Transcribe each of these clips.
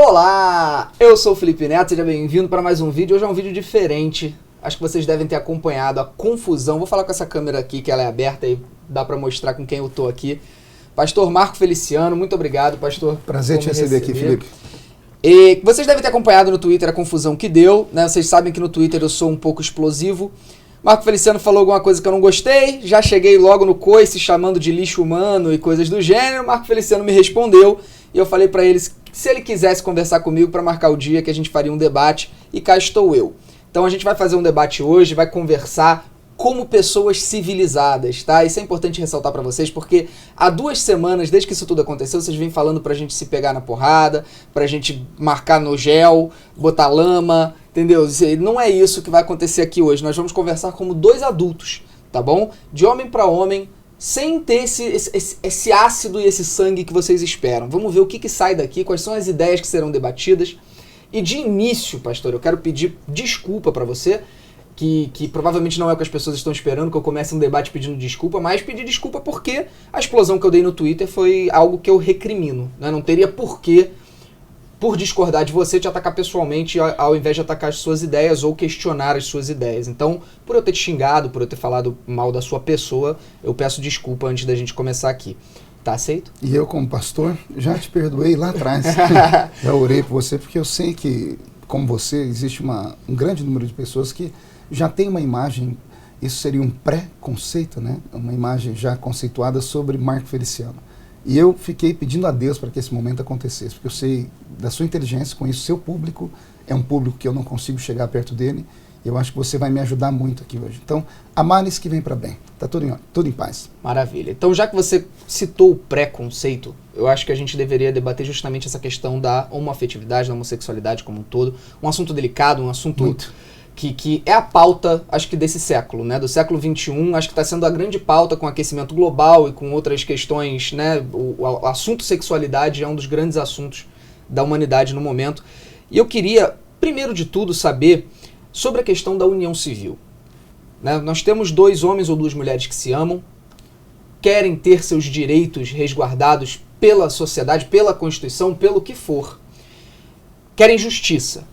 Olá, eu sou o Felipe Neto, seja bem-vindo para mais um vídeo. Hoje é um vídeo diferente, acho que vocês devem ter acompanhado a confusão. Vou falar com essa câmera aqui, que ela é aberta e dá para mostrar com quem eu tô aqui. Pastor Marco Feliciano, muito obrigado, pastor. Prazer te receber aqui, Felipe. E vocês devem ter acompanhado no Twitter a confusão que deu, né? Vocês sabem que no Twitter eu sou um pouco explosivo. Marco Feliciano falou alguma coisa que eu não gostei, já cheguei logo no coice chamando de lixo humano e coisas do gênero. Marco Feliciano me respondeu e eu falei para eles que se ele quisesse conversar comigo para marcar o dia que a gente faria um debate, e cá estou eu. Então a gente vai fazer um debate hoje, vai conversar como pessoas civilizadas, tá? Isso é importante ressaltar pra vocês, porque há 2 semanas, desde que isso tudo aconteceu, vocês vêm falando pra gente se pegar na porrada, pra gente marcar no gel, botar lama, entendeu? Não é isso que vai acontecer aqui hoje. Nós vamos conversar como 2 adultos, tá bom? De homem pra homem, sem ter esse ácido e esse sangue que vocês esperam. Vamos ver o que sai daqui, quais são as ideias que serão debatidas. E de início, pastor, eu quero pedir desculpa pra você, que provavelmente não é o que as pessoas estão esperando, que eu comece um debate pedindo desculpa, mas pedir desculpa porque a explosão que eu dei no Twitter foi algo que eu recrimino, né? Não teria porquê, por discordar de você, te atacar pessoalmente ao invés de atacar as suas ideias ou questionar as suas ideias. Então, por eu ter te xingado, por eu ter falado mal da sua pessoa, eu peço desculpa antes da gente começar aqui. Tá aceito? E eu, como pastor, já te perdoei lá atrás. Já orei por você, porque eu sei que, como você, existe um grande número de pessoas que já tem uma imagem, isso seria um pré-conceito, né? Uma imagem já conceituada sobre Marco Feliciano. E eu fiquei pedindo a Deus para que esse momento acontecesse, porque eu sei da sua inteligência, conheço o seu público, é um público que eu não consigo chegar perto dele, e eu acho que você vai me ajudar muito aqui hoje. Então, a males que vem para bem, tá tudo em paz. Maravilha. Então, já que você citou o pré-conceito, eu acho que a gente deveria debater justamente essa questão da homoafetividade, da homossexualidade como um todo, um assunto delicado, um assunto muito. Que é a pauta, acho que desse século, né? Do século XXI, acho que está sendo a grande pauta com o aquecimento global e com outras questões, né? O assunto sexualidade é um dos grandes assuntos da humanidade no momento. E eu queria, primeiro de tudo, saber sobre a questão da união civil. Né? Nós temos 2 homens ou 2 mulheres que se amam, querem ter seus direitos resguardados pela sociedade, pela Constituição, pelo que for. Querem justiça.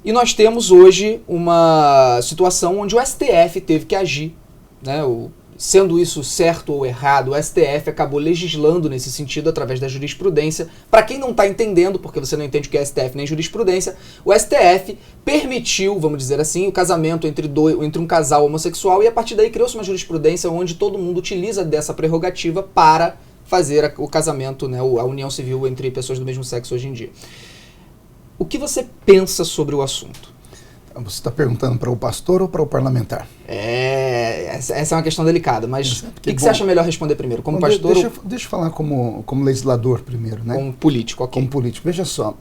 E nós temos hoje uma situação onde o STF teve que agir, né? Sendo isso certo ou errado, o STF acabou legislando nesse sentido através da jurisprudência. Para quem não está entendendo, porque você não entende o que é STF nem jurisprudência, o STF permitiu, vamos dizer assim, o casamento entre um casal homossexual, e a partir daí criou-se uma jurisprudência onde todo mundo utiliza dessa prerrogativa para fazer o casamento, né? A união civil entre pessoas do mesmo sexo hoje em dia. O que você pensa sobre o assunto? Você está perguntando para o pastor ou para o parlamentar? Essa é uma questão delicada, mas o que você acha melhor responder primeiro? Como pastor Deixa eu falar como legislador primeiro, né? Como político, ok. Como político. Veja só,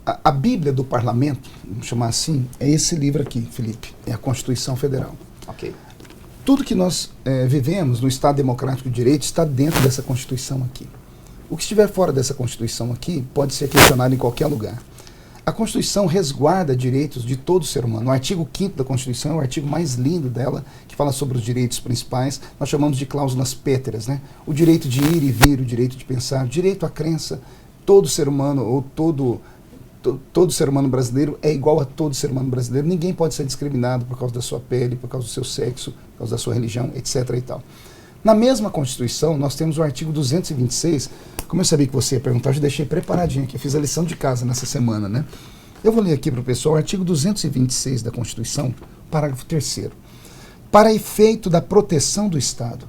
a Bíblia do Parlamento, vamos chamar assim, é esse livro aqui, Felipe, é a Constituição Federal. Ok. Tudo que nós vivemos no Estado Democrático de Direito está dentro dessa Constituição aqui. O que estiver fora dessa Constituição aqui pode ser questionado em qualquer lugar. A Constituição resguarda direitos de todo ser humano. O artigo 5º da Constituição é o artigo mais lindo dela, que fala sobre os direitos principais. Nós chamamos de cláusulas pétreas, né? O direito de ir e vir, o direito de pensar, o direito à crença. Todo ser humano, ou todo ser humano brasileiro é igual a todo ser humano brasileiro. Ninguém pode ser discriminado por causa da sua pele, por causa do seu sexo, por causa da sua religião, etc. e tal. Na mesma Constituição, nós temos o artigo 226, como eu sabia que você ia perguntar, eu já deixei preparadinho aqui, fiz a lição de casa nessa semana, né? Eu vou ler aqui para o pessoal o artigo 226 da Constituição, parágrafo 3º. Para efeito da proteção do Estado,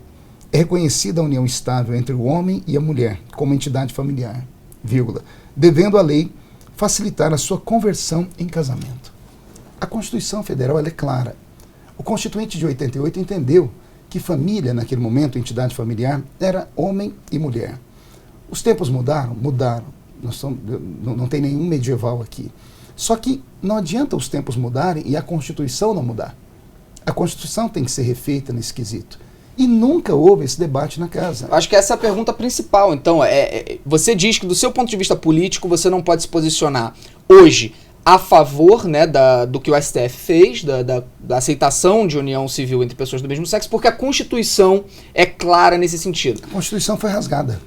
é reconhecida a união estável entre o homem e a mulher, como entidade familiar, vírgula, devendo a lei facilitar a sua conversão em casamento. A Constituição Federal ela é clara. O Constituinte de 88 entendeu que família, naquele momento, entidade familiar, era homem e mulher. Os tempos mudaram? Mudaram. Não tem nenhum medieval aqui. Só que não adianta os tempos mudarem e a Constituição não mudar. A Constituição tem que ser refeita nesse quesito. E nunca houve esse debate na casa. Acho que essa é a pergunta principal. Então, você diz que do seu ponto de vista político, você não pode se posicionar hoje a favor, né, do que o STF fez, da aceitação de união civil entre pessoas do mesmo sexo, porque a Constituição é clara nesse sentido. A Constituição foi rasgada.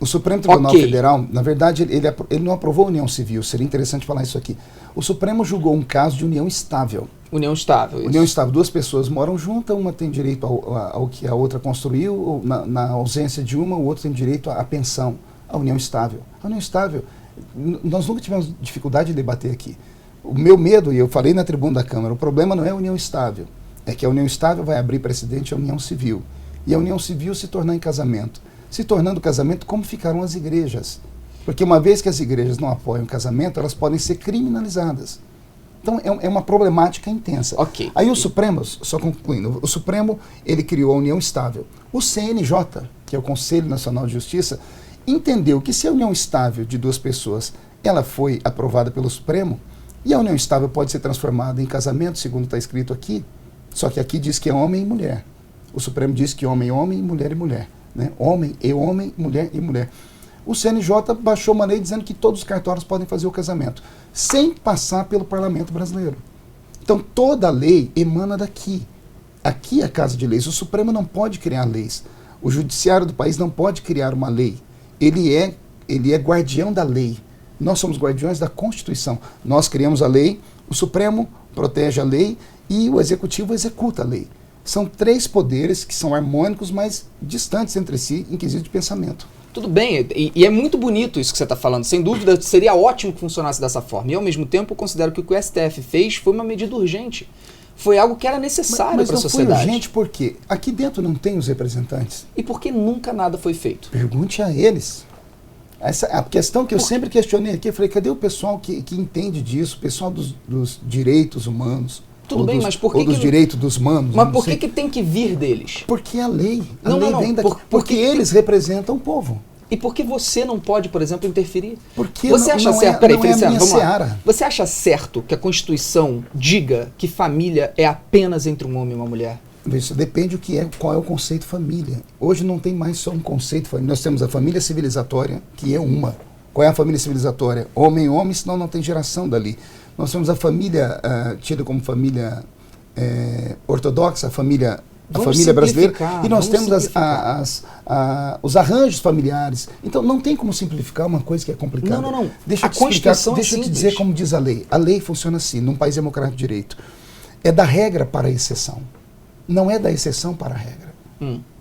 O Supremo Tribunal Ok. Federal, na verdade, ele não aprovou a união civil, seria interessante falar isso aqui. O Supremo julgou um caso de união estável. União estável. Isso. União estável, duas pessoas moram juntas, uma tem direito ao que a outra construiu, ou na ausência de uma, o outro tem direito à pensão. A união estável. A união estável, nós nunca tivemos dificuldade de debater aqui. O meu medo, e eu falei na tribuna da Câmara, o problema não é a união estável, é que a união estável vai abrir precedente à união civil. E a união civil se tornar em casamento. Se tornando casamento, como ficarão as igrejas? Porque uma vez que as igrejas não apoiam o casamento, elas podem ser criminalizadas. Então é uma problemática intensa. Ok. Aí o Supremo, só concluindo, o Supremo ele criou a união estável. O CNJ, que é o Conselho Nacional de Justiça, entendeu que se a união estável de duas pessoas ela foi aprovada pelo Supremo, e a união estável pode ser transformada em casamento, segundo está escrito aqui, só que aqui diz que é homem e mulher. O Supremo diz que homem é homem e mulher é mulher. Né? Homem e homem, mulher e mulher. O CNJ baixou uma lei dizendo que todos os cartórios podem fazer o casamento, sem passar pelo parlamento brasileiro. Então toda lei emana daqui. Aqui é a Casa de Leis. O Supremo não pode criar leis. O judiciário do país não pode criar uma lei. Ele é guardião da lei. Nós somos guardiões da Constituição. Nós criamos a lei, o Supremo protege a lei e o Executivo executa a lei. São três poderes que são harmônicos, mas distantes entre si em quesito de pensamento. Tudo bem, e é muito bonito isso que você está falando. Sem dúvida, seria ótimo que funcionasse dessa forma. E, ao mesmo tempo, eu considero que o o STF fez foi uma medida urgente. Foi algo que era necessário para a sociedade. Mas não foi urgente por quê? Aqui dentro não tem os representantes. E por que nunca nada foi feito? Pergunte a eles. A questão que eu sempre questionei aqui, eu falei, cadê o pessoal que entende disso? O pessoal dos direitos humanos? Tudo bem, mas por que ou dos direitos dos humanos? Mas por que tem que vir deles? Porque a lei. A Não, lei não, vem não. daqui. Porque eles representam o povo. E por que você não pode, por exemplo, interferir? Porque você acha não certo? é, Peraí, não é a Feliciano, minha vamos lá. seara. Você acha certo que a Constituição diga que família é apenas entre um homem e uma mulher? Isso depende qual é o conceito família. Hoje não tem mais só um conceito família. Nós temos a família civilizatória, que é uma. Qual é a família civilizatória? Homem, homem, senão não tem geração dali. Nós temos a família tida como família ortodoxa, a família brasileira, e nós temos os arranjos familiares. Então não tem como simplificar uma coisa que é complicada. Não. Deixa eu te dizer como diz a lei. A lei funciona assim, num país democrático de direito. É da regra para a exceção. Não é da exceção para a regra.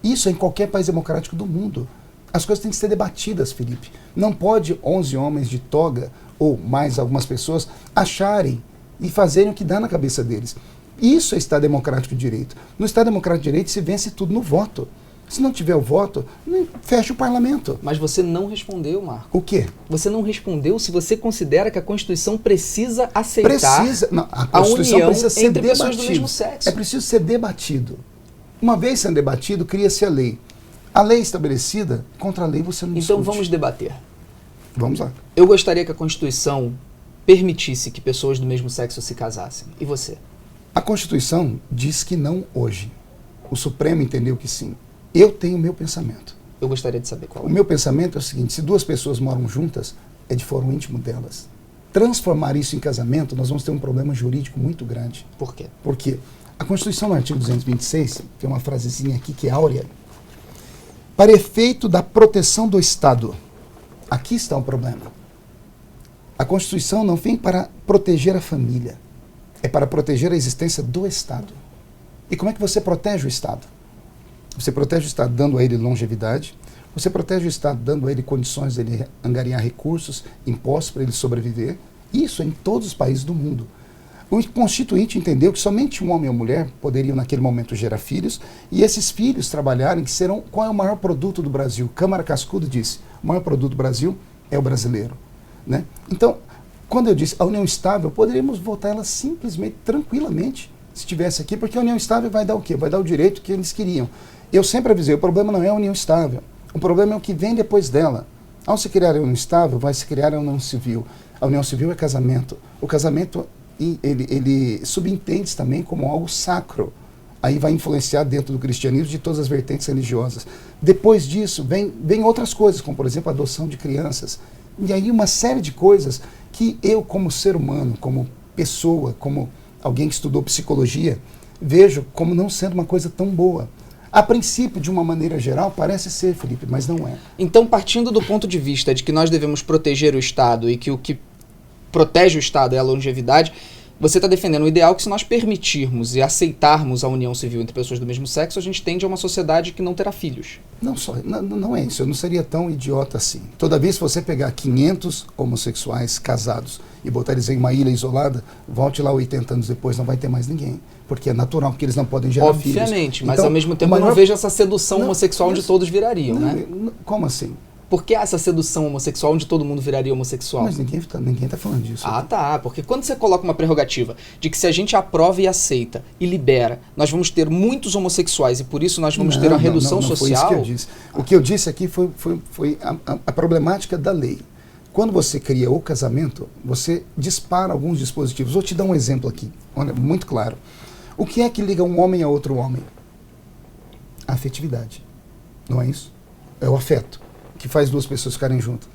Isso é em qualquer país democrático do mundo. As coisas têm que ser debatidas, Felipe. Não pode 11 homens de toga, ou mais algumas pessoas, acharem e fazerem o que dá na cabeça deles. Isso é Estado Democrático de Direito. No Estado Democrático de Direito se vence tudo no voto. Se não tiver o voto, fecha o parlamento. Mas você não respondeu, Marco. O quê? Você não respondeu se você considera que a Constituição precisa aceitar a Constituição união precisa ser entre pessoas do debatido. mesmo sexo. É preciso ser debatido. Uma vez sendo debatido, cria-se a lei. A lei estabelecida, contra a lei você não discute. Então vamos debater. Vamos lá. Eu gostaria que a Constituição permitisse que pessoas do mesmo sexo se casassem. E você? A Constituição diz que não hoje. O Supremo entendeu que sim. Eu tenho o meu pensamento. Eu gostaria de saber qual é. O meu pensamento é o seguinte, se duas pessoas moram juntas, é de fórum íntimo delas. Transformar isso em casamento, nós vamos ter um problema jurídico muito grande. Por quê? Porque a Constituição, no artigo 226, tem uma frasezinha aqui que é áurea, para efeito da proteção do Estado. Aqui está o problema. A Constituição não vem para proteger a família, é para proteger a existência do Estado. E como é que você protege o Estado? Você protege o Estado dando a ele longevidade, você protege o Estado dando a ele condições de ele angariar recursos, impostos para ele sobreviver. Isso em todos os países do mundo. O Constituinte entendeu que somente um homem ou mulher poderiam naquele momento gerar filhos e esses filhos trabalharem, que serão, qual é o maior produto do Brasil? Câmara Cascudo disse, o maior produto do Brasil é o brasileiro. Né? Então, quando eu disse a união estável, poderíamos votar ela simplesmente, tranquilamente, se estivesse aqui, porque a união estável vai dar o quê? Vai dar o direito que eles queriam. Eu sempre avisei, o problema não é a união estável, o problema é o que vem depois dela. Ao se criar a união estável, vai se criar a união civil. A união civil é casamento. O casamento, ele subentende também como algo sacro. Aí vai influenciar dentro do cristianismo de todas as vertentes religiosas. Depois disso, vem outras coisas, como por exemplo a adoção de crianças. E aí uma série de coisas que eu, como ser humano, como pessoa, como alguém que estudou psicologia, vejo como não sendo uma coisa tão boa. A princípio, de uma maneira geral, parece ser, Felipe, mas não é. Então, partindo do ponto de vista de que nós devemos proteger o Estado e que o que protege o Estado é a longevidade, você está defendendo o ideal que, se nós permitirmos e aceitarmos a união civil entre pessoas do mesmo sexo, a gente tende a uma sociedade que não terá filhos. Não é isso, eu não seria tão idiota assim. Toda vez que você pegar 500 homossexuais casados e botar eles em uma ilha isolada, volte lá 80 anos depois, não vai ter mais ninguém. Porque é natural, porque eles não podem gerar filhos. Obviamente, mas ao mesmo tempo eu não vejo essa sedução homossexual onde todos virariam, né? Como assim? Por que essa sedução homossexual onde todo mundo viraria homossexual? Mas ninguém tá falando disso. Ah, tá. Porque quando você coloca uma prerrogativa de que se a gente aprova e aceita e libera, nós vamos ter muitos homossexuais e por isso nós vamos ter uma redução social... Foi isso que eu disse. O que eu disse aqui foi a problemática da lei. Quando você cria o casamento, você dispara alguns dispositivos. Vou te dar um exemplo aqui, olha, muito claro. O que é que liga um homem a outro homem? A afetividade. Não é isso? É o afeto que faz duas pessoas ficarem juntas.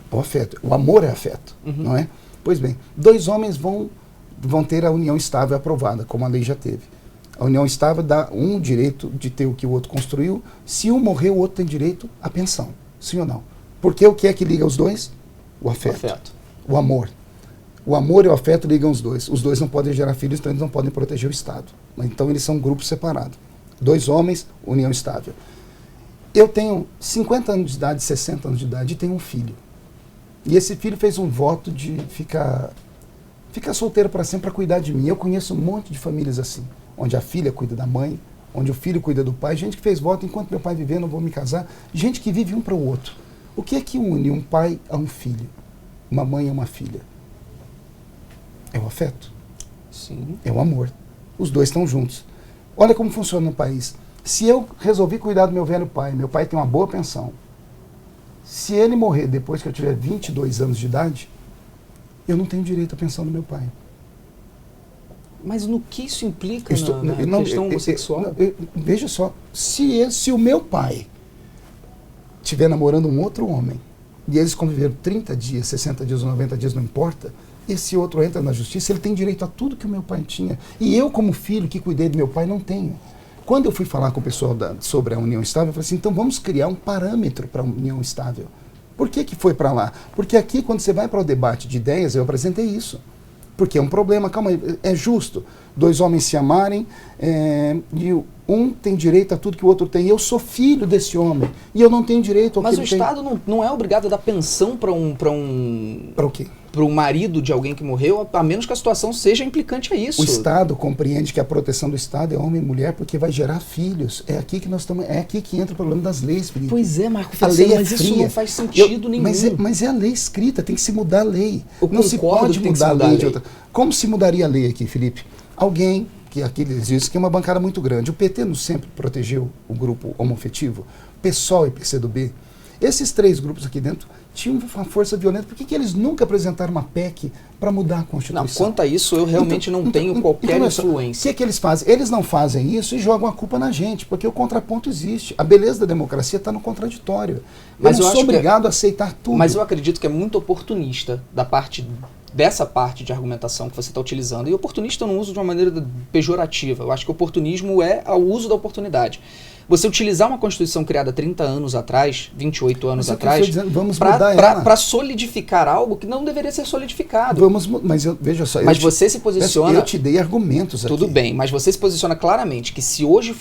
O afeto. O amor é afeto, não é? Pois bem, dois homens vão ter a união estável aprovada, como a lei já teve. A união estável dá um direito de ter o que o outro construiu. Se um morrer, o outro tem direito à pensão. Sim ou não? Porque o que é que liga os dois? O afeto. O amor. O amor e o afeto ligam os dois. Os dois não podem gerar filhos, então eles não podem proteger o Estado. Então eles são grupos separados. Dois homens, união estável. Eu tenho 50 anos de idade, 60 anos de idade e tenho um filho. E esse filho fez um voto de ficar solteiro para sempre, para cuidar de mim. Eu conheço um monte de famílias assim, onde a filha cuida da mãe, onde o filho cuida do pai, gente que fez voto, enquanto meu pai viver, não vou me casar, gente que vive um para o outro. O que é que une um pai a um filho, uma mãe a uma filha? É o afeto. Sim. É o amor. Os dois estão juntos. Olha como funciona no país. Se eu resolvi cuidar do meu velho pai, meu pai tem uma boa pensão, se ele morrer depois que eu tiver 22 anos de idade, eu não tenho direito à pensão do meu pai. Mas no que isso implica na questão homossexual? Veja só, se o meu pai estiver namorando um outro homem, e eles conviveram 30 dias, 60 dias ou 90 dias, não importa, esse outro entra na justiça, ele tem direito a tudo que o meu pai tinha. E eu, como filho que cuidei do meu pai, não tenho. Quando eu fui falar com o pessoal sobre a união estável, eu falei assim, então vamos criar um parâmetro para a união estável. Por que foi para lá? Porque aqui, quando você vai para o debate de ideias, eu apresentei isso. Porque é um problema, calma aí, é justo dois homens se amarem, e um tem direito a tudo que o outro tem. Eu sou filho desse homem, e eu não tenho direito ao que ele tem. Mas o Estado não é obrigado a dar pensão para Para o quê? Para o marido de alguém que morreu, a menos que a situação seja implicante a isso. O Estado compreende que a proteção do Estado é homem e mulher porque vai gerar filhos. É aqui que nós estamos. É aqui que entra o problema das leis, Felipe. Pois é, Marco, a lei mas é isso não faz sentido nenhum. Mas é a lei escrita, tem que se mudar a lei. Não se pode mudar a lei de outra. Como se mudaria a lei aqui, Felipe? Alguém, que aqui diz que é uma bancada muito grande. O PT não sempre protegeu o grupo homoafetivo, PSOL e PCdoB. Esses três grupos aqui dentro tinham uma força violenta. Por que eles nunca apresentaram uma PEC para mudar a Constituição? Não, quanto a isso, eu realmente não tenho qualquer influência. O que eles fazem? Eles não fazem isso e jogam a culpa na gente, porque o contraponto existe. A beleza da democracia está no contraditório. Mas eu não sou obrigado a aceitar tudo. Mas eu acredito que é muito oportunista dessa parte de argumentação que você está utilizando. E oportunista eu não uso de uma maneira pejorativa. Eu acho que oportunismo é o uso da oportunidade. Você utilizar uma Constituição criada 30 anos atrás, 28 anos atrás, para solidificar algo que não deveria ser solidificado. Veja só. Mas você se posiciona... Eu te dei argumentos aqui. Tudo bem, mas você se posiciona claramente que se hoje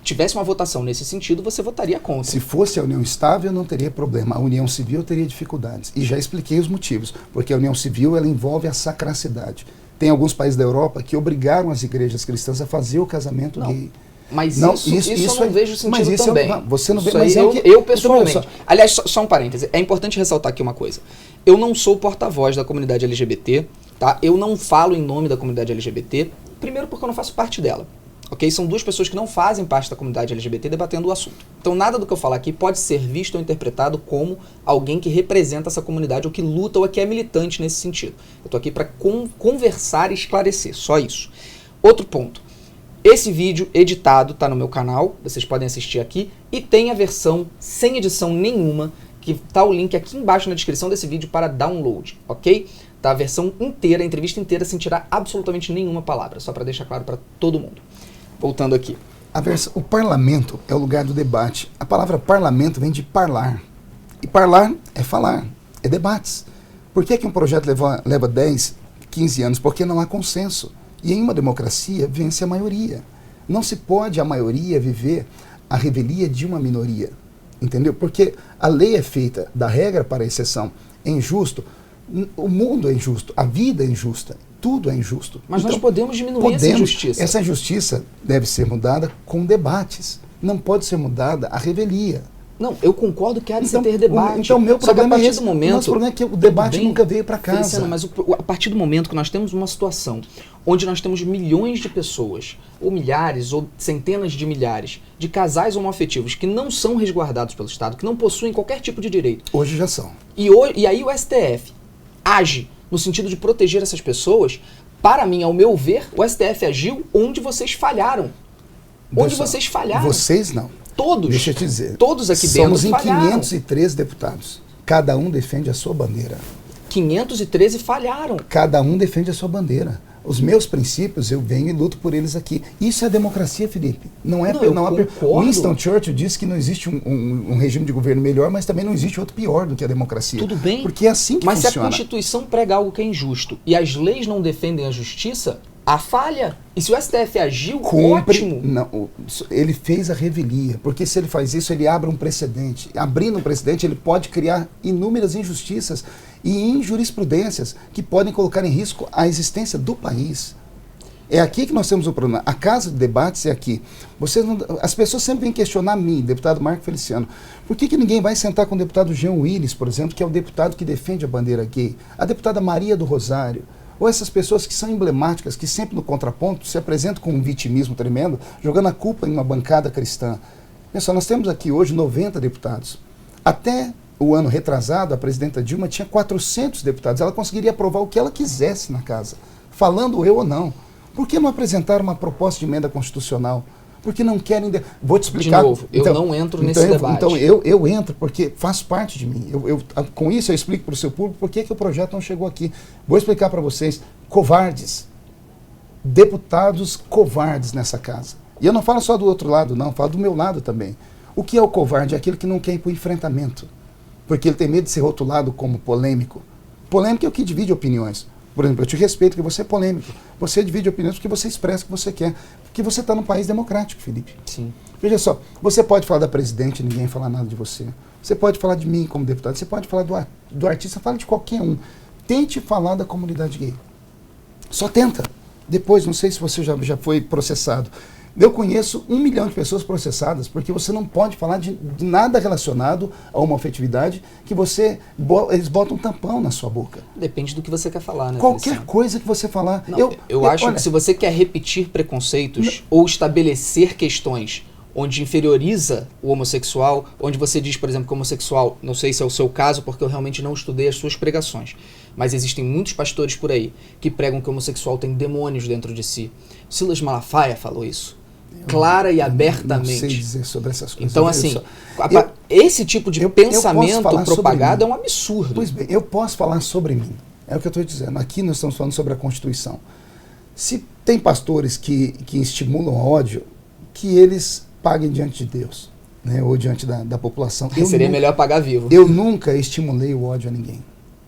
tivesse uma votação nesse sentido, você votaria contra. Se fosse a união estável, não teria problema. A união civil teria dificuldades. E já expliquei os motivos. Porque a união civil, ela envolve a sacracidade. Tem alguns países da Europa que obrigaram as igrejas cristãs a fazer o casamento gay. Mas não, isso eu não vejo sentido também. Você não vê, mas eu pessoalmente. Aliás, só um parêntese. É importante ressaltar aqui uma coisa. Eu não sou porta-voz da comunidade LGBT, tá? Eu não falo em nome da comunidade LGBT. Primeiro porque eu não faço parte dela. Ok? São duas pessoas que não fazem parte da comunidade LGBT debatendo o assunto. Então nada do que eu falar aqui pode ser visto ou interpretado como alguém que representa essa comunidade ou que luta ou que é militante nesse sentido. Eu tô aqui para conversar e esclarecer. Só isso. Outro ponto. Esse vídeo editado está no meu canal, vocês podem assistir aqui, e tem a versão sem edição nenhuma, que tá o link aqui embaixo na descrição desse vídeo para download, ok? Tá a versão inteira, a entrevista inteira, sem tirar absolutamente nenhuma palavra, só para deixar claro para todo mundo. Voltando aqui. O parlamento é o lugar do debate. A palavra parlamento vem de parlar. E parlar é falar, é debates. Por que um projeto leva 10, 15 anos? Porque não há consenso. E em uma democracia vence a maioria. Não se pode a maioria viver a revelia de uma minoria. Entendeu? Porque a lei é feita da regra para a exceção. É injusto. O mundo é injusto. A vida é injusta. Tudo é injusto. Mas então, nós podemos diminuir essa injustiça. Essa injustiça deve ser mudada com debates. Não pode ser mudada a revelia. Não, eu concordo que há de se ter debate. Então, meu problema é esse. Nosso problema é que o debate nunca veio para casa. Feliciano, mas a partir do momento que nós temos uma situação onde nós temos milhões de pessoas, ou milhares, ou centenas de milhares, de casais homoafetivos que não são resguardados pelo Estado, que não possuem qualquer tipo de direito. Hoje já são. E aí o STF age no sentido de proteger essas pessoas. Para mim, ao meu ver, o STF agiu onde vocês falharam. Onde vocês falharam. Vocês não. Todos. Deixa eu te dizer. Todos aqui dentro falharam. Somos em 513 deputados. Cada um defende a sua bandeira. 513 falharam. Cada um defende a sua bandeira. Os meus princípios, eu venho e luto por eles aqui. Isso é democracia, Felipe. Não é. Winston Churchill disse que não existe um regime de governo melhor, mas também não existe outro pior do que a democracia. Tudo bem. Porque é assim que funciona. Mas se a Constituição prega algo que é injusto e as leis não defendem a justiça, há falha. E se o STF agiu, ótimo. Não, ele fez a revelia, porque se ele faz isso, ele abre um precedente. Abrindo um precedente, ele pode criar inúmeras injustiças e injurisprudências que podem colocar em risco a existência do país. É aqui que nós temos o problema. A casa de debates é aqui. As pessoas sempre vêm questionar mim, deputado Marco Feliciano. Por que ninguém vai sentar com o deputado Jean Willis, por exemplo, que é o deputado que defende a bandeira gay? A deputada Maria do Rosário? Ou essas pessoas que são emblemáticas, que sempre no contraponto se apresentam com um vitimismo tremendo, jogando a culpa em uma bancada cristã. Pessoal, nós temos aqui hoje 90 deputados. Até o ano retrasado, a presidenta Dilma tinha 400 deputados. Ela conseguiria aprovar o que ela quisesse na casa, falando eu ou não. Por que não apresentar uma proposta de emenda constitucional? Porque não querem... Vou te explicar. De novo, eu não entro nesse debate. Então eu entro porque faz parte de mim. Com isso eu explico para o seu público por que o projeto não chegou aqui. Vou explicar para vocês. Covardes. Deputados covardes nessa casa. E eu não falo só do outro lado, não. Falo do meu lado também. O que é o covarde? É aquele que não quer ir para o enfrentamento. Porque ele tem medo de ser rotulado como polêmico. Polêmico é o que divide opiniões. Por exemplo, eu te respeito que você é polêmico. Você divide opiniões porque você expressa o que você quer. Porque você está num país democrático, Felipe. Sim. Veja só, você pode falar da presidente e ninguém falar nada de você. Você pode falar de mim como deputado. Você pode falar do artista, fala de qualquer um. Tente falar da comunidade gay. Só tenta. Depois, não sei se você já foi processado. Eu conheço 1 milhão de pessoas processadas, porque você não pode falar de nada relacionado a uma afetividade que eles botam um tampão na sua boca. Depende do que você quer falar, né? Qualquer coisa que você falar. Não, eu acho que se você quer repetir preconceitos ou estabelecer questões onde inferioriza o homossexual, onde você diz, por exemplo, que o homossexual, não sei se é o seu caso, porque eu realmente não estudei as suas pregações, mas existem muitos pastores por aí que pregam que o homossexual tem demônios dentro de si. Silas Malafaia falou isso. Clara e abertamente. Não sei dizer sobre essas coisas. Então, assim, esse tipo de pensamento propagado é um absurdo. Pois bem, eu posso falar sobre mim. É o que eu estou dizendo. Aqui nós estamos falando sobre a Constituição. Se tem pastores que estimulam ódio, que eles paguem diante de Deus, né, ou diante da população. Seria melhor pagar vivo. Eu nunca estimulei o ódio a ninguém.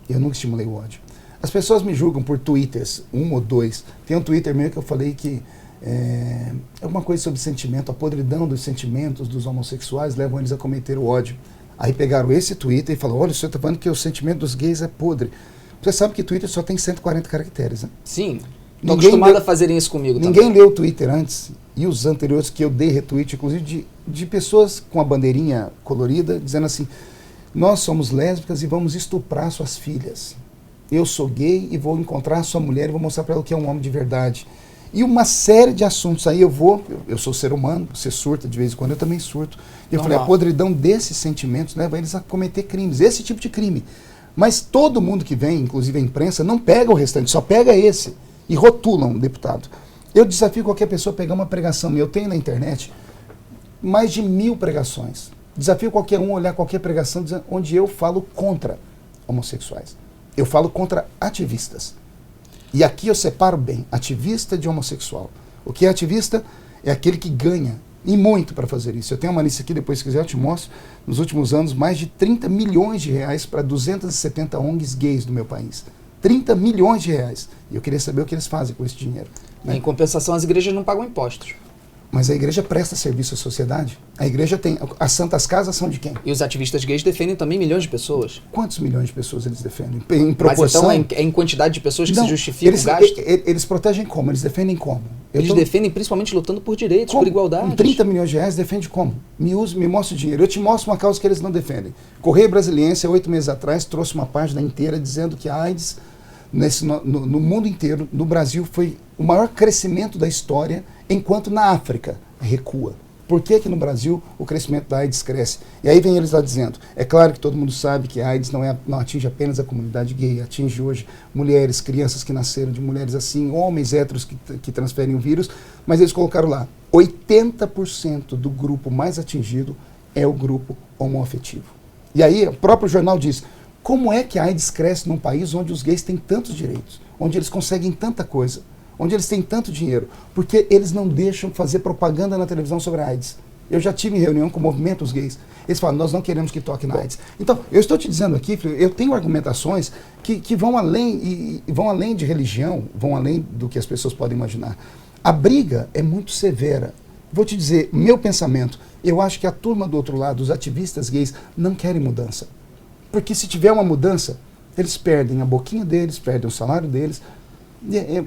Eu nunca estimulei o ódio. As pessoas me julgam por twitters, 1 ou 2. Tem um Twitter meu que eu falei que é alguma coisa sobre sentimento, a podridão dos sentimentos dos homossexuais levam eles a cometer o ódio. Aí pegaram esse Twitter e falaram, olha, você está falando que o sentimento dos gays é podre. Você sabe que Twitter só tem 140 caracteres, né? Sim, estou acostumado a fazerem isso comigo também. Ninguém leu o Twitter antes, e os anteriores que eu dei retweet, inclusive de pessoas com a bandeirinha colorida, dizendo assim, nós somos lésbicas e vamos estuprar suas filhas. Eu sou gay e vou encontrar a sua mulher e vou mostrar para ela que é um homem de verdade. E uma série de assuntos. Aí eu sou ser humano, você surta de vez em quando, eu também surto. E eu falei, a podridão desses sentimentos leva eles a cometer crimes, esse tipo de crime. Mas todo mundo que vem, inclusive a imprensa, não pega o restante, só pega esse. E rotulam o deputado. Eu desafio qualquer pessoa a pegar uma pregação minha. Eu tenho na internet mais de 1000 pregações. Desafio qualquer um a olhar qualquer pregação onde eu falo contra homossexuais. Eu falo contra ativistas. E aqui eu separo bem, ativista de homossexual. O que é ativista? É aquele que ganha E muito para fazer isso. Eu tenho uma lista aqui, depois se quiser eu te mostro. Nos últimos anos, mais de 30 milhões de reais para 270 ONGs gays do meu país. 30 milhões de reais. E eu queria saber o que eles fazem com esse dinheiro. Né? Em compensação, as igrejas não pagam impostos. Mas a igreja presta serviço à sociedade. A igreja tem... As santas casas são de quem? E os ativistas gays defendem também milhões de pessoas. Quantos milhões de pessoas eles defendem? Em proporção... Mas então é em quantidade de pessoas que não, se justifica o gasto? Eles protegem como? Eles defendem como? Eles defendem principalmente lutando por direitos, por igualdade. Com 30 milhões de reais, defende como? Me mostra o dinheiro. Eu te mostro uma causa que eles não defendem. Correio Brasiliense, 8 meses atrás, trouxe uma página inteira dizendo que a AIDS, no mundo inteiro, no Brasil, foi o maior crescimento da história, enquanto na África recua. Por que que no Brasil o crescimento da AIDS cresce? E aí vem eles lá dizendo, é claro que todo mundo sabe que a AIDS não atinge apenas a comunidade gay, atinge hoje mulheres, crianças que nasceram de mulheres assim, homens héteros que transferem o vírus, mas eles colocaram lá, 80% do grupo mais atingido é o grupo homoafetivo. E aí o próprio jornal diz, como é que a AIDS cresce num país onde os gays têm tantos direitos, onde eles conseguem tanta coisa, onde eles têm tanto dinheiro? Porque eles não deixam fazer propaganda na televisão sobre a AIDS. Eu já tive reunião com movimentos gays. Eles falam, nós não queremos que toque na AIDS. Então, eu estou te dizendo aqui, eu tenho argumentações que vão além de religião, vão além do que as pessoas podem imaginar. A briga é muito severa. Vou te dizer, meu pensamento, eu acho que a turma do outro lado, os ativistas gays, não querem mudança. Porque se tiver uma mudança, eles perdem a boquinha deles, perdem o salário deles.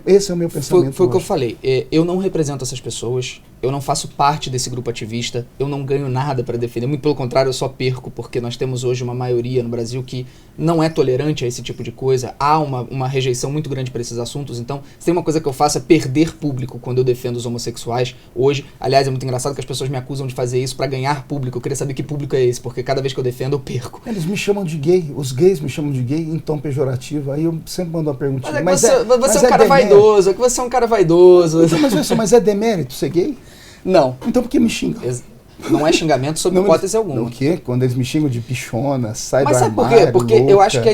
Esse é o meu pensamento. Foi o que eu falei. Eu não represento essas pessoas, eu não faço parte desse grupo ativista, eu não ganho nada para defender. Muito pelo contrário, eu só perco, porque nós temos hoje uma maioria no Brasil que não é tolerante a esse tipo de coisa. Há uma rejeição muito grande para esses assuntos. Então, se tem uma coisa que eu faço é perder público quando eu defendo os homossexuais. Hoje, aliás, é muito engraçado que as pessoas me acusam de fazer isso para ganhar público. Eu queria saber que público é esse, porque cada vez que eu defendo, eu perco. Eles me chamam de gay, os gays me chamam de gay em tom pejorativo. Aí eu sempre mando uma perguntinha. Você é um cara vaidoso, é que você é um cara vaidoso. Então, mas é demérito ser gay? Não. Então por que me xingam? Não é xingamento sob hipótese alguma. O quê? Quando eles me xingam de pichona, sai do armário, mas sabe por quê? Porque louca, eu acho que a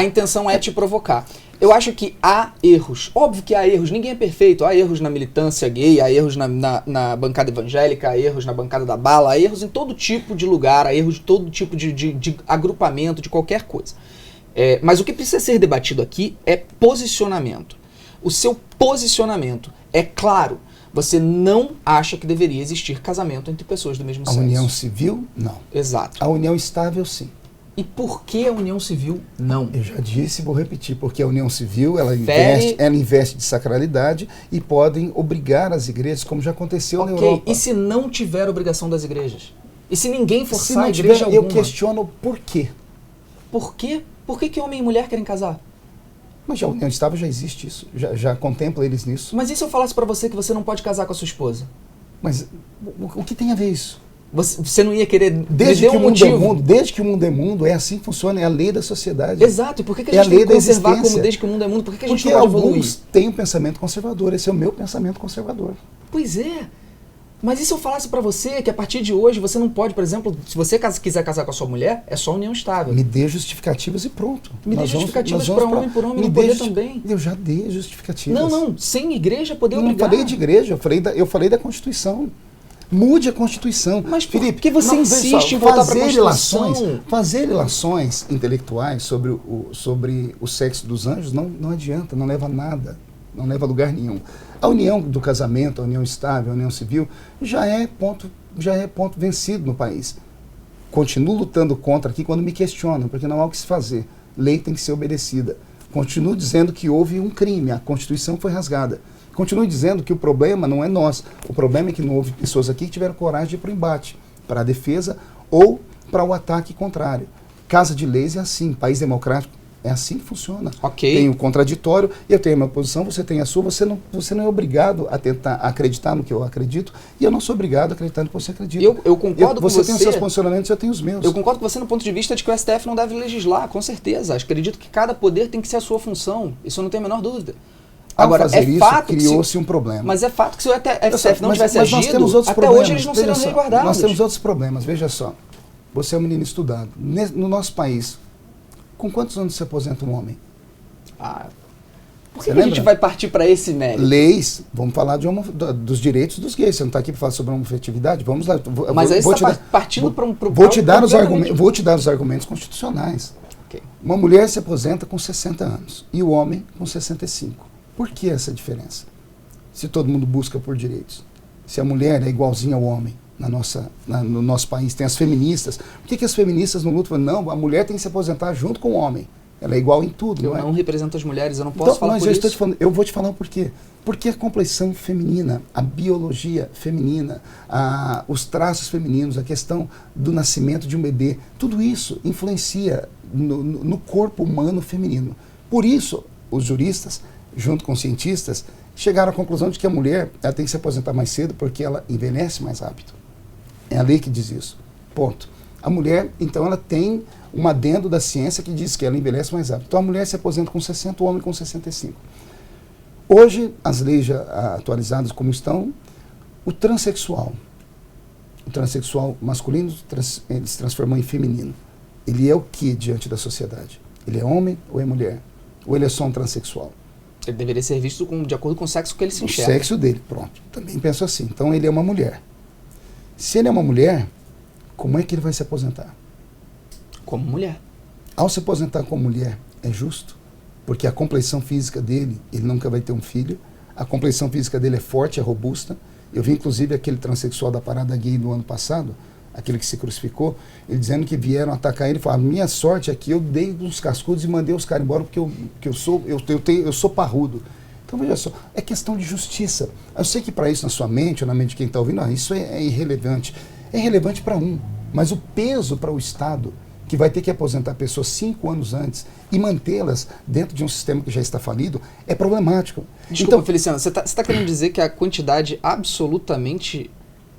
intenção é te provocar. Eu acho que há erros. Óbvio que há erros. Ninguém é perfeito. Há erros na militância gay, há erros na bancada evangélica, há erros na bancada da bala, há erros em todo tipo de lugar, há erros de todo tipo de agrupamento, de qualquer coisa. Mas o que precisa ser debatido aqui é posicionamento. O seu posicionamento é claro. Você não acha que deveria existir casamento entre pessoas do mesmo sexo. A união civil, não. Exato. A união estável, sim. E por que a união civil, não? Eu já disse e vou repetir, porque a união civil, ela investe de sacralidade e podem obrigar as igrejas, como já aconteceu na Europa. E se não tiver obrigação das igrejas? E se ninguém forçar a igreja alguma? Eu questiono por quê. Por quê? Por que homem e mulher querem casar? Mas a união estável já existe isso, já contempla eles nisso. Mas e se eu falasse pra você que você não pode casar com a sua esposa? Mas o que tem a ver isso? Você não ia querer... Desde que o mundo é mundo, é assim que funciona, é a lei da sociedade. Exato, e por que a gente tem que conservar como desde que o mundo é mundo? Por que a gente não pode evoluir? Porque alguns têm um pensamento conservador, esse é o meu pensamento conservador. Pois é. Mas e se eu falasse pra você que a partir de hoje você não pode, por exemplo, se você quiser casar com a sua mulher, é só união estável. Me dê justificativas e pronto. Me dê justificativas para homem, por homem não poder também. Eu já dei justificativas. Não, sem igreja poder obrigar. Eu não falei de igreja, eu falei da Constituição. Mude a Constituição. Mas Felipe, por que você insiste em voltar para a Constituição? Fazer relações intelectuais sobre o sexo dos anjos não adianta, não leva a nada, não leva a lugar nenhum. A união do casamento, a união estável, a união civil, já é ponto vencido no país. Continuo lutando contra aqui quando me questionam, porque não há o que se fazer. Lei tem que ser obedecida. Continuo dizendo que houve um crime, a Constituição foi rasgada. Continuo dizendo que o problema não é nós. O problema é que não houve pessoas aqui que tiveram coragem de ir para o embate, para a defesa ou para o ataque contrário. Casa de leis é assim, país democrático é assim que funciona. Okay. Tem o contraditório, eu tenho a minha posição, você tem a sua, você não é obrigado a tentar acreditar no que eu acredito, e eu não sou obrigado a acreditar no que você acredita. Eu concordo com você. Você tem os seus posicionamentos, eu tenho os meus. Eu concordo com você no ponto de vista de que o STF não deve legislar, com certeza. Acredito que cada poder tem que ser a sua função, isso eu não tenho a menor dúvida. Agora, criou-se um problema. Mas é fato que se o STF não tivesse agido, até problemas. Hoje eles não seriam resguardados. Nós temos outros problemas, veja só. Você é um menino estudado. No nosso país, com quantos anos se aposenta um homem? Por que a gente vai partir para esse mérito? Leis, vamos falar dos direitos dos gays. Você não está aqui para falar sobre homoafetividade? Vamos lá. Mas aí você está partindo para um... Vou te dar os argumentos constitucionais. Okay. Uma mulher se aposenta com 60 anos e o homem com 65. Por que essa diferença? Se todo mundo busca por direitos. Se a mulher é igualzinha ao homem no nosso país, tem as feministas. Por que as feministas não lutam? Não, a mulher tem que se aposentar junto com o homem. Ela é igual em tudo. Eu não represento as mulheres, eu não posso falar por isso. Eu vou te falar o porquê. Porque a complexão feminina, a biologia feminina, os traços femininos, a questão do nascimento de um bebê, tudo isso influencia no corpo humano feminino. Por isso, os juristas, junto com os cientistas, chegaram à conclusão de que a mulher ela tem que se aposentar mais cedo porque ela envelhece mais rápido. É a lei que diz isso. Ponto. A mulher, então, ela tem um adendo da ciência que diz que ela envelhece mais rápido. Então, a mulher se aposenta com 60, o homem com 65. Hoje, as leis já atualizadas como estão, o transexual masculino, ele se transformou em feminino. Ele é o que diante da sociedade? Ele é homem ou é mulher? Ou ele é só um transexual? Ele deveria ser visto de acordo com o sexo que ele se enxerga. O sexo dele, pronto. Também penso assim. Então, ele é uma mulher. Se ele é uma mulher, como é que ele vai se aposentar? Como mulher. Ao se aposentar como mulher, é justo? Porque a complexão física dele, ele nunca vai ter um filho. A complexão física dele é forte, é robusta. Eu vi, inclusive, aquele transexual da parada gay do ano passado, aquele que se crucificou, ele dizendo que vieram atacar ele e falaram, minha sorte é que eu dei uns cascudos e mandei os caras embora porque eu sou parrudo. Então, veja só, é questão de justiça. Eu sei que para isso, na sua mente, ou na mente de quem está ouvindo, isso é irrelevante. É relevante para mas o peso para o Estado, que vai ter que aposentar pessoas 5 anos antes e mantê-las dentro de um sistema que já está falido, é problemático. Desculpa, então, Feliciano, você tá querendo dizer que a quantidade absolutamente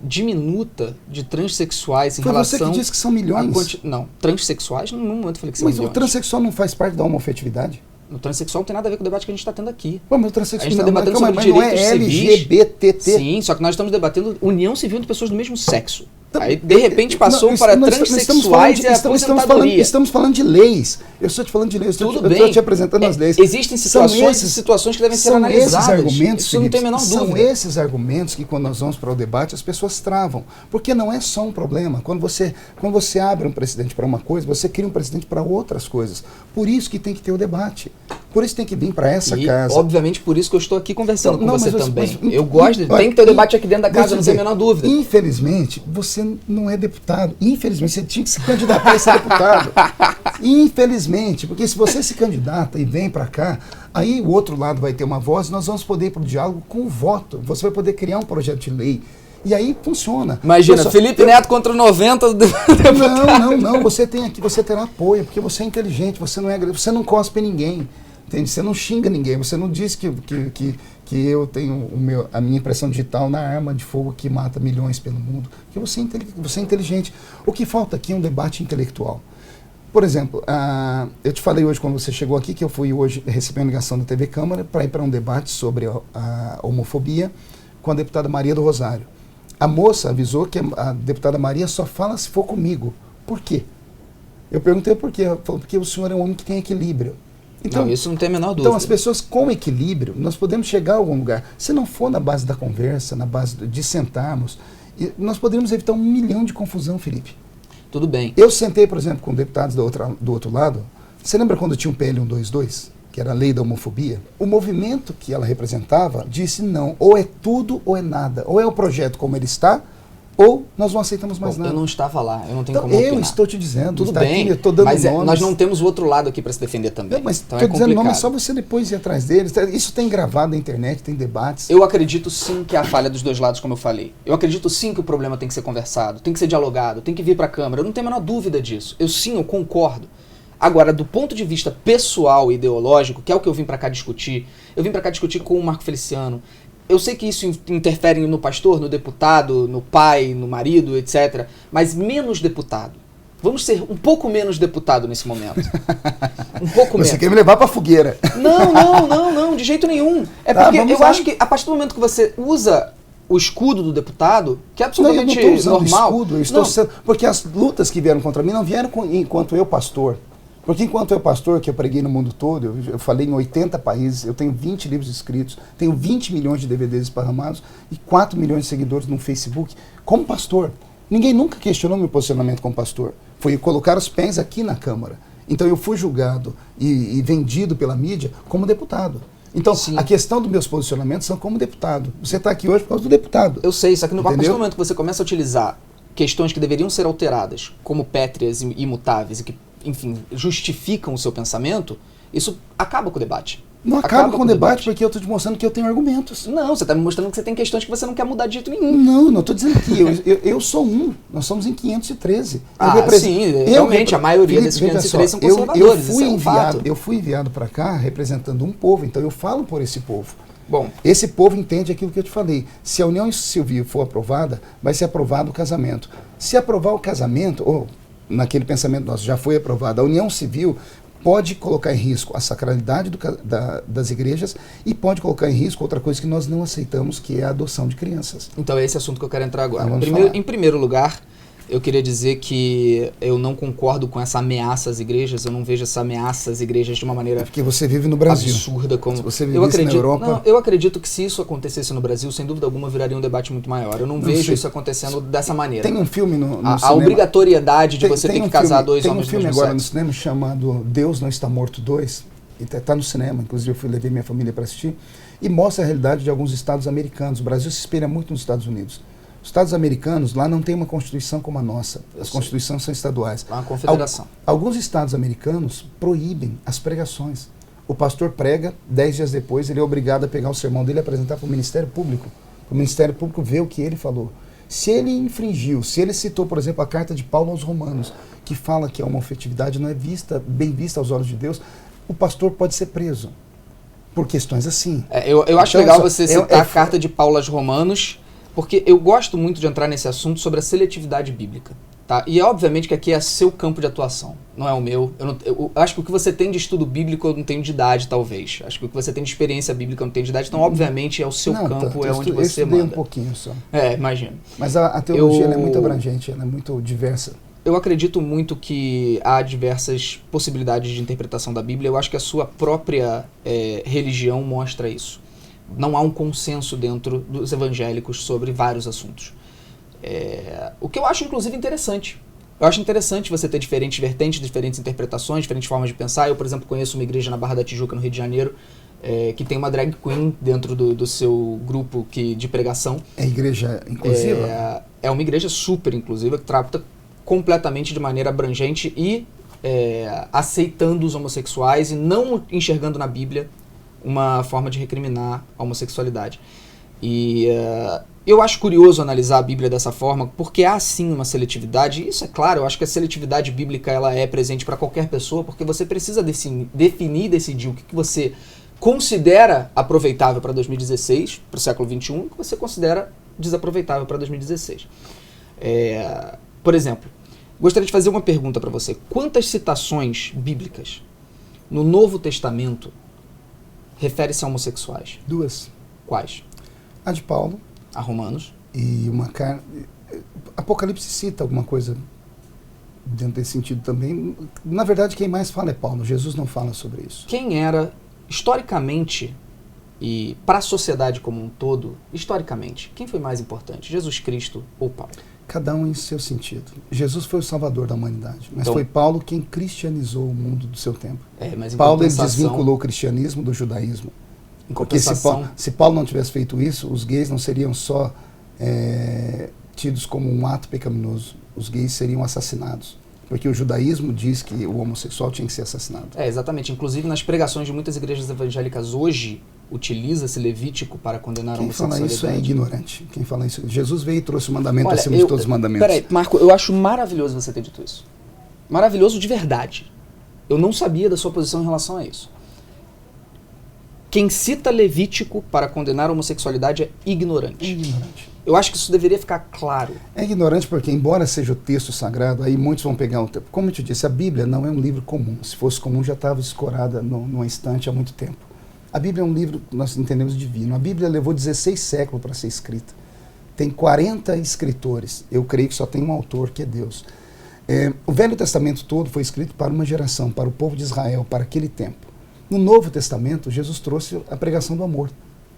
diminuta de transexuais em relação... Foi você que disse que são milhões. Não, transexuais, no momento eu falei que são milhões. Mas o transexual não faz parte da homoafetividade? O transexual não tem nada a ver com o debate que a gente está tendo aqui. Mas o transexual, a gente está debatendo sobre direitos civis. LGBT. Sim, só que nós estamos debatendo união civil de pessoas do mesmo sexo. Aí, de repente, passou para transexuais e a aposentadoria. Estamos falando de leis. Eu estou te falando de leis. Eu estou te apresentando as leis. Existem situações que devem ser analisadas. Isso não tem a menor dúvida. São esses argumentos que, quando nós vamos para o debate, as pessoas travam. Porque não é só um problema. Quando você abre um precedente para uma coisa, você cria um precedente para outras coisas. Por isso que tem que ter o debate. Por isso tem que vir para essa casa. Obviamente, por isso que eu estou aqui conversando com você também. Eu gosto, tem que ter o debate aqui dentro da casa, não tem a menor dúvida. Infelizmente, você não é deputado. Infelizmente, você tinha que se candidatar a ser deputado. Infelizmente, porque se você se candidata e vem para cá, aí o outro lado vai ter uma voz, nós vamos poder ir para o diálogo com o voto. Você vai poder criar um projeto de lei. E aí funciona. Imagina, Felipe Neto contra 90 deputados. Não. Você tem aqui, você terá apoio, porque você é inteligente, você não cospe ninguém. Entende? Você não xinga ninguém, você não diz que eu tenho a minha impressão digital na arma de fogo que mata milhões pelo mundo. Porque você é inteligente. O que falta aqui é um debate intelectual. Por exemplo, eu te falei hoje, quando você chegou aqui, que eu fui hoje receber uma ligação da TV Câmara para ir para um debate sobre a homofobia com a deputada Maria do Rosário. A moça avisou que a deputada Maria só fala se for comigo. Por quê? Eu perguntei por quê. Ela falou, porque o senhor é um homem que tem equilíbrio. Então, não, isso não tem a menor dúvida. Então, as pessoas com equilíbrio, nós podemos chegar a algum lugar. Se não for na base da conversa, na base de sentarmos, nós poderíamos evitar 1 milhão de confusão, Felipe. Tudo bem. Eu sentei, por exemplo, com deputados do outro lado. Você lembra quando tinha um PL 122, que era a lei da homofobia? O movimento que ela representava disse não, ou é tudo ou é nada. Ou é o projeto como ele está, ou nós não aceitamos mais nada. Eu não estava lá, eu não tenho então, como opinar. Eu estou te dizendo. Tudo bem, aqui, eu estou dando mas nomes. Nós não temos o outro lado aqui para se defender também. Não, mas então estou dizendo complicado. nome, é só você depois ir atrás deles. Isso tem gravado na internet, tem debates. Eu acredito sim que há falha dos dois lados, como eu falei. Eu acredito sim que o problema tem que ser conversado, tem que ser dialogado, tem que vir para a Câmara. Eu não tenho a menor dúvida disso. Eu concordo. Agora, do ponto de vista pessoal e ideológico, que é o que eu vim para cá discutir, eu vim para cá discutir com o Marco Feliciano. Eu sei que isso interfere no pastor, no deputado, no pai, no marido, etc. Mas menos deputado. Vamos ser um pouco menos deputado nesse momento. Um pouco menos. Você quer me levar para a fogueira. Não, de jeito nenhum. É porque eu acho que a partir do momento que você usa o escudo do deputado, que é absolutamente normal. Eu estou sendo, porque as lutas que vieram contra mim não vieram enquanto eu, pastor. Porque enquanto eu pastor, que eu preguei no mundo todo, eu falei em 80 países, eu tenho 20 livros escritos, tenho 20 milhões de DVDs esparramados e 4 milhões de seguidores no Facebook. Como pastor, ninguém nunca questionou meu posicionamento como pastor. Foi colocar os pés aqui na Câmara. Então eu fui julgado e vendido pela mídia como deputado. Então, sim, a questão dos meus posicionamentos são como deputado. Você está aqui hoje por causa do deputado. Eu sei, só que a partir do momento que você começa a utilizar questões que deveriam ser alteradas como pétreas e imutáveis e que, enfim, justificam o seu pensamento, isso acaba com o debate. Não acaba com o debate porque eu estou te mostrando que eu tenho argumentos. Não, você está me mostrando que você tem questões que você não quer mudar de jeito nenhum. Não estou dizendo que eu sou um. Nós somos em 513. Sim, realmente, a maioria desses 513 são conservadores. Eu fui enviado para cá representando um povo, então eu falo por esse povo. Bom, esse povo entende aquilo que eu te falei. Se a união civil for aprovada, vai ser aprovado o casamento. Se aprovar o casamento, ou naquele pensamento nosso, já foi aprovado, a união civil pode colocar em risco a sacralidade das igrejas e pode colocar em risco outra coisa que nós não aceitamos, que é a adoção de crianças. Então é esse assunto que eu quero entrar agora. Então, em primeiro lugar, eu queria dizer que eu não concordo com essa ameaça às igrejas, eu não vejo essa ameaça às igrejas de uma maneira porque você vive no Brasil. Absurda como... Se você vivesse na Europa... Não, eu acredito que se isso acontecesse no Brasil, sem dúvida alguma viraria um debate muito maior. Eu não vejo isso acontecendo dessa maneira. Tem um filme no cinema... A obrigatoriedade de você ter que casar dois homens do mesmo sexo. Tem um filme agora no cinema chamado Deus Não Está Morto 2, está no cinema, inclusive eu levei minha família para assistir, e mostra a realidade de alguns estados americanos. O Brasil se espelha muito nos Estados Unidos. Os Estados americanos, lá não tem uma constituição como a nossa. As constituições são estaduais. Uma confederação. Alguns estados americanos proíbem as pregações. O pastor prega, 10 dias depois ele é obrigado a pegar o sermão dele e apresentar para o Ministério Público. O Ministério Público vê o que ele falou. Se ele infringiu, se ele citou, por exemplo, a carta de Paulo aos Romanos, que fala que a homoafetividade não é bem vista aos olhos de Deus, o pastor pode ser preso. Por questões assim. Eu acho legal você citar a carta de Paulo aos Romanos, porque eu gosto muito de entrar nesse assunto sobre a seletividade bíblica. Tá? E obviamente que aqui é seu campo de atuação, não é o meu. Eu acho que o que você tem de estudo bíblico eu não tenho de idade, talvez. Acho que o que você tem de experiência bíblica eu não tenho de idade. Então, obviamente, é o seu campo, é onde você manda. Eu um pouquinho só. Imagino. Mas a teologia ela é muito abrangente, ela é muito diversa. Eu acredito muito que há diversas possibilidades de interpretação da Bíblia. Eu acho que a sua própria religião mostra isso. Não há um consenso dentro dos evangélicos sobre vários assuntos. O que eu acho, inclusive, interessante. Eu acho interessante você ter diferentes vertentes, diferentes interpretações, diferentes formas de pensar. Eu, por exemplo, conheço uma igreja na Barra da Tijuca, no Rio de Janeiro, que tem uma drag queen dentro do seu grupo de pregação. É igreja inclusiva? É uma igreja super inclusiva, que trata completamente de maneira abrangente e aceitando os homossexuais e não enxergando na Bíblia uma forma de recriminar a homossexualidade. E eu acho curioso analisar a Bíblia dessa forma, porque há sim uma seletividade, e isso é claro, eu acho que a seletividade bíblica ela é presente para qualquer pessoa, porque você precisa definir e decidir o que você considera aproveitável para 2016, para o século XXI, e o que você considera desaproveitável para 2016. Por exemplo, gostaria de fazer uma pergunta para você. Quantas citações bíblicas no Novo Testamento refere-se a homossexuais? 2. Quais? A de Paulo. A Romanos. E uma carta... Apocalipse cita alguma coisa dentro desse sentido também. Na verdade, quem mais fala é Paulo. Jesus não fala sobre isso. Quem era, historicamente, e para a sociedade como um todo, historicamente, quem foi mais importante? Jesus Cristo ou Paulo? Cada um em seu sentido. Jesus foi o salvador da humanidade, mas então, foi Paulo quem cristianizou o mundo do seu tempo. Mas Paulo ele desvinculou o cristianismo do judaísmo. Porque se Paulo não tivesse feito isso, os gays não seriam só tidos como um ato pecaminoso. Os gays seriam assassinados. Porque o judaísmo diz que o homossexual tinha que ser assassinado. Exatamente. Inclusive, nas pregações de muitas igrejas evangélicas hoje, utiliza-se Levítico para condenar a homossexualidade. Quem fala isso é ignorante. Quem fala isso... Jesus veio e trouxe o mandamento acima de todos os mandamentos. Peraí, Marco, eu acho maravilhoso você ter dito isso. Maravilhoso de verdade. Eu não sabia da sua posição em relação a isso. Quem cita Levítico para condenar a homossexualidade é ignorante. É ignorante. Eu acho que isso deveria ficar claro. É ignorante porque, embora seja o texto sagrado, aí muitos vão pegar o texto. Como eu te disse, a Bíblia não é um livro comum. Se fosse comum, já estava escorada numa estante há muito tempo. A Bíblia é um livro, nós entendemos, divino. A Bíblia levou 16 séculos para ser escrita. Tem 40 escritores. Eu creio que só tem um autor, que é Deus. O Velho Testamento todo foi escrito para uma geração, para o povo de Israel, para aquele tempo. No Novo Testamento, Jesus trouxe a pregação do amor.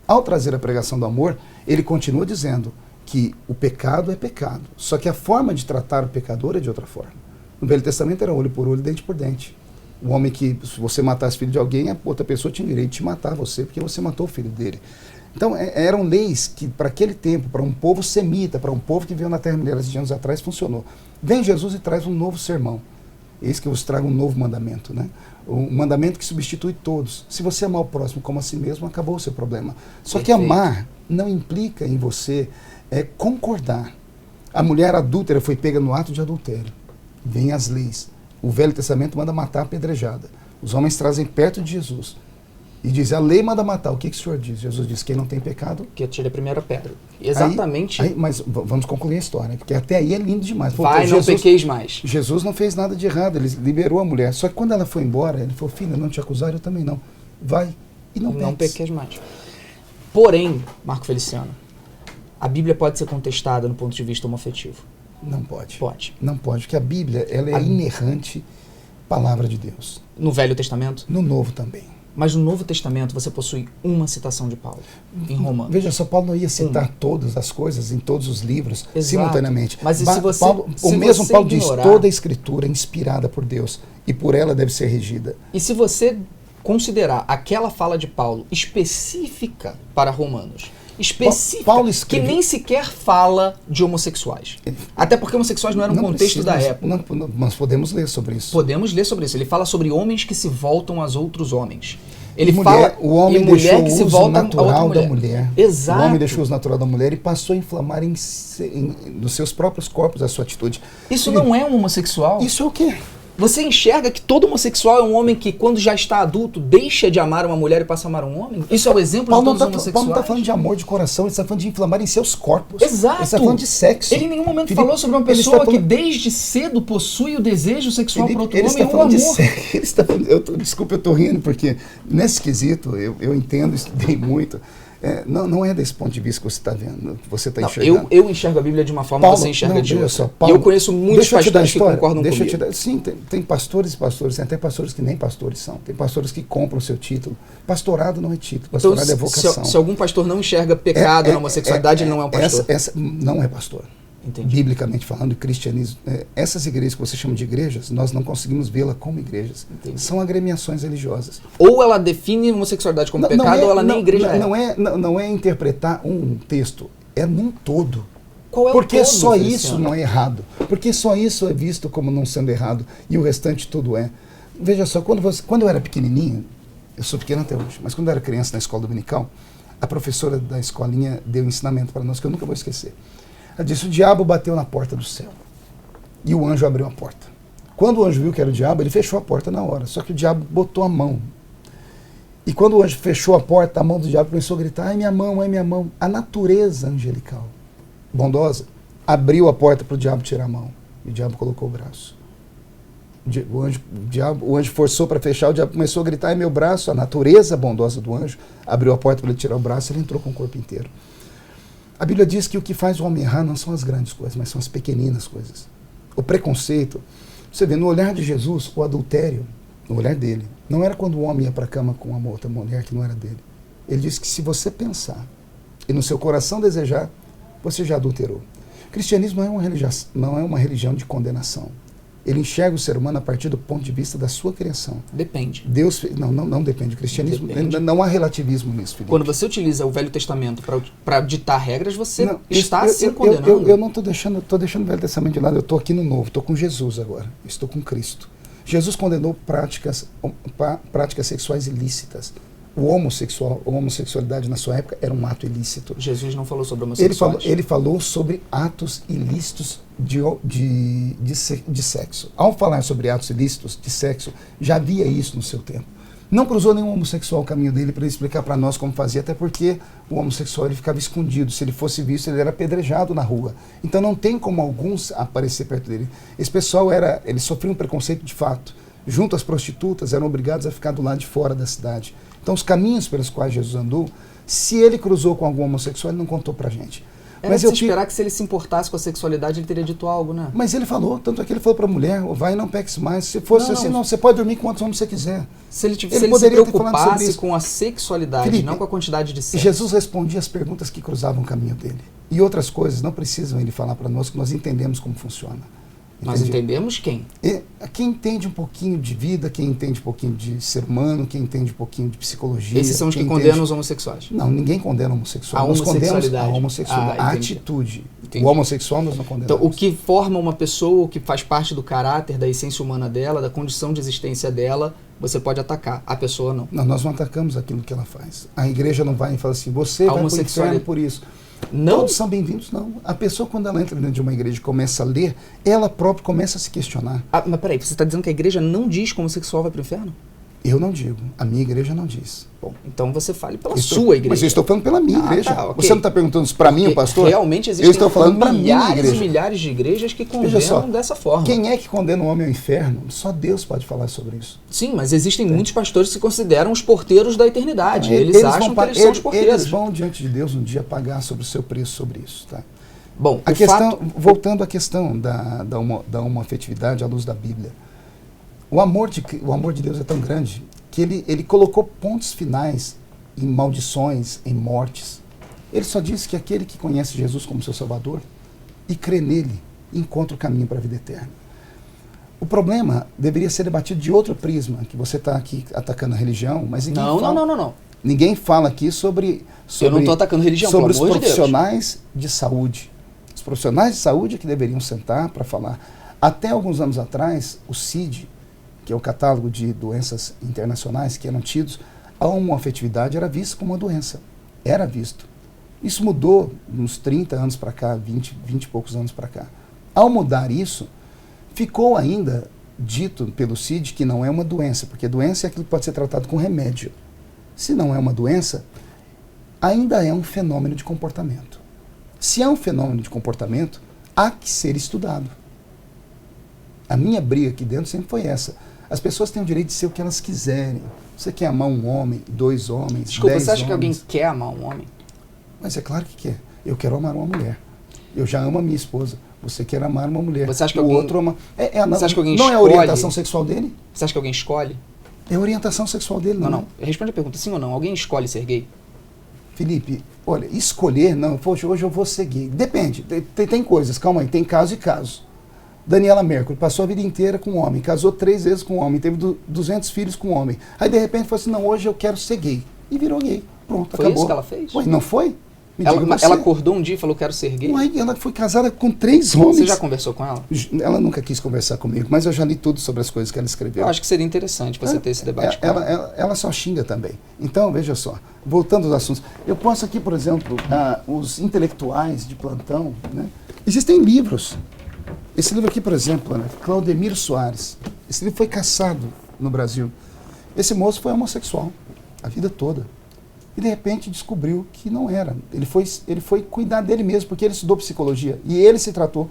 Ao trazer a pregação do amor, ele continua dizendo que o pecado é pecado, só que a forma de tratar o pecador é de outra forma. No Velho Testamento era olho por olho, dente por dente. O homem que, se você matasse filho de alguém, a outra pessoa tinha direito de te matar você, porque você matou o filho dele. Então, eram leis que, para aquele tempo, para um povo semita, para um povo que veio na terra milhares de anos atrás, funcionou. Vem Jesus e traz um novo sermão. Eis que eu vos trago um novo mandamento, né? Um mandamento que substitui todos. Se você amar o próximo como a si mesmo, acabou o seu problema. Só que amar não implica em você concordar. A mulher adúltera foi pega no ato de adultério. Vêm as leis. O Velho Testamento manda matar a apedrejada. Os homens trazem perto de Jesus. E diz, a lei manda matar. O que o Senhor diz? Jesus diz, quem não tem pecado... que atire a primeira pedra. Exatamente. Mas vamos concluir a história, porque até aí é lindo demais. Vai, não pequeis mais. Jesus não fez nada de errado, ele liberou a mulher. Só que quando ela foi embora, ele falou, filha, não te acusaram, eu também não. Vai e não pequeis mais. Porém, Marco Feliciano, a Bíblia pode ser contestada no ponto de vista homoafetivo. Não pode. Pode. Não pode, porque a Bíblia ela é inerrante palavra de Deus. No Velho Testamento? No Novo também. Mas no Novo Testamento você possui uma citação de Paulo, em Romanos. Veja só, Paulo não ia citar todas as coisas em todos os livros, simultaneamente. Mas se você, o mesmo Paulo diz, toda a Escritura é inspirada por Deus e por ela deve ser regida. E se você considerar aquela fala de Paulo específica para Romanos, específica, Paulo escreve, que nem sequer fala de homossexuais. Até porque homossexuais não eram um contexto da época. Nós podemos ler sobre isso. Podemos ler sobre isso. Ele fala sobre homens que se voltam aos outros homens. Ele fala o homem deixou que se volta natural da mulher. Exato. O homem deixou o uso natural da mulher e passou a inflamar nos seus próprios corpos a sua atitude. Isso não é um homossexual. Isso é o quê? Você enxerga que todo homossexual é um homem que, quando já está adulto, deixa de amar uma mulher e passa a amar um homem? Isso é o exemplo de todos os homossexuais? Paulo não está falando de amor de coração, ele está falando de inflamar em seus corpos. Exato. Ele está falando de sexo. Ele em nenhum momento falou sobre uma pessoa que desde cedo possui o desejo sexual por outro homem ou amor. Desculpa, eu estou rindo, porque nesse quesito, eu entendo, estudei muito. Não é desse ponto de vista que você está vendo, você está enxergando. Eu enxergo a Bíblia de uma forma, você enxerga de outra. Paulo, e eu conheço muitos pastores que concordam comigo. Sim, tem pastores e pastores, tem até pastores que nem pastores são. Tem pastores que compram o seu título. Pastorado não é título, pastorado é vocação. Se algum pastor não enxerga pecado na homossexualidade, ele não é um pastor. Essa não é pastor. Entendi. Biblicamente falando, cristianismo, essas igrejas que você chama de igrejas, nós não conseguimos vê-la como igrejas. Entendi. São agremiações religiosas. Ou ela define homossexualidade como pecado, ou ela nem igreja é. Não é interpretar um texto, é num todo. Qual é Porque o todo, só isso não é errado. Porque só isso é visto como não sendo errado e o restante tudo é. Veja só, quando eu era pequenininho, eu sou pequeno até hoje, mas quando eu era criança na escola dominical, a professora da escolinha deu um ensinamento para nós que eu nunca vou esquecer. Ela disse, o diabo bateu na porta do céu e o anjo abriu a porta. Quando o anjo viu que era o diabo, ele fechou a porta na hora, só que o diabo botou a mão. E quando o anjo fechou a porta, a mão do diabo começou a gritar, ai minha mão, ai minha mão. A natureza angelical, bondosa, abriu a porta para o diabo tirar a mão. E o diabo colocou o braço. O anjo forçou para fechar, o diabo começou a gritar, ai meu braço. A natureza bondosa do anjo abriu a porta para ele tirar o braço e ele entrou com o corpo inteiro. A Bíblia diz que o que faz o homem errar não são as grandes coisas, mas são as pequeninas coisas. O preconceito, você vê, no olhar de Jesus, o adultério, no olhar dele, não era quando o homem ia para a cama com uma outra mulher que não era dele. Ele disse que se você pensar e no seu coração desejar, você já adulterou. O cristianismo não é uma religião de condenação. Ele enxerga o ser humano a partir do ponto de vista da sua criação. Depende. Deus não depende. O cristianismo, não há relativismo nisso, Felipe. Quando você utiliza o Velho Testamento para ditar regras, você está se condenando. Eu não estou deixando o Velho Testamento de lado, eu estou aqui no Novo, estou com Jesus agora, estou com Cristo. Jesus condenou práticas sexuais ilícitas. A homossexualidade na sua época era um ato ilícito. Jesus não falou sobre homossexuais. Ele falou sobre atos ilícitos de sexo. Ao falar sobre atos ilícitos de sexo, já havia isso no seu tempo. Não cruzou nenhum homossexual o caminho dele para ele explicar para nós como fazia, até porque o homossexual ele ficava escondido. Se ele fosse visto, ele era apedrejado na rua. Então não tem como alguns aparecer perto dele. Esse pessoal ele sofria um preconceito de fato. Junto às prostitutas, eram obrigados a ficar do lado de fora da cidade. Então os caminhos pelos quais Jesus andou, se ele cruzou com algum homossexual, ele não contou pra gente. Era de se esperar que se ele se importasse com a sexualidade, ele teria dito algo, né? Mas ele falou, tanto é que ele falou para a mulher, vai e não peques mais. Se fosse assim, não, você pode dormir quantos homens você quiser. Se ele se preocupasse com a sexualidade, Felipe, não com a quantidade de sexo. Jesus respondia as perguntas que cruzavam o caminho dele. E outras coisas não precisam ele falar para nós, que nós entendemos como funciona. Nós entendemos quem? Quem entende um pouquinho de vida, quem entende um pouquinho de ser humano, quem entende um pouquinho de psicologia. Esses são os que condenam os homossexuais? Não, ninguém condena o homossexual. Nós condenamos a homossexualidade, a atitude. Entendi. O homossexual nós não condenamos. Então, o que forma uma pessoa, o que faz parte do caráter, da essência humana dela, da condição de existência dela, você pode atacar. A pessoa não. Não, nós não atacamos aquilo que ela faz. A igreja não vai e fala assim, você vai para o inferno por isso. Não. Todos são bem-vindos, não. A pessoa, quando ela entra dentro de uma igreja e começa a ler, ela própria começa a se questionar. Mas peraí, você está dizendo que a igreja não diz que o homossexual vai para o inferno? Eu não digo. A minha igreja não diz. Bom, então você fale pela sua igreja. Mas eu estou falando pela minha igreja. Tá, okay. Você não está perguntando isso para mim, o pastor? Realmente existem eu estou falando para milhares e milhares de igrejas que condenam dessa forma. Quem é que condena o homem ao inferno? Só Deus pode falar sobre isso. Sim, mas existem muitos pastores que se consideram os porteiros da eternidade. Eles acham que eles são os porteiros. Eles vão diante de Deus um dia pagar sobre o seu preço sobre isso. Tá? Bom, voltando à questão da homoafetividade à luz da Bíblia. O amor de Deus é tão grande que ele colocou pontos finais em maldições, em mortes. Ele só disse que aquele que conhece Jesus como seu Salvador e crê nele, encontra o caminho para a vida eterna. O problema deveria ser debatido de outro prisma, que você está aqui atacando a religião, mas ninguém não. Ninguém fala aqui sobre eu não estou atacando religião, sobre os profissionais de saúde. Os profissionais de saúde é que deveriam sentar para falar. Até alguns anos atrás, o CID, que é o catálogo de doenças internacionais que eram tidos, a homoafetividade era vista como uma doença. Era visto. Isso mudou uns 30 anos para cá, 20 e poucos anos para cá. Ao mudar isso, ficou ainda dito pelo CID que não é uma doença, porque doença é aquilo que pode ser tratado com remédio. Se não é uma doença, ainda é um fenômeno de comportamento. Se é um fenômeno de comportamento, há que ser estudado. A minha briga aqui dentro sempre foi essa. As pessoas têm o direito de ser o que elas quiserem. Você quer amar um homem, 2 homens, Desculpa, 10 você acha homens? que alguém quer amar um homem? Mas é claro que quer. Eu quero amar uma mulher. Eu já amo a minha esposa. Você quer amar uma mulher. Você acha que o outro ama... Você acha que alguém não escolhe? É a orientação sexual dele? Você acha que alguém escolhe? É a orientação sexual dele, não. Não. Responde a pergunta, sim ou não. Alguém escolhe ser gay? Felipe, olha, escolher, não. Poxa, hoje eu vou ser gay. Depende. Tem coisas, calma aí, tem caso e caso. Daniela Mercury passou a vida inteira com um homem, casou 3 vezes com um homem, teve 200 filhos com um homem. Aí de repente falou assim, não, hoje eu quero ser gay. E virou gay. Pronto, foi acabou. Isso que ela fez? Ué, não foi? Ela acordou um dia e falou, quero ser gay? Ué, ela foi casada com 3 homens. Você já conversou com ela? Ela nunca quis conversar comigo, mas eu já li tudo sobre as coisas que ela escreveu. Eu acho que seria interessante você ter esse debate com ela. Ela só xinga também. Então, veja só, voltando aos assuntos. Eu posso aqui, por exemplo, os intelectuais de plantão, né? Existem livros. Esse livro aqui, por exemplo, né? Claudemir Soares. Esse livro foi caçado no Brasil. Esse moço foi homossexual a vida toda. E de repente descobriu que não era. Ele foi cuidar dele mesmo, porque ele estudou psicologia. E ele se tratou.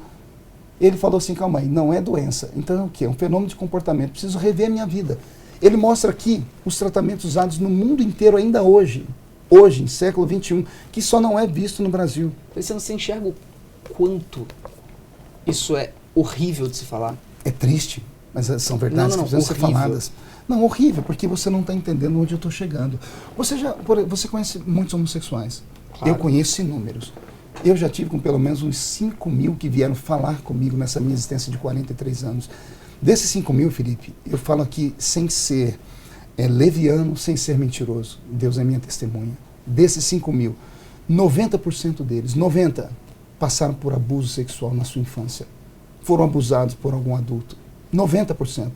Ele falou assim, calma aí, não é doença. Então é o quê? É um fenômeno de comportamento. Preciso rever a minha vida. Ele mostra aqui os tratamentos usados no mundo inteiro ainda hoje, em século XXI, que só não é visto no Brasil. Você não se enxerga o quanto isso é horrível de se falar? É triste, mas são verdades que precisam ser faladas. Não, horrível, porque você não está entendendo onde eu estou chegando. Você conhece muitos homossexuais. Claro. Eu conheço inúmeros. Eu já tive com pelo menos uns 5 mil que vieram falar comigo nessa minha existência de 43 anos. Desses 5 mil, Felipe, eu falo aqui sem ser leviano, sem ser mentiroso. Deus é minha testemunha. Desses 5 mil, 90% deles, 90%, passaram por abuso sexual na sua infância. Foram abusados por algum adulto. 90%.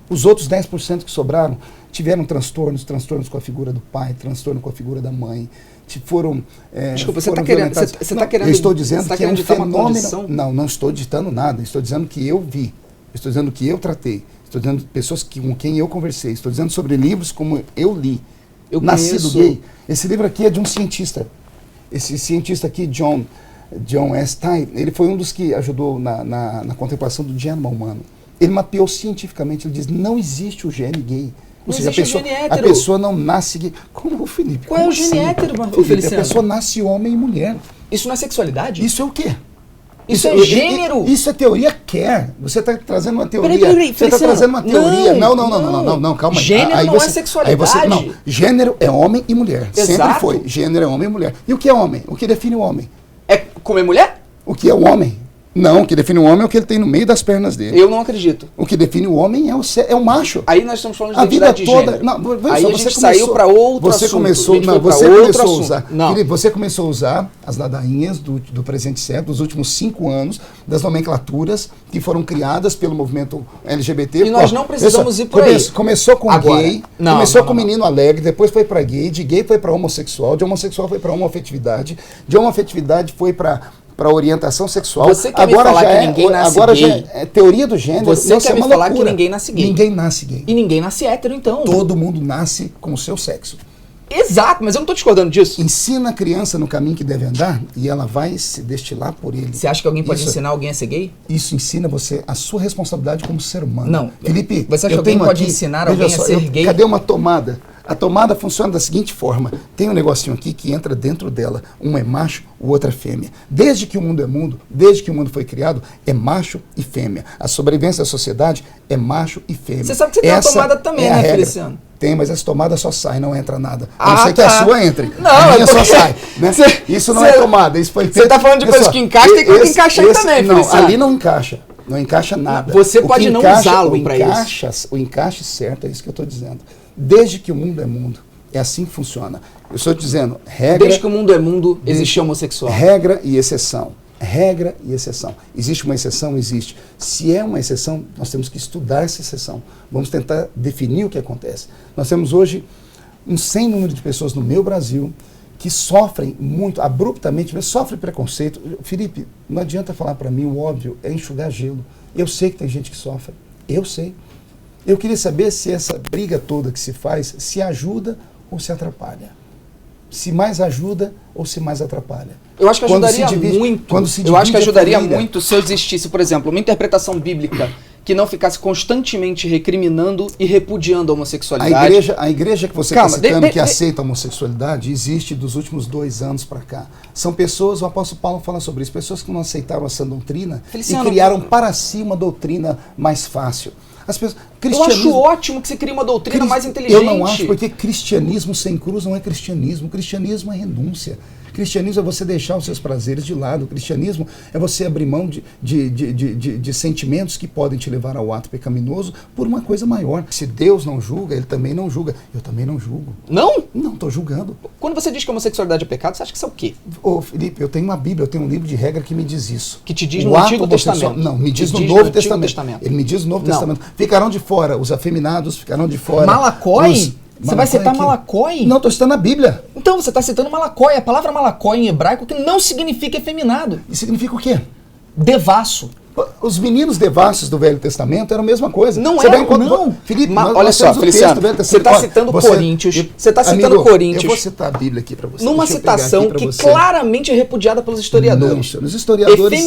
Os outros 10% que sobraram tiveram transtornos com a figura do pai, transtorno com a figura da mãe. Desculpa, você está querendo... Eu estou dizendo que é um fenômeno... Não estou ditando nada. Estou dizendo que eu vi. Estou dizendo que eu tratei. Estou dizendo pessoas com quem eu conversei. Estou dizendo sobre livros como eu li. Eu Nascido Gay. Esse livro aqui é de um cientista. Esse cientista aqui, John S. Tye, ele foi um dos que ajudou na contemplação do gênero humano. Ele mapeou cientificamente, ele diz, não existe o gene gay. Ou seja, a pessoa não nasce gay. Como o Felipe? Qual é o gene hétero, Felipe, a pessoa nasce homem e mulher. Isso não é sexualidade? Isso é o quê? Isso é gênero. Isso é teoria quer. Você está trazendo uma teoria. Peraí, você está trazendo uma teoria. Não, calma aí. Gênero não é sexualidade. Não, gênero é homem e mulher. Exato. Sempre foi. Gênero é homem e mulher. E o que é homem? O que define o homem? É comer mulher? O que é o homem? Não, o que define o homem é o que ele tem no meio das pernas dele. Eu não acredito. O que define o homem é o macho. Aí nós estamos falando de A vida identidade de toda. gênero. Não, aí só, a gente saiu para outro você assunto. Começou, não, você começou a usar. Felipe, você começou a usar as ladainhas do presente século, dos últimos 5 anos, das nomenclaturas que foram criadas pelo movimento LGBT. E nós não precisamos ir por aí. Começou com agora, gay, não, começou com menino alegre, depois foi para gay, de gay foi para homossexual, de homossexual foi para homoafetividade, de homoafetividade foi para orientação sexual. Você quer agora me falar já que ninguém nasce agora gay? Já é teoria do gênero. Você quer me falar que ninguém nasce gay? Ninguém nasce gay. E ninguém nasce hétero, então. Todo mundo nasce com o seu sexo. Exato, mas eu não estou discordando disso. Ensina a criança no caminho que deve andar e ela vai se destilar por ele. Você acha que alguém pode ensinar alguém a ser gay? Isso ensina você a sua responsabilidade como ser humano. Não. Felipe, você acha que alguém pode ensinar alguém a ser gay? Cadê uma tomada? A tomada funciona da seguinte forma. Tem um negocinho aqui que entra dentro dela. Um é macho, o outro é fêmea. Desde que o mundo é mundo, desde que o mundo foi criado, é macho e fêmea. A sobrevivência da sociedade é macho e fêmea. Você sabe que você tem uma tomada também, né, Feliciano? Tem, mas essa tomada só sai, não entra nada. A não ser que a sua entre. Não, a minha só porque... sai. Né? Isso não é tomada. Isso foi feito. Você está falando de coisas que encaixam, tem que encaixar aí também, Feliciano. Não, ali não encaixa. Não encaixa nada. Você pode não usá-lo para isso. O encaixe certo, é isso que eu estou dizendo. Desde que o mundo é mundo. É assim que funciona. Eu estou dizendo, regra... Desde que o mundo é mundo, existe homossexual. Regra e exceção. Regra e exceção. Existe uma exceção? Existe. Se é uma exceção, nós temos que estudar essa exceção. Vamos tentar definir o que acontece. Nós temos hoje um sem número de pessoas no meu Brasil que sofrem muito, abruptamente, sofrem preconceito. Felipe, não adianta falar para mim, o óbvio é enxugar gelo. Eu sei que tem gente que sofre. Eu sei. Eu queria saber se essa briga toda que se faz se ajuda ou se atrapalha. Se mais ajuda ou se mais atrapalha. Eu acho que ajudaria muito. Eu acho que ajudaria muito se existisse, por exemplo, uma interpretação bíblica que não ficasse constantemente recriminando e repudiando a homossexualidade. A igreja que você está citando que aceita a homossexualidade existe dos últimos 2 anos para cá. São pessoas, o apóstolo Paulo fala sobre isso, pessoas que não aceitaram essa doutrina Feliciano, e criaram para si uma doutrina mais fácil. As pessoas, eu acho ótimo que você crie uma doutrina mais inteligente. Eu não acho, porque cristianismo sem cruz não é cristianismo. Cristianismo é renúncia. Cristianismo é você deixar os seus prazeres de lado. O cristianismo é você abrir mão de sentimentos que podem te levar ao ato pecaminoso por uma coisa maior. Se Deus não julga, Ele também não julga. Eu também não julgo. Não? Não, estou julgando. Quando você diz que a homossexualidade é pecado, você acha que isso é o quê? Ô, Felipe, eu tenho uma Bíblia, eu tenho um livro de regra que me diz isso. Que te diz no Antigo Testamento. Não, me diz no Novo Testamento. Ele me diz no Novo Testamento. Ficarão de fora os afeminados, ficarão de fora... Malacói? Você vai citar Malacói? Não, estou citando a Bíblia. Então, você está citando Malacói. A palavra Malacói em hebraico que não significa efeminado. E significa o quê? Devasso. Os meninos devassos do Velho Testamento eram a mesma coisa. Não era, não. Felipe, olha só, Feliciano, você está citando Coríntios. Você está citando Coríntios. Eu vou citar a Bíblia aqui para você. Numa citação que claramente é repudiada pelos historiadores. Não, senhor, os historiadores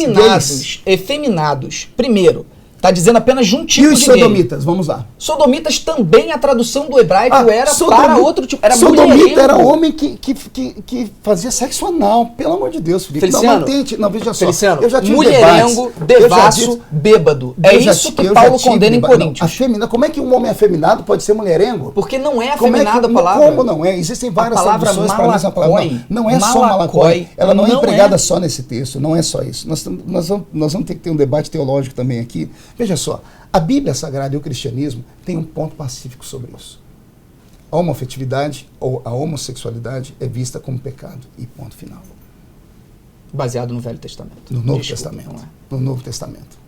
efeminados. Primeiro, está dizendo apenas de um tipo de gay. E os sodomitas? Vamos lá. Sodomitas também, a tradução do hebraico era para outro tipo. Era sodomita era homem que fazia sexo anal. Pelo amor de Deus, Felipe. Feliciano, não, veja só. Feliciano, eu já tive mulherengo, devasso, bêbado. É isso que Paulo condena em Coríntios. Como é que um homem afeminado pode ser mulherengo? Porque não é afeminada a palavra. Como não é? Existem várias traduções para essa palavra. Não é só malacói. Ela não é empregada só nesse texto. Não é só isso. Nós vamos ter que ter um debate teológico também aqui. Veja só, a Bíblia Sagrada e o cristianismo têm um ponto pacífico sobre isso. A homoafetividade ou a homossexualidade é vista como pecado e ponto final. Baseado no Velho Testamento. No Novo Testamento. No Novo Testamento.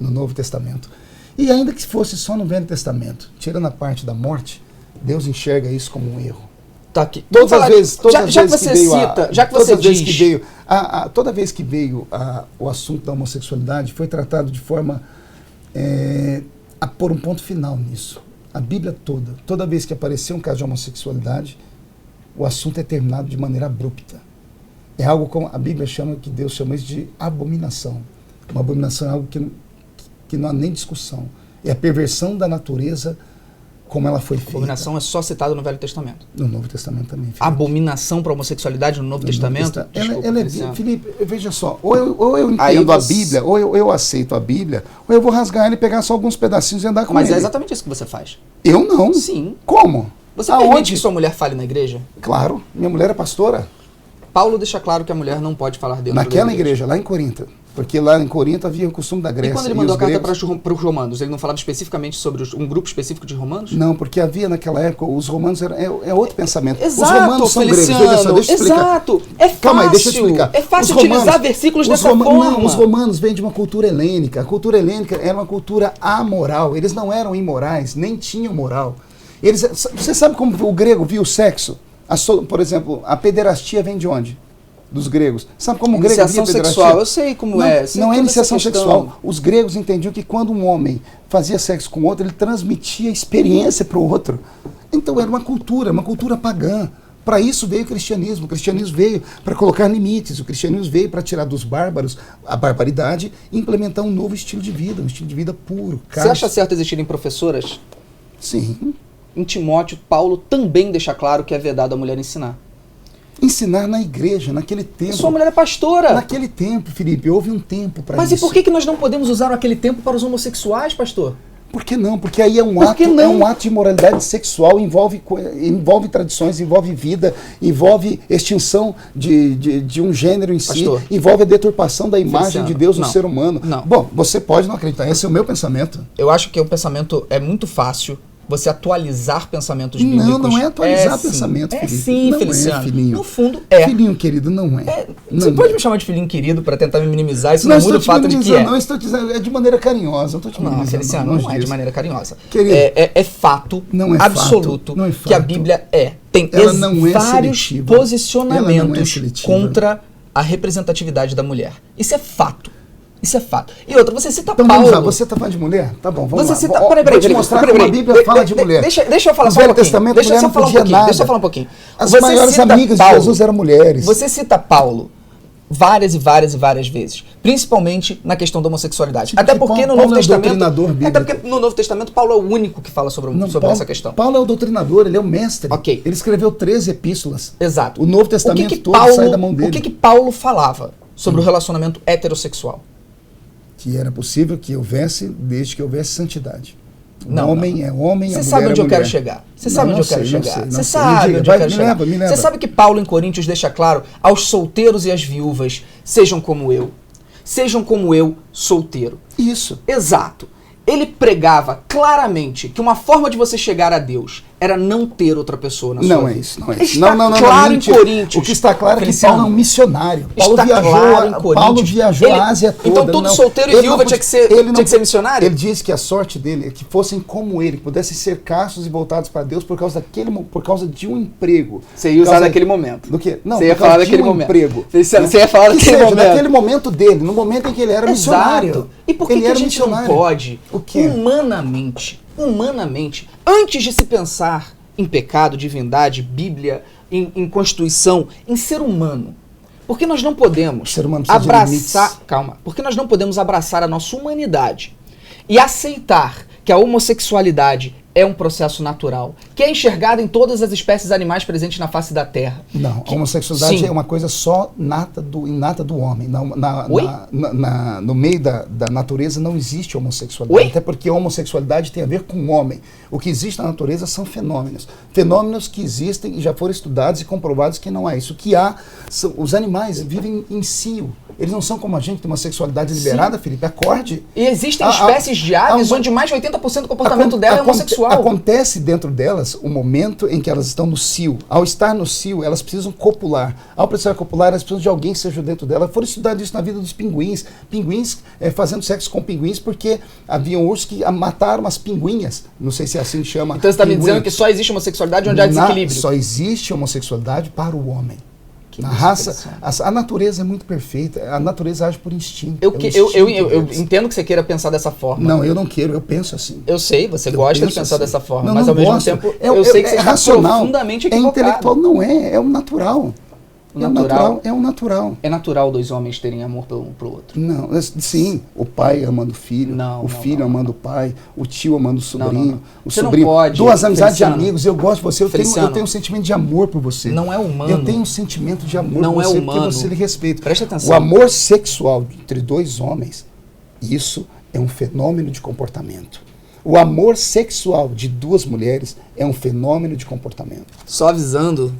No Novo Testamento. E ainda que fosse só no Velho Testamento, tirando a parte da morte, Deus enxerga isso como um erro. Tá aqui. Todas as vezes que veio o assunto da homossexualidade, foi tratado de forma a pôr um ponto final nisso. A Bíblia toda vez que apareceu um caso de homossexualidade, o assunto é terminado de maneira abrupta. É algo como a Bíblia chama, que Deus chama isso de abominação. Uma abominação é algo que não há nem discussão. É a perversão da natureza como ela foi feita. Abominação é só citada no Velho Testamento. No Novo Testamento também, Felipe. Abominação para a homossexualidade no Novo Testamento? Ela é, Felipe, veja só, ou eu entendo a Bíblia, ou eu aceito a Bíblia, ou eu vou rasgar ela e pegar só alguns pedacinhos e andar com Mas ele. é exatamente isso que você faz. Eu não. Sim. Como? Você permite que sua mulher fale na igreja? Claro, minha mulher é pastora. Paulo deixa claro que a mulher não pode falar dentro Naquela da igreja, lá em Corinto. Porque lá em Corinto havia o costume da Grécia. E quando ele mandou a carta para os romanos, ele não falava especificamente sobre um grupo específico de romanos? Não, porque havia naquela época, os romanos é outro pensamento. Exato, os romanos são Feliciano, gregos. Deixa eu explicar. Exato, é fácil. Calma aí, deixa eu explicar. É fácil utilizar versículos dessa forma. Não, os romanos vêm de uma cultura helênica. A cultura helênica era uma cultura amoral. Eles não eram imorais, nem tinham moral. Você sabe como o grego via o sexo? Por exemplo, a pederastia vem de onde? Dos gregos. Sabe como o grego via iniciação pederastia? sexual, eu sei como é. Não é iniciação sexual. Os gregos entendiam que quando um homem fazia sexo com outro, ele transmitia experiência para o outro. Então era uma cultura pagã. Para isso veio o cristianismo. O cristianismo veio para colocar limites. O cristianismo veio para tirar dos bárbaros a barbaridade e implementar um novo estilo de vida, um estilo de vida puro. Você acha certo existirem professoras? Sim. Em Timóteo, Paulo também deixa claro que é vedado a mulher ensinar. Ensinar na igreja, naquele tempo. Sua mulher é pastora. Naquele tempo, Felipe, houve um tempo para isso. Mas e por que nós não podemos usar aquele tempo para os homossexuais, pastor? Por que não? Porque aí é um ato de imoralidade sexual, envolve tradições, envolve vida, envolve extinção de um gênero em pastor, si, envolve a deturpação da imagem de Deus no ser humano. Não. Bom, você pode não acreditar, esse é o meu pensamento. Eu acho que o pensamento é muito fácil. Você atualizar pensamentos bíblicos. Não é atualizar pensamento, Felipe. Felipe. Não Feliciano. É, filhinho. No fundo, é. Filhinho querido, não é. Você pode me chamar de filhinho querido para tentar me minimizar, isso não muda o fato de que é. Não, estou dizendo, é de maneira carinhosa. Não estou te minimizando. Feliciano, não é de maneira carinhosa. Querido, é fato absoluto que a Bíblia tem vários posicionamentos contra a representatividade da mulher. Isso é fato. Isso é fato. E outra, você cita então, Paulo... Vamos lá, você está falando de mulher? Tá bom, vamos você lá. Peraí, vou te mostrar como a Bíblia fala de mulher. Deixa eu falar só um pouquinho. Testamento, deixa eu só falar um pouquinho. As maiores amigas de Jesus eram mulheres. Você cita Paulo várias e várias vezes. Principalmente na questão da homossexualidade. Até porque no Novo Testamento... Até porque no Novo Testamento Paulo é o único que fala sobre essa questão. Paulo é o doutrinador, ele é o mestre. Ok. Ele escreveu 13 epístolas. Exato. O Novo Testamento todo sai da mão dele. O que Paulo falava sobre o relacionamento heterossexual? Que era possível que houvesse, desde que houvesse santidade. O homem é homem, a mulher é mulher. Você sabe onde eu quero chegar. Você sabe onde eu quero chegar. Você sabe onde eu quero chegar. Você sabe que Paulo em Coríntios deixa claro aos solteiros e às viúvas, sejam como eu. Sejam como eu, solteiro. Isso. Exato. Ele pregava claramente que uma forma de você chegar a Deus era não ter outra pessoa na sua vida. Não é isso, não é isso. Está claro em Coríntios. O que está claro é que Paulo é um missionário. Paulo viajou a Ásia toda. Então todo solteiro e viúva tinha que ser missionário? Ele disse que a sorte dele é que fossem como ele, que pudessem ser castos e voltados para Deus por causa de um emprego. Você ia usar naquele momento. Do quê? Não, você ia falar daquele momento. Emprego. Você ia falar daquele momento. Naquele momento dele, no momento em que ele era missionário. E por que a gente não pode, humanamente, antes de se pensar em pecado, divindade, Bíblia, em Constituição, em ser humano, por que nós não podemos porque nós não podemos abraçar a nossa humanidade e aceitar que a homossexualidade é um processo natural, que é enxergado em todas as espécies animais presentes na face da Terra. Não, a homossexualidade é uma coisa só inata do homem. No meio da natureza não existe homossexualidade, até porque a homossexualidade tem a ver com o homem. O que existe na natureza são fenômenos. Fenômenos que existem e já foram estudados e comprovados que não há isso. O que há, os animais vivem em cio. Eles não são como a gente, tem uma sexualidade liberada, Felipe, acorde. E existem espécies de aves onde mais de 80% do comportamento dela é homossexual. Acontece dentro delas o momento em que elas estão no cio. Ao estar no cio, elas precisam copular. Ao precisar copular, elas precisam de alguém que seja dentro dela. Foram estudar isso na vida dos pinguins. Pinguins fazendo sexo com pinguins porque haviam ursos que mataram as pinguinhas. Não sei se é assim que chama. Então você está me dizendo que só existe homossexualidade onde há desequilíbrio? Só existe homossexualidade para o homem. Na raça, a natureza é muito perfeita, a natureza age por instinto. Eu entendo que você queira pensar dessa forma. Não, eu não quero, eu penso assim. Eu sei, você gosta de pensar dessa forma, não, mas ao mesmo tempo eu sei que você está profundamente equivocado. É intelectual, não é o natural. É o natural. É natural dois homens terem amor um pro outro. Não, sim, o pai amando o filho, o filho amando o pai, o tio amando o sobrinho, o você sobrinho. Não pode, duas amizades de amigos, eu gosto de você, eu tenho um sentimento de amor por você. Não é humano. Eu tenho um sentimento de amor não por você, é humano. porque você lhe respeita. Presta atenção. O amor sexual entre dois homens, isso é um fenômeno de comportamento. O amor sexual de duas mulheres é um fenômeno de comportamento. Só avisando,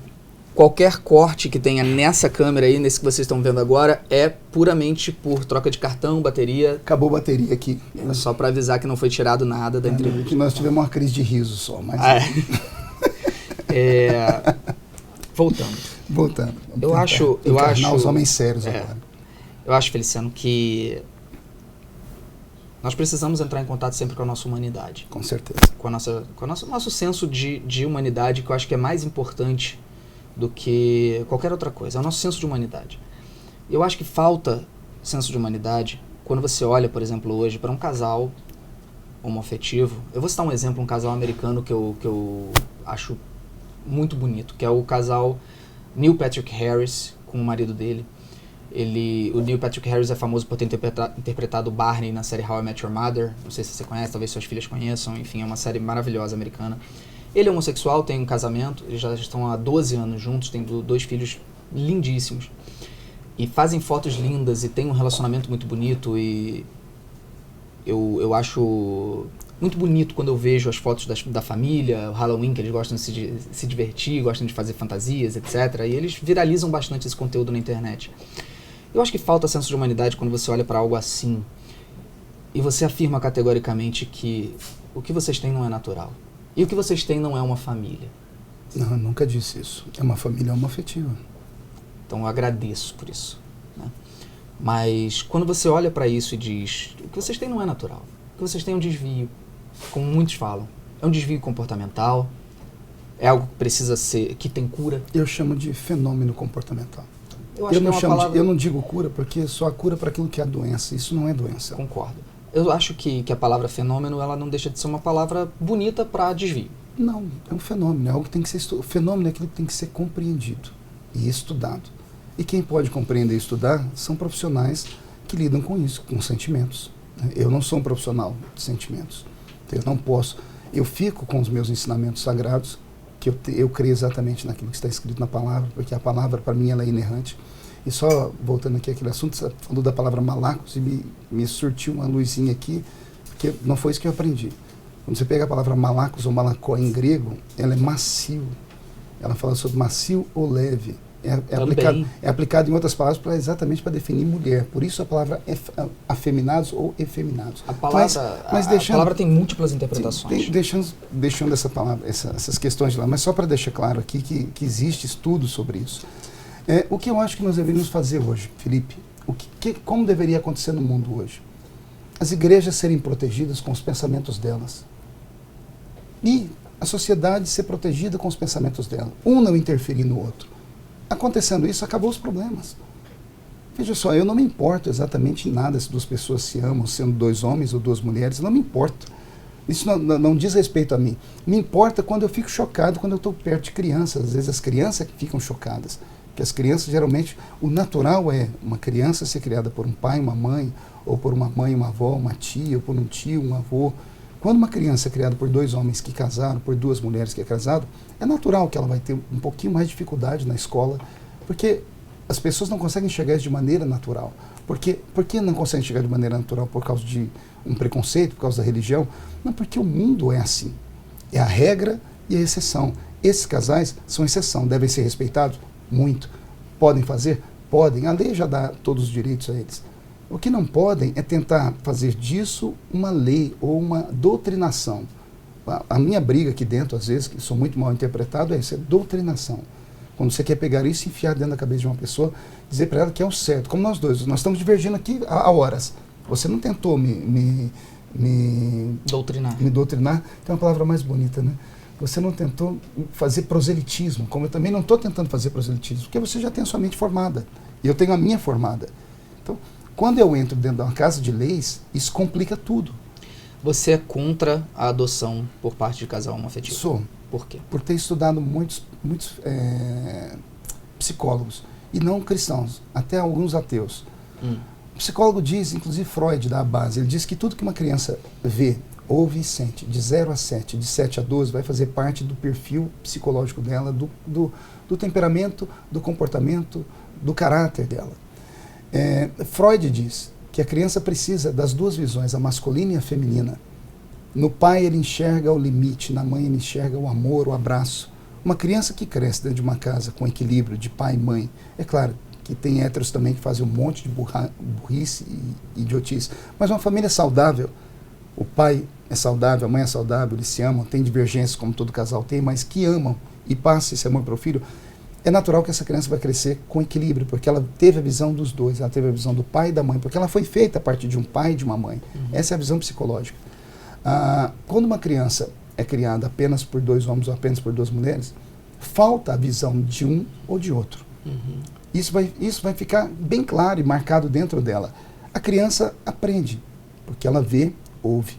qualquer corte que tenha nessa câmera aí, nesse que vocês estão vendo agora, é puramente por troca de cartão, bateria. Acabou a bateria aqui. É só para avisar que não foi tirado nada da entrevista. Que nós tivemos uma crise de riso só, mas... Voltando. Eu acho os homens sérios agora. Eu acho, Feliciano, que nós precisamos entrar em contato sempre com a nossa humanidade. Com certeza. Com o nosso senso de humanidade, que eu acho que é mais importante do que qualquer outra coisa. É o nosso senso de humanidade. Eu acho que falta senso de humanidade quando você olha, por exemplo, hoje para um casal homoafetivo. Eu vou citar um exemplo, um casal americano que eu acho muito bonito, que é o casal Neil Patrick Harris com o marido dele. O Neil Patrick Harris é famoso por ter interpretado o Barney na série How I Met Your Mother. Não sei se você conhece, talvez suas filhas conheçam. Enfim, é uma série maravilhosa americana. Ele é homossexual, tem um casamento, eles já estão há 12 anos juntos, têm 2 filhos lindíssimos. E fazem fotos lindas e têm um relacionamento muito bonito. E eu acho muito bonito quando eu vejo as fotos da família, o Halloween, que eles gostam de se divertir, gostam de fazer fantasias, etc. E eles viralizam bastante esse conteúdo na internet. Eu acho que falta senso de humanidade quando você olha para algo assim e você afirma categoricamente que o que vocês têm não é natural. E o que vocês têm não é uma família. Não, eu nunca disse isso. É uma família homoafetiva. Então eu agradeço por isso. Né? Mas quando você olha para isso e diz, o que vocês têm não é natural. O que vocês têm é um desvio, como muitos falam. É um desvio comportamental, é algo que precisa ser, que tem cura. Eu chamo de fenômeno comportamental. Eu não digo cura porque só há cura para aquilo que é doença. Isso não é doença. Concordo. Eu acho que a palavra fenômeno ela não deixa de ser uma palavra bonita para desvio. Não, é um fenômeno. É algo que tem que ser estudado. O fenômeno é aquilo que tem que ser compreendido e estudado. E quem pode compreender e estudar são profissionais que lidam com isso, com sentimentos. Eu não sou um profissional de sentimentos. Eu não posso. Eu fico com os meus ensinamentos sagrados, que eu creio exatamente naquilo que está escrito na palavra, porque a palavra, para mim, ela é inerrante. E só voltando aqui àquele assunto, você falou da palavra malacos e me surtiu uma luzinha aqui, porque não foi isso que eu aprendi. Quando você pega a palavra malacos ou malacó em grego, ela é macio. Ela fala sobre macio ou leve. É aplicado em outras palavras exatamente para definir mulher. Por isso a palavra é afeminados ou efeminados. A palavra tem múltiplas interpretações. Deixando essa palavra, essas questões de lá, mas só para deixar claro aqui que existe estudo sobre isso. O que eu acho que nós deveríamos fazer hoje, Felipe, como deveria acontecer no mundo hoje? As igrejas serem protegidas com os pensamentos delas. E a sociedade ser protegida com os pensamentos dela. Um não interferir no outro. Acontecendo isso, acabou os problemas. Veja só, eu não me importo exatamente em nada se 2 pessoas se amam, sendo 2 homens ou 2 mulheres, não me importa. Isso não diz respeito a mim. Me importa quando eu fico chocado, quando eu estou perto de crianças. Às vezes as crianças que ficam chocadas. Porque as crianças, geralmente, o natural é uma criança ser criada por um pai, uma mãe, ou por uma mãe, uma avó, uma tia, ou por um tio, um avô. Quando uma criança é criada por 2 homens que casaram, por 2 mulheres que é casado, é natural que ela vai ter um pouquinho mais de dificuldade na escola, porque as pessoas não conseguem enxergar isso de maneira natural. Por que não conseguem enxergar de maneira natural? Por causa de um preconceito, por causa da religião? Não, porque o mundo é assim. É a regra e a exceção. Esses casais são exceção, devem ser respeitados? Muito. Podem fazer? Podem. A lei já dá todos os direitos a eles. O que não podem é tentar fazer disso uma lei ou uma doutrinação. A minha briga aqui dentro, às vezes, que sou muito mal interpretado, é isso, é doutrinação. Quando você quer pegar isso e enfiar dentro da cabeça de uma pessoa, dizer para ela que é o certo. Como nós dois estamos divergindo aqui há horas. Você não tentou me doutrinar, tem uma palavra mais bonita, né? Você não tentou fazer proselitismo, como eu também não estou tentando fazer proselitismo, porque você já tem a sua mente formada, e eu tenho a minha formada. Então, quando eu entro dentro de uma casa de leis, isso complica tudo. Você é contra a adoção por parte de casal homoafetivo? Sou. Por quê? Por ter estudado muitos psicólogos. e não cristãos, até alguns ateus. O psicólogo diz, inclusive Freud dá a base, ele diz que tudo que uma criança vê, ouve e sente, de 0 a 7, de 7 a 12, vai fazer parte do perfil psicológico dela, do temperamento, do comportamento, do caráter dela. Freud diz que a criança precisa das duas visões, a masculina e a feminina. No pai ele enxerga o limite, na mãe ele enxerga o amor, o abraço. Uma criança que cresce dentro de uma casa com equilíbrio de pai e mãe, é claro que tem héteros também que fazem um monte de burrice e idiotice, mas uma família saudável, o pai é saudável, a mãe é saudável, eles se amam, tem divergências como todo casal tem, mas que amam e passam esse amor para o filho, é natural que essa criança vai crescer com equilíbrio, porque ela teve a visão dos dois, ela teve a visão do pai e da mãe, porque ela foi feita a partir de um pai e de uma mãe. Essa é a visão psicológica. Quando uma criança é criada apenas por 2 homens ou apenas por 2 mulheres, falta a visão de um ou de outro. Isso vai ficar bem claro e marcado dentro dela. A criança aprende, porque ela vê, ouve.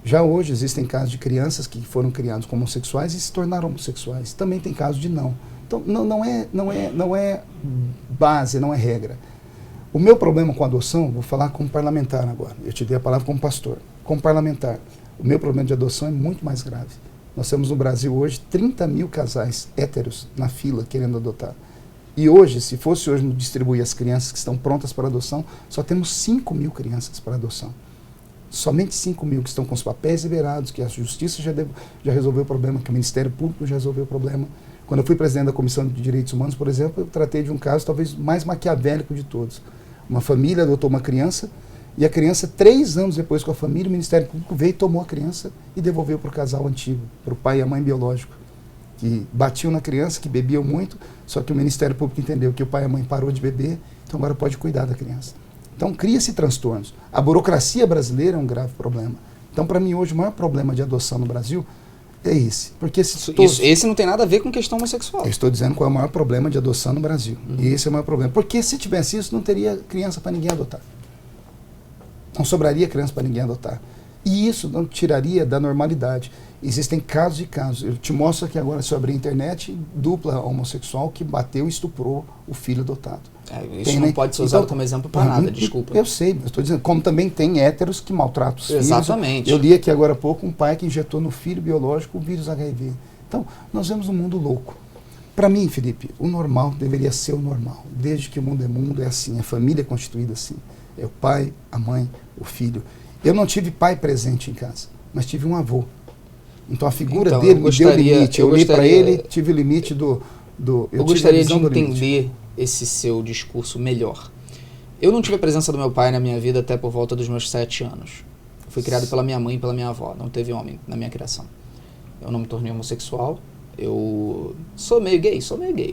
Já hoje existem casos de crianças que foram criadas como homossexuais e se tornaram homossexuais. Também tem casos de não. Então, não é base, não é regra. O meu problema com a adoção, vou falar como parlamentar agora. Eu te dei a palavra como pastor. Como parlamentar, o meu problema de adoção é muito mais grave. Nós temos no Brasil hoje 30 mil casais héteros na fila querendo adotar. E hoje, se fosse hoje distribuir as crianças que estão prontas para adoção, só temos 5 mil crianças para adoção. Somente 5 mil que estão com os papéis liberados, que a Justiça já resolveu o problema, que o Ministério Público já resolveu o problema. Quando eu fui presidente da Comissão de Direitos Humanos, por exemplo, eu tratei de um caso talvez mais maquiavélico de todos. Uma família adotou uma criança, e a criança, 3 anos depois com a família, o Ministério Público veio e tomou a criança e devolveu para o casal antigo, para o pai e a mãe biológico, que batiam na criança, que bebiam muito, só que o Ministério Público entendeu que o pai e a mãe parou de beber, então agora pode cuidar da criança. Então cria-se transtornos. A burocracia brasileira é um grave problema. Então, para mim, hoje, o maior problema de adoção no Brasil é esse. Porque esse não tem nada a ver com questão homossexual. Eu estou dizendo qual é o maior problema de adoção no Brasil. E esse é o maior problema. Porque se tivesse isso, não teria criança para ninguém adotar. Não sobraria criança para ninguém adotar. E isso não tiraria da normalidade. Existem casos e casos. Eu te mostro aqui agora, se eu abrir a internet, dupla homossexual que bateu e estuprou o filho adotado. Isso não pode ser usado como exemplo para nada, desculpa. Eu sei, eu estou dizendo, como também tem héteros que maltratam os filhos. Exatamente. Eu li aqui agora há pouco um pai que injetou no filho biológico o vírus HIV. Então, nós vemos um mundo louco. Para mim, Felipe, o normal deveria ser o normal. Desde que o mundo é assim, a família é constituída assim. É o pai, a mãe, o filho. Eu não tive pai presente em casa, mas tive um avô. Então a figura dele me deu limite. Eu olhei para ele, tive o limite do eu gostaria de entender esse seu discurso melhor. Eu não tive a presença do meu pai na minha vida até por volta dos meus 7 anos. Eu fui criado pela minha mãe e pela minha avó. Não teve homem na minha criação. Eu não me tornei homossexual. Eu sou meio gay,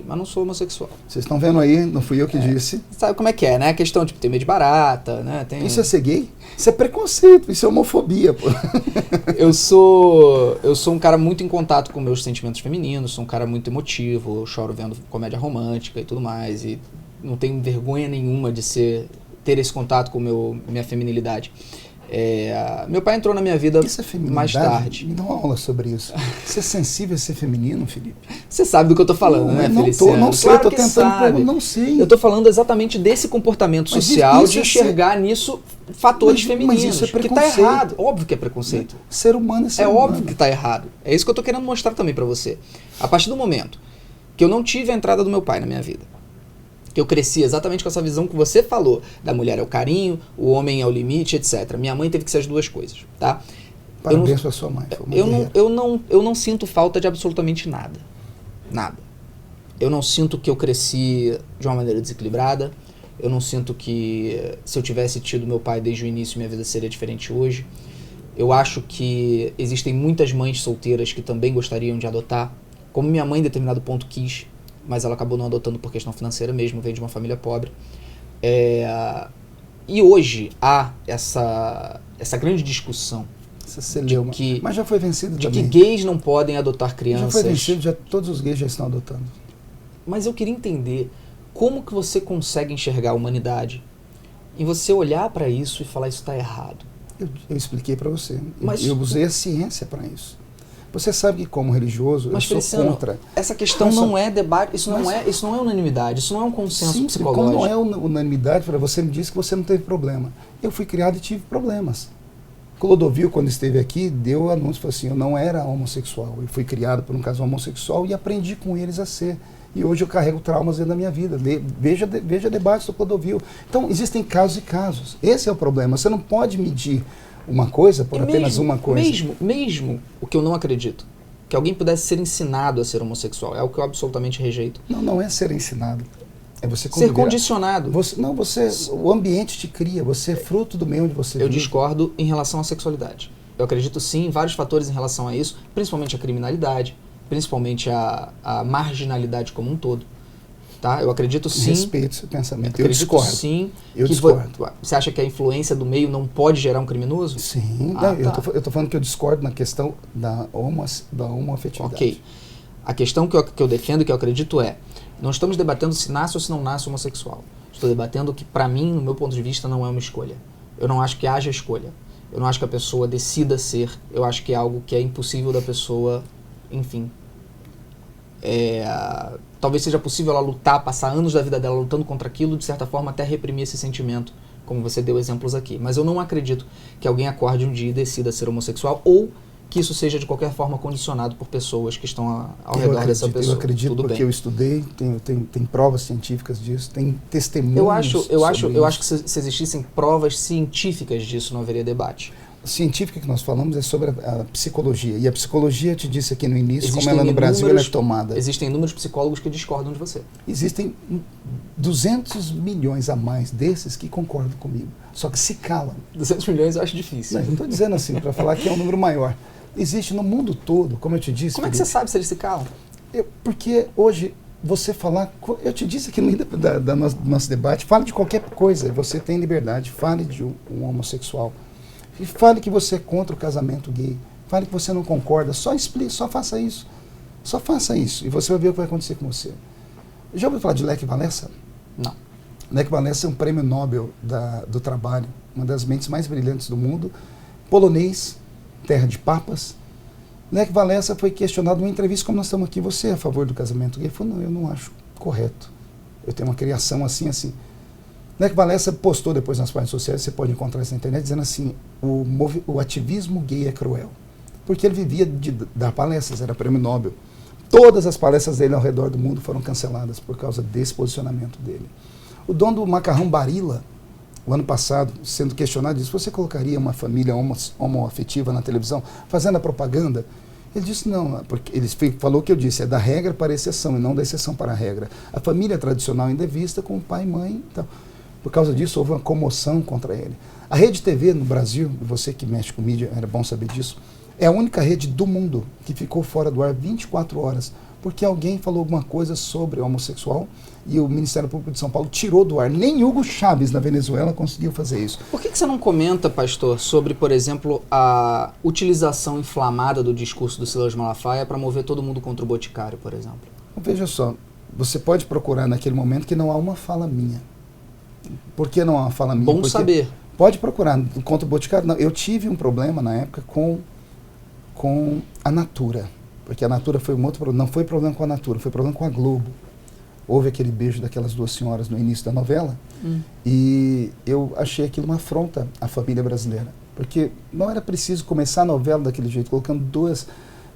mas não sou homossexual. Vocês estão vendo aí, não fui eu que disse. Sabe como é que é, né? A questão, tipo, ter medo de barata, né? Isso é ser gay? Isso é preconceito, isso é homofobia, pô. Eu sou um cara muito em contato com meus sentimentos femininos, sou um cara muito emotivo, eu choro vendo comédia romântica e tudo mais, e não tenho vergonha nenhuma de ter esse contato com minha feminilidade. Meu pai entrou na minha vida mais tarde. Me dá uma aula sobre isso. Você é sensível a ser feminino, Felipe? Você sabe do que eu tô falando, né, Feliciano? Não sei, claro, eu tô tentando, não sei. Eu tô falando exatamente desse comportamento social, de enxergar nisso fatores femininos. Mas isso é preconceito. Que tá errado. Óbvio que é preconceito. Ser humano é ser humano. É óbvio que tá errado. É isso que eu tô querendo mostrar também pra você. A partir do momento que eu não tive a entrada do meu pai na minha vida, que eu cresci exatamente com essa visão que você falou, da mulher é o carinho, o homem é o limite, etc. Minha mãe teve que ser as duas coisas, tá? Parabéns pra sua mãe. Eu não sinto falta de absolutamente nada. Nada. Eu não sinto que eu cresci de uma maneira desequilibrada. Eu não sinto que se eu tivesse tido meu pai desde o início, minha vida seria diferente hoje. Eu acho que existem muitas mães solteiras que também gostariam de adotar, como minha mãe em determinado ponto quis, mas ela acabou não adotando por questão financeira mesmo, veio de uma família pobre. E hoje há essa grande discussão mas já foi vencido de também. Que gays não podem adotar crianças. Já foi vencido, todos os gays já estão adotando. Mas eu queria entender como que você consegue enxergar a humanidade e você olhar para isso e falar isso está errado. Eu expliquei para você. Mas eu usei a ciência para isso. Você sabe que como religioso Mas, eu sou contra. Essa questão não é debate, isso não é unanimidade, isso não é um consenso sim, psicológico. Como não é unanimidade, você me disse que você não teve problema. Eu fui criado e tive problemas. Clodovil, quando esteve aqui, deu anúncio, falou assim, eu não era homossexual, eu fui criado por um casal homossexual e aprendi com eles a ser. E hoje eu carrego traumas dentro da minha vida. Veja debates do Clodovil. Então, existem casos e casos. Esse é o problema. Você não pode medir uma coisa por apenas uma coisa. Mesmo o que eu não acredito, que alguém pudesse ser ensinado a ser homossexual, é o que eu absolutamente rejeito. Não é ser ensinado. É você ser condicionado. O ambiente te cria, você é fruto do meio onde você vive. Eu discordo em relação à sexualidade. Eu acredito sim em vários fatores em relação a isso, principalmente a criminalidade, principalmente a marginalidade como um todo. Tá? Eu acredito sim... Respeito seu pensamento. Eu discordo. Sim. Eu discordo. Você acha que a influência do meio não pode gerar um criminoso? Sim. Eu tô falando que eu discordo na questão da homoafetividade. Ok. A questão que eu defendo, que eu acredito não estamos debatendo se nasce ou se não nasce homossexual. Estou debatendo que, para mim, no meu ponto de vista, não é uma escolha. Eu não acho que haja escolha. Eu não acho que a pessoa decida ser. Eu acho que é algo que é impossível da pessoa, enfim... talvez seja possível ela lutar, passar anos da vida dela lutando contra aquilo, de certa forma até reprimir esse sentimento, como você deu exemplos aqui. Mas eu não acredito que alguém acorde um dia e decida ser homossexual, ou que isso seja de qualquer forma condicionado por pessoas que estão ao redor dessa pessoa. Eu acredito Tudo porque bem. Eu estudei, tem provas científicas disso, tem testemunhos. Eu acho que se existissem provas científicas disso, não haveria debate. A científica que nós falamos é sobre a psicologia. E a psicologia, eu te disse aqui no início, como ela no Brasil ela é tomada. Existem inúmeros psicólogos que discordam de você. Existem 200 milhões a mais desses que concordam comigo. Só que se calam. 200 milhões eu acho difícil. Não estou dizendo assim, para falar que é um número maior. Existe no mundo todo, como eu te disse. Como é que você sabe se eles se calam? Porque hoje, você falar... Eu te disse aqui no meio do nosso debate, fale de qualquer coisa, você tem liberdade. Fale de um homossexual. E fale que você é contra o casamento gay. Fale que você não concorda. Só explique, só faça isso. Só faça isso. E você vai ver o que vai acontecer com você. Já ouviu falar de Lech Walesa? Não. Lech Walesa é um prêmio Nobel do trabalho. Uma das mentes mais brilhantes do mundo. Polonês, terra de papas. Lech Walesa foi questionado numa entrevista como nós estamos aqui. Você é a favor do casamento gay? Ele falou, não, eu não acho correto. Eu tenho uma criação assim, assim. Lech Walesa postou depois nas páginas sociais, você pode encontrar isso na internet, dizendo assim, o ativismo gay é cruel. Porque ele vivia de dar palestras, era prêmio Nobel. Todas as palestras dele ao redor do mundo foram canceladas por causa desse posicionamento dele. O dono do Macarrão Barilla, o ano passado, sendo questionado, disse, você colocaria uma família homoafetiva na televisão, fazendo a propaganda? Ele disse, não, porque ele falou o que eu disse, é da regra para a exceção, e não da exceção para a regra. A família tradicional ainda é vista com pai e mãe e tal. Por causa disso, houve uma comoção contra ele. A Rede TV no Brasil, você que mexe com mídia, era bom saber disso, é a única rede do mundo que ficou fora do ar 24 horas, porque alguém falou alguma coisa sobre homossexual e o Ministério Público de São Paulo tirou do ar. Nem Hugo Chávez, na Venezuela, conseguiu fazer isso. Por que você não comenta, pastor, sobre, por exemplo, a utilização inflamada do discurso do Silas Malafaia para mover todo mundo contra o Boticário, por exemplo? Veja só, você pode procurar naquele momento que não há uma fala minha. Por que não há uma fala minha? Bom saber. Pode procurar contra o Boticário. Não, eu tive um problema na época com a Natura. Porque a Natura foi um outro problema. Não foi problema com a Natura, foi problema com a Globo. Houve aquele beijo daquelas duas senhoras no início da novela. E eu achei aquilo uma afronta à família brasileira. Porque não era preciso começar a novela daquele jeito, colocando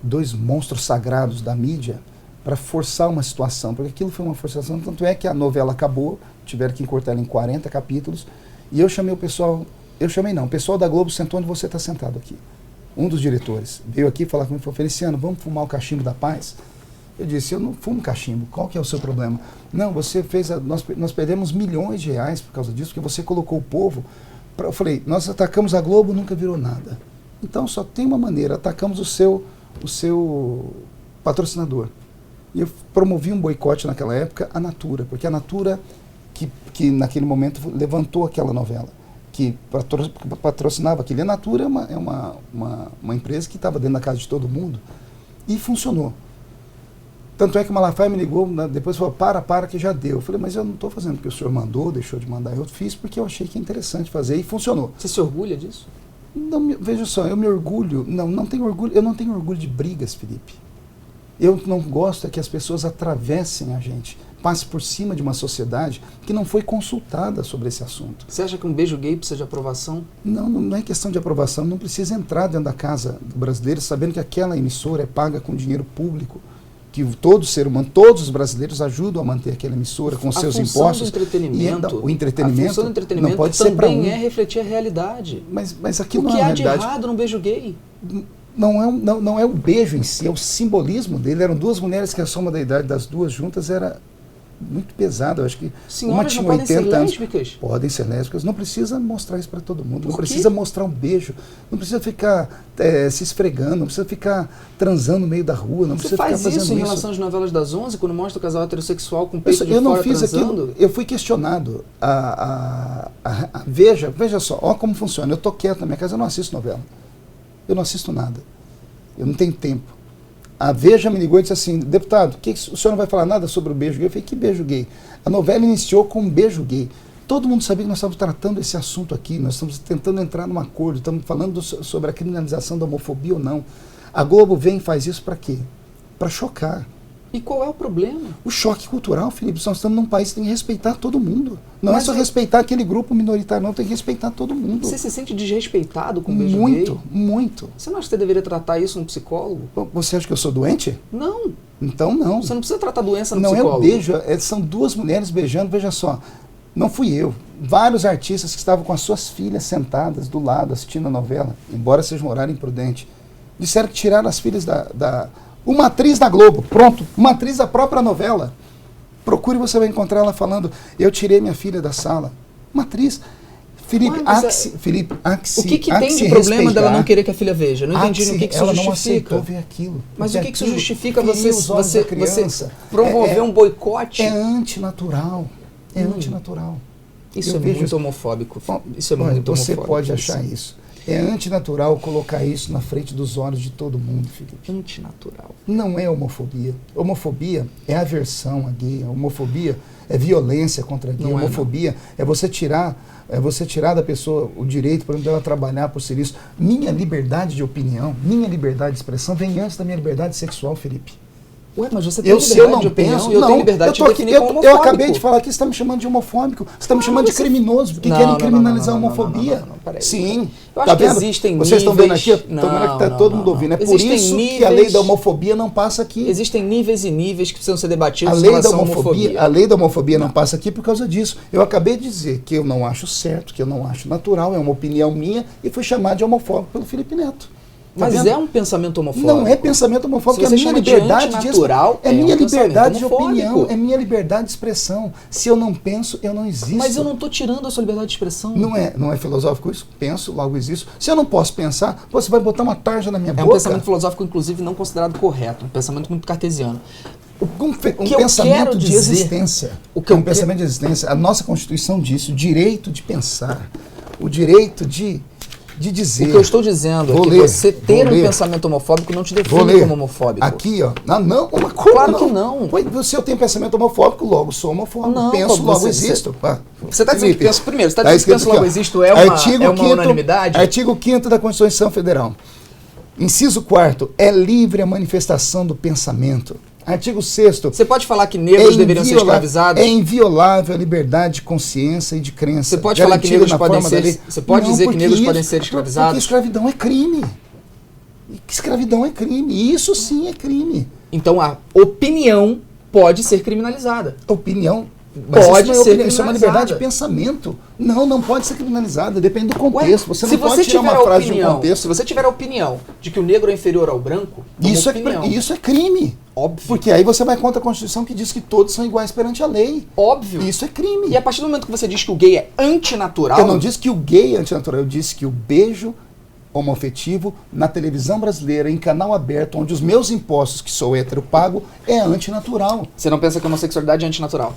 dois monstros sagrados da mídia para forçar uma situação, porque aquilo foi uma forçação, tanto é que a novela acabou, tiveram que encurtar ela em 40 capítulos, e eu chamei o pessoal, o pessoal da Globo sentou onde você está sentado aqui. Um dos diretores veio aqui falar comigo e falou, Feliciano, vamos fumar o cachimbo da paz? Eu disse, eu não fumo cachimbo, qual que é o seu problema? Não, você fez, nós perdemos milhões de reais por causa disso, porque você colocou o povo, eu falei, nós atacamos a Globo, nunca virou nada. Então só tem uma maneira, atacamos o seu patrocinador. E eu promovi um boicote naquela época à Natura, porque a Natura, que naquele momento levantou aquela novela, que patrocinava aquilo. E a Natura é uma empresa que estava dentro da casa de todo mundo e funcionou. Tanto é que o Malafaia me ligou, depois falou, para que já deu. Eu falei, mas eu não estou fazendo porque o senhor mandou, deixou de mandar. Eu fiz porque eu achei que é interessante fazer e funcionou. Você se orgulha disso? Não, veja só, eu me orgulho, não tenho orgulho, eu não tenho orgulho de brigas, Felipe. Eu não gosto é que as pessoas atravessem a gente, passem por cima de uma sociedade que não foi consultada sobre esse assunto. Você acha que um beijo gay precisa de aprovação? Não é questão de aprovação, não precisa entrar dentro da casa do brasileiro sabendo que aquela emissora é paga com dinheiro público, que todo ser humano, todos os brasileiros ajudam a manter aquela emissora com seus impostos. O entretenimento não pode ser para também é refletir a realidade. Mas aquilo não é a realidade. O que há de errado num beijo gay? Não é o beijo em si, é o simbolismo dele. Eram duas mulheres que a soma da idade das duas juntas era muito pesada. Eu acho que senhoras uma tinha não 80 podem ser anos. lésbicas? Podem ser lésbicas. Não precisa mostrar isso para todo mundo. Não Por quê? precisa mostrar um beijo. Não precisa ficar se esfregando. Não precisa ficar transando no meio da rua. Não precisa Você faz ficar fazendo isso em relação às novelas das 11, quando mostra o casal heterossexual com o peito de eu fora não fiz transando? aquilo. Eu fui questionado. Veja só, olha como funciona. Eu tô quieto na minha casa, eu não assisto novela. Eu não assisto nada. Eu não tenho tempo. A Veja me ligou e disse assim, deputado, o senhor não vai falar nada sobre o beijo gay? Eu falei, que beijo gay? A novela iniciou com um beijo gay. Todo mundo sabia que nós estávamos tratando esse assunto aqui, nós estamos tentando entrar num acordo, estamos falando sobre a criminalização da homofobia ou não. A Globo vem e faz isso para quê? Para chocar. E qual é o problema? O choque cultural, Felipe, nós estamos num país que tem que respeitar todo mundo. Não é só respeitar aquele grupo minoritário, não, tem que respeitar todo mundo. Você se sente desrespeitado com o beijo gay? Muito, muito. Você não acha que você deveria tratar isso no psicólogo? Você acha que eu sou doente? Não. Então não. Você não precisa tratar doença no não psicólogo. Não é o beijo, são duas mulheres beijando, veja só. Não fui eu. Vários artistas que estavam com as suas filhas sentadas do lado assistindo a novela, embora seja um horário imprudente, disseram que tiraram as filhas uma atriz da Globo, pronto, uma atriz da própria novela. Procure, você vai encontrar ela falando, eu tirei minha filha da sala. Uma atriz. Felipe, o que tem de problema dela não querer que a filha veja? Não entendi no que isso ela justifica. Não aceitou ver aquilo. Mas o que isso justifica você promover um boicote? É antinatural. É antinatural. Isso é muito homofóbico. Isso é muito você homofóbico. Pode achar isso. É antinatural colocar isso na frente dos olhos de todo mundo, Felipe. Antinatural. Não é homofobia. Homofobia é aversão a gay. Homofobia é violência contra a gay. Homofobia é você tirar da pessoa o direito, por exemplo, dela trabalhar por ser isso. Minha liberdade de opinião, minha liberdade de expressão vem antes da minha liberdade sexual, Felipe. Ué, mas você tem liberdade de opinião e eu tenho liberdade de definir como homofóbico. Eu acabei de falar que você está me chamando de homofóbico. Você está me chamando de criminoso, porque querem criminalizar a homofobia. Sim. Eu acho que existem níveis... Vocês estão vendo aqui? Estou vendo que está todo mundo ouvindo. É por isso que a lei da homofobia não passa aqui. Existem níveis e níveis que precisam ser debatidos em relação à homofobia. A lei da homofobia não passa aqui por causa disso. Eu acabei de dizer que eu não acho certo, que eu não acho natural, é uma opinião minha, e fui chamado de homofóbico pelo Felipe Neto. Mas é um pensamento homofóbico. Não é pensamento homofóbico, é minha liberdade de expressão. É minha liberdade de opinião, é minha liberdade de expressão. Se eu não penso, eu não existo. Mas eu não estou tirando a sua liberdade de expressão. Não é filosófico isso? Penso, logo existo. Se eu não posso pensar, você vai botar uma tarja na minha boca. É um pensamento filosófico, inclusive, não considerado correto. Um pensamento muito cartesiano. Um pensamento de existência. Um pensamento de existência. A nossa Constituição diz o direito de pensar, o direito de dizer. O que eu estou dizendo é que você ter um pensamento homofóbico não te define como homofóbico. Aqui, ó. Claro que não. Se eu tenho pensamento homofóbico, logo sou homofóbico. Não, penso, logo existo. Você está dizendo que penso primeiro. Você está dizendo que penso, logo existo é uma unanimidade? Artigo 5º da Constituição Federal. Inciso 4º. É livre a manifestação do pensamento. Artigo 6º. Você pode falar que negros deveriam ser escravizados? É inviolável a liberdade de consciência e de crença. Você pode falar que negros podem ser... Você pode dizer que negros podem ser escravizados? Porque escravidão é crime. Escravidão é crime. Isso sim é crime. Então a opinião pode ser criminalizada. Opinião pode ser criminalizada. Isso é uma liberdade de pensamento. Não pode ser criminalizada. Depende do contexto. Você não pode tirar uma frase de um contexto. Se você tiver a opinião de que o negro é inferior ao branco, isso é crime. Óbvio. Porque aí você vai contra a Constituição que diz que todos são iguais perante a lei. Óbvio. Isso é crime. E a partir do momento que você diz que o gay é antinatural... Eu não disse que o gay é antinatural. Eu disse que o beijo homoafetivo na televisão brasileira, em canal aberto, onde os meus impostos, que sou hétero, pago, é antinatural. Você não pensa que a homossexualidade é antinatural?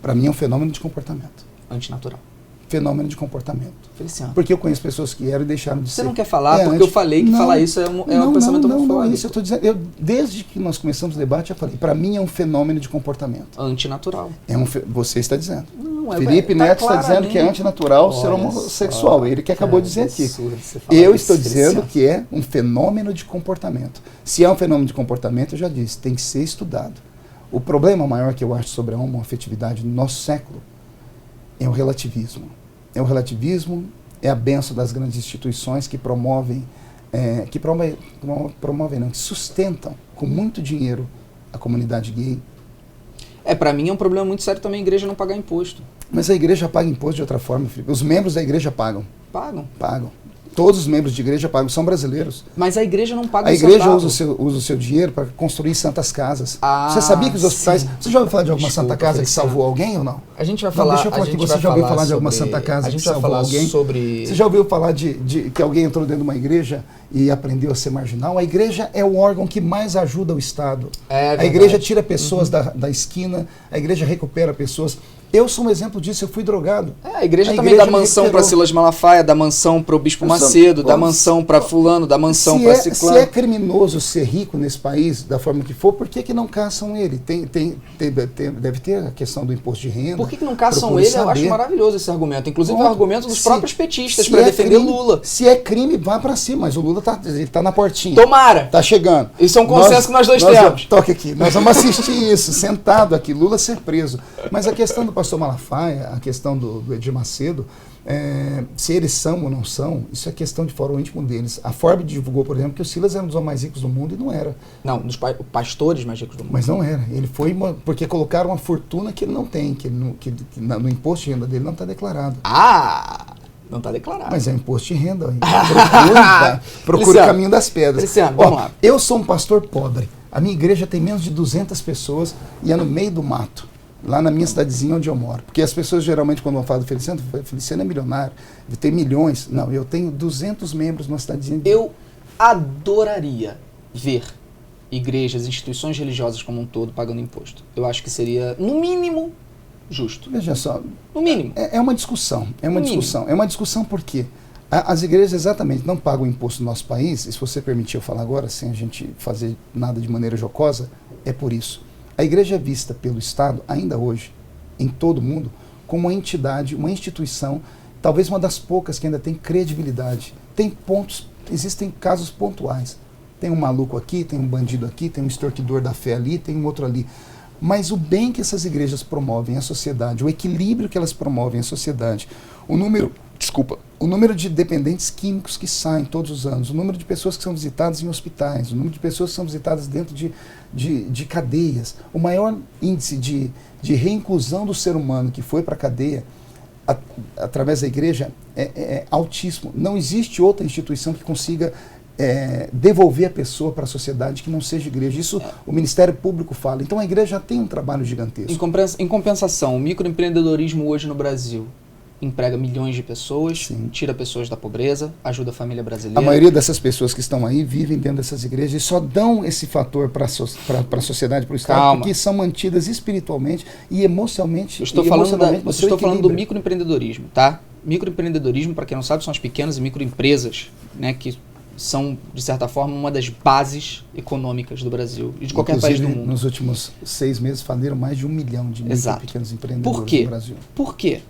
Para mim é um fenômeno de comportamento. Antinatural. Fenômeno de comportamento. Feliciano. Porque eu conheço pessoas que eram e deixaram de ser. Você não quer falar porque eu falei que falar isso é um pensamento homofóbico. Não, isso eu estou dizendo. Desde que nós começamos o debate, eu falei, para mim é um fenômeno de comportamento. Antinatural. Você está dizendo. Não, Não, Felipe Neto está dizendo que é antinatural ser homossexual. Ele que acabou de dizer aqui. Eu estou dizendo que é um fenômeno de comportamento. Se é um fenômeno de comportamento, eu já disse, tem que ser estudado. O problema maior que eu acho sobre a homoafetividade no nosso século é o relativismo. É o relativismo, é a benção das grandes instituições que promovem, que sustentam com muito dinheiro a comunidade gay. Para mim é um problema muito sério também a igreja não pagar imposto. Mas a igreja paga imposto de outra forma, Felipe. Os membros da igreja pagam. Pagam? Pagam. Todos os membros de igreja pagam, são brasileiros. Mas a igreja não paga A igreja usa o seu dinheiro para construir santas casas. Você sabia que os hospitais... Sim. Você já ouviu falar de alguma santa casa que salvou alguém ou não? A gente vai falar... Deixa eu falar aqui, você já ouviu falar de alguma santa casa que salvou alguém? Sobre... Você já ouviu falar de que alguém entrou dentro de uma igreja e aprendeu a ser marginal? A igreja é o órgão que mais ajuda o Estado. A igreja tira pessoas da esquina, a igreja recupera pessoas. Eu sou um exemplo disso, eu fui drogado. A igreja também dá mansão para Silas Malafaia, dá mansão para o Bispo Macedo, dá mansão para fulano, dá mansão para ciclano. Se é criminoso ser rico nesse país, da forma que for, por que não caçam ele? Deve ter a questão do imposto de renda. Por que não caçam ele? Eu acho maravilhoso esse argumento. Inclusive o argumento dos próprios petistas para defender Lula. Se é crime, vá para cima, mas o Lula tá na portinha. Tomara! Tá chegando. Isso é um consenso que nós dois temos. Toque aqui. Nós vamos assistir isso, sentado aqui, Lula ser preso. Mas a questão do pastor Malafaia, a questão do Edir Macedo, se eles são ou não são, isso é questão de fórum íntimo deles. A Forbes divulgou, por exemplo, que o Silas era um dos homens mais ricos do mundo e não era. Não, dos pastores mais ricos do mundo. Mas não era. Ele foi porque colocaram uma fortuna que ele não tem, que no imposto de renda dele não está declarado. Não está declarado. Mas é imposto de renda. Procure o caminho das pedras. Cristiano, vamos lá. Eu sou um pastor pobre. A minha igreja tem menos de 200 pessoas e é no meio do mato. Lá na minha cidadezinha onde eu moro. Porque as pessoas geralmente quando vão falar do Feliciano é milionário, ele tem milhões. Não, eu tenho 200 membros numa cidadezinha. Eu adoraria ver igrejas, instituições religiosas como um todo pagando imposto. Eu acho que seria, no mínimo, justo. Veja só. No mínimo. É uma discussão. É uma discussão porque as igrejas exatamente não pagam imposto no nosso país, e se você permitir eu falar agora, sem a gente fazer nada de maneira jocosa, é por isso. A igreja é vista pelo Estado, ainda hoje, em todo o mundo, como uma entidade, uma instituição, talvez uma das poucas que ainda tem credibilidade. Tem pontos, existem casos pontuais. Tem um maluco aqui, tem um bandido aqui, tem um extorquidor da fé ali, tem um outro ali. Mas o bem que essas igrejas promovem à sociedade, o equilíbrio que elas promovem à sociedade, o número de dependentes químicos que saem todos os anos, o número de pessoas que são visitadas em hospitais, o número de pessoas que são visitadas dentro de cadeias, o maior índice de reinclusão do ser humano que foi para a cadeia através da igreja é altíssimo. Não existe outra instituição que consiga devolver a pessoa para a sociedade que não seja igreja. Isso o Ministério Público fala. Então a igreja tem um trabalho gigantesco. Em compensação, o microempreendedorismo hoje no Brasil emprega milhões de pessoas, Sim. Tira pessoas da pobreza, ajuda a família brasileira. A maioria dessas pessoas que estão aí vivem dentro dessas igrejas e só dão esse fator para a sociedade, para o Estado, porque são mantidas espiritualmente e emocionalmente. Eu estou falando do microempreendedorismo, tá? Microempreendedorismo, para quem não sabe, são as pequenas e microempresas, né, que são, de certa forma, uma das bases econômicas do Brasil e de qualquer país do mundo. Nos últimos 6 meses faliram mais de 1 milhão de micro e pequenos empreendedores no Brasil. Por quê?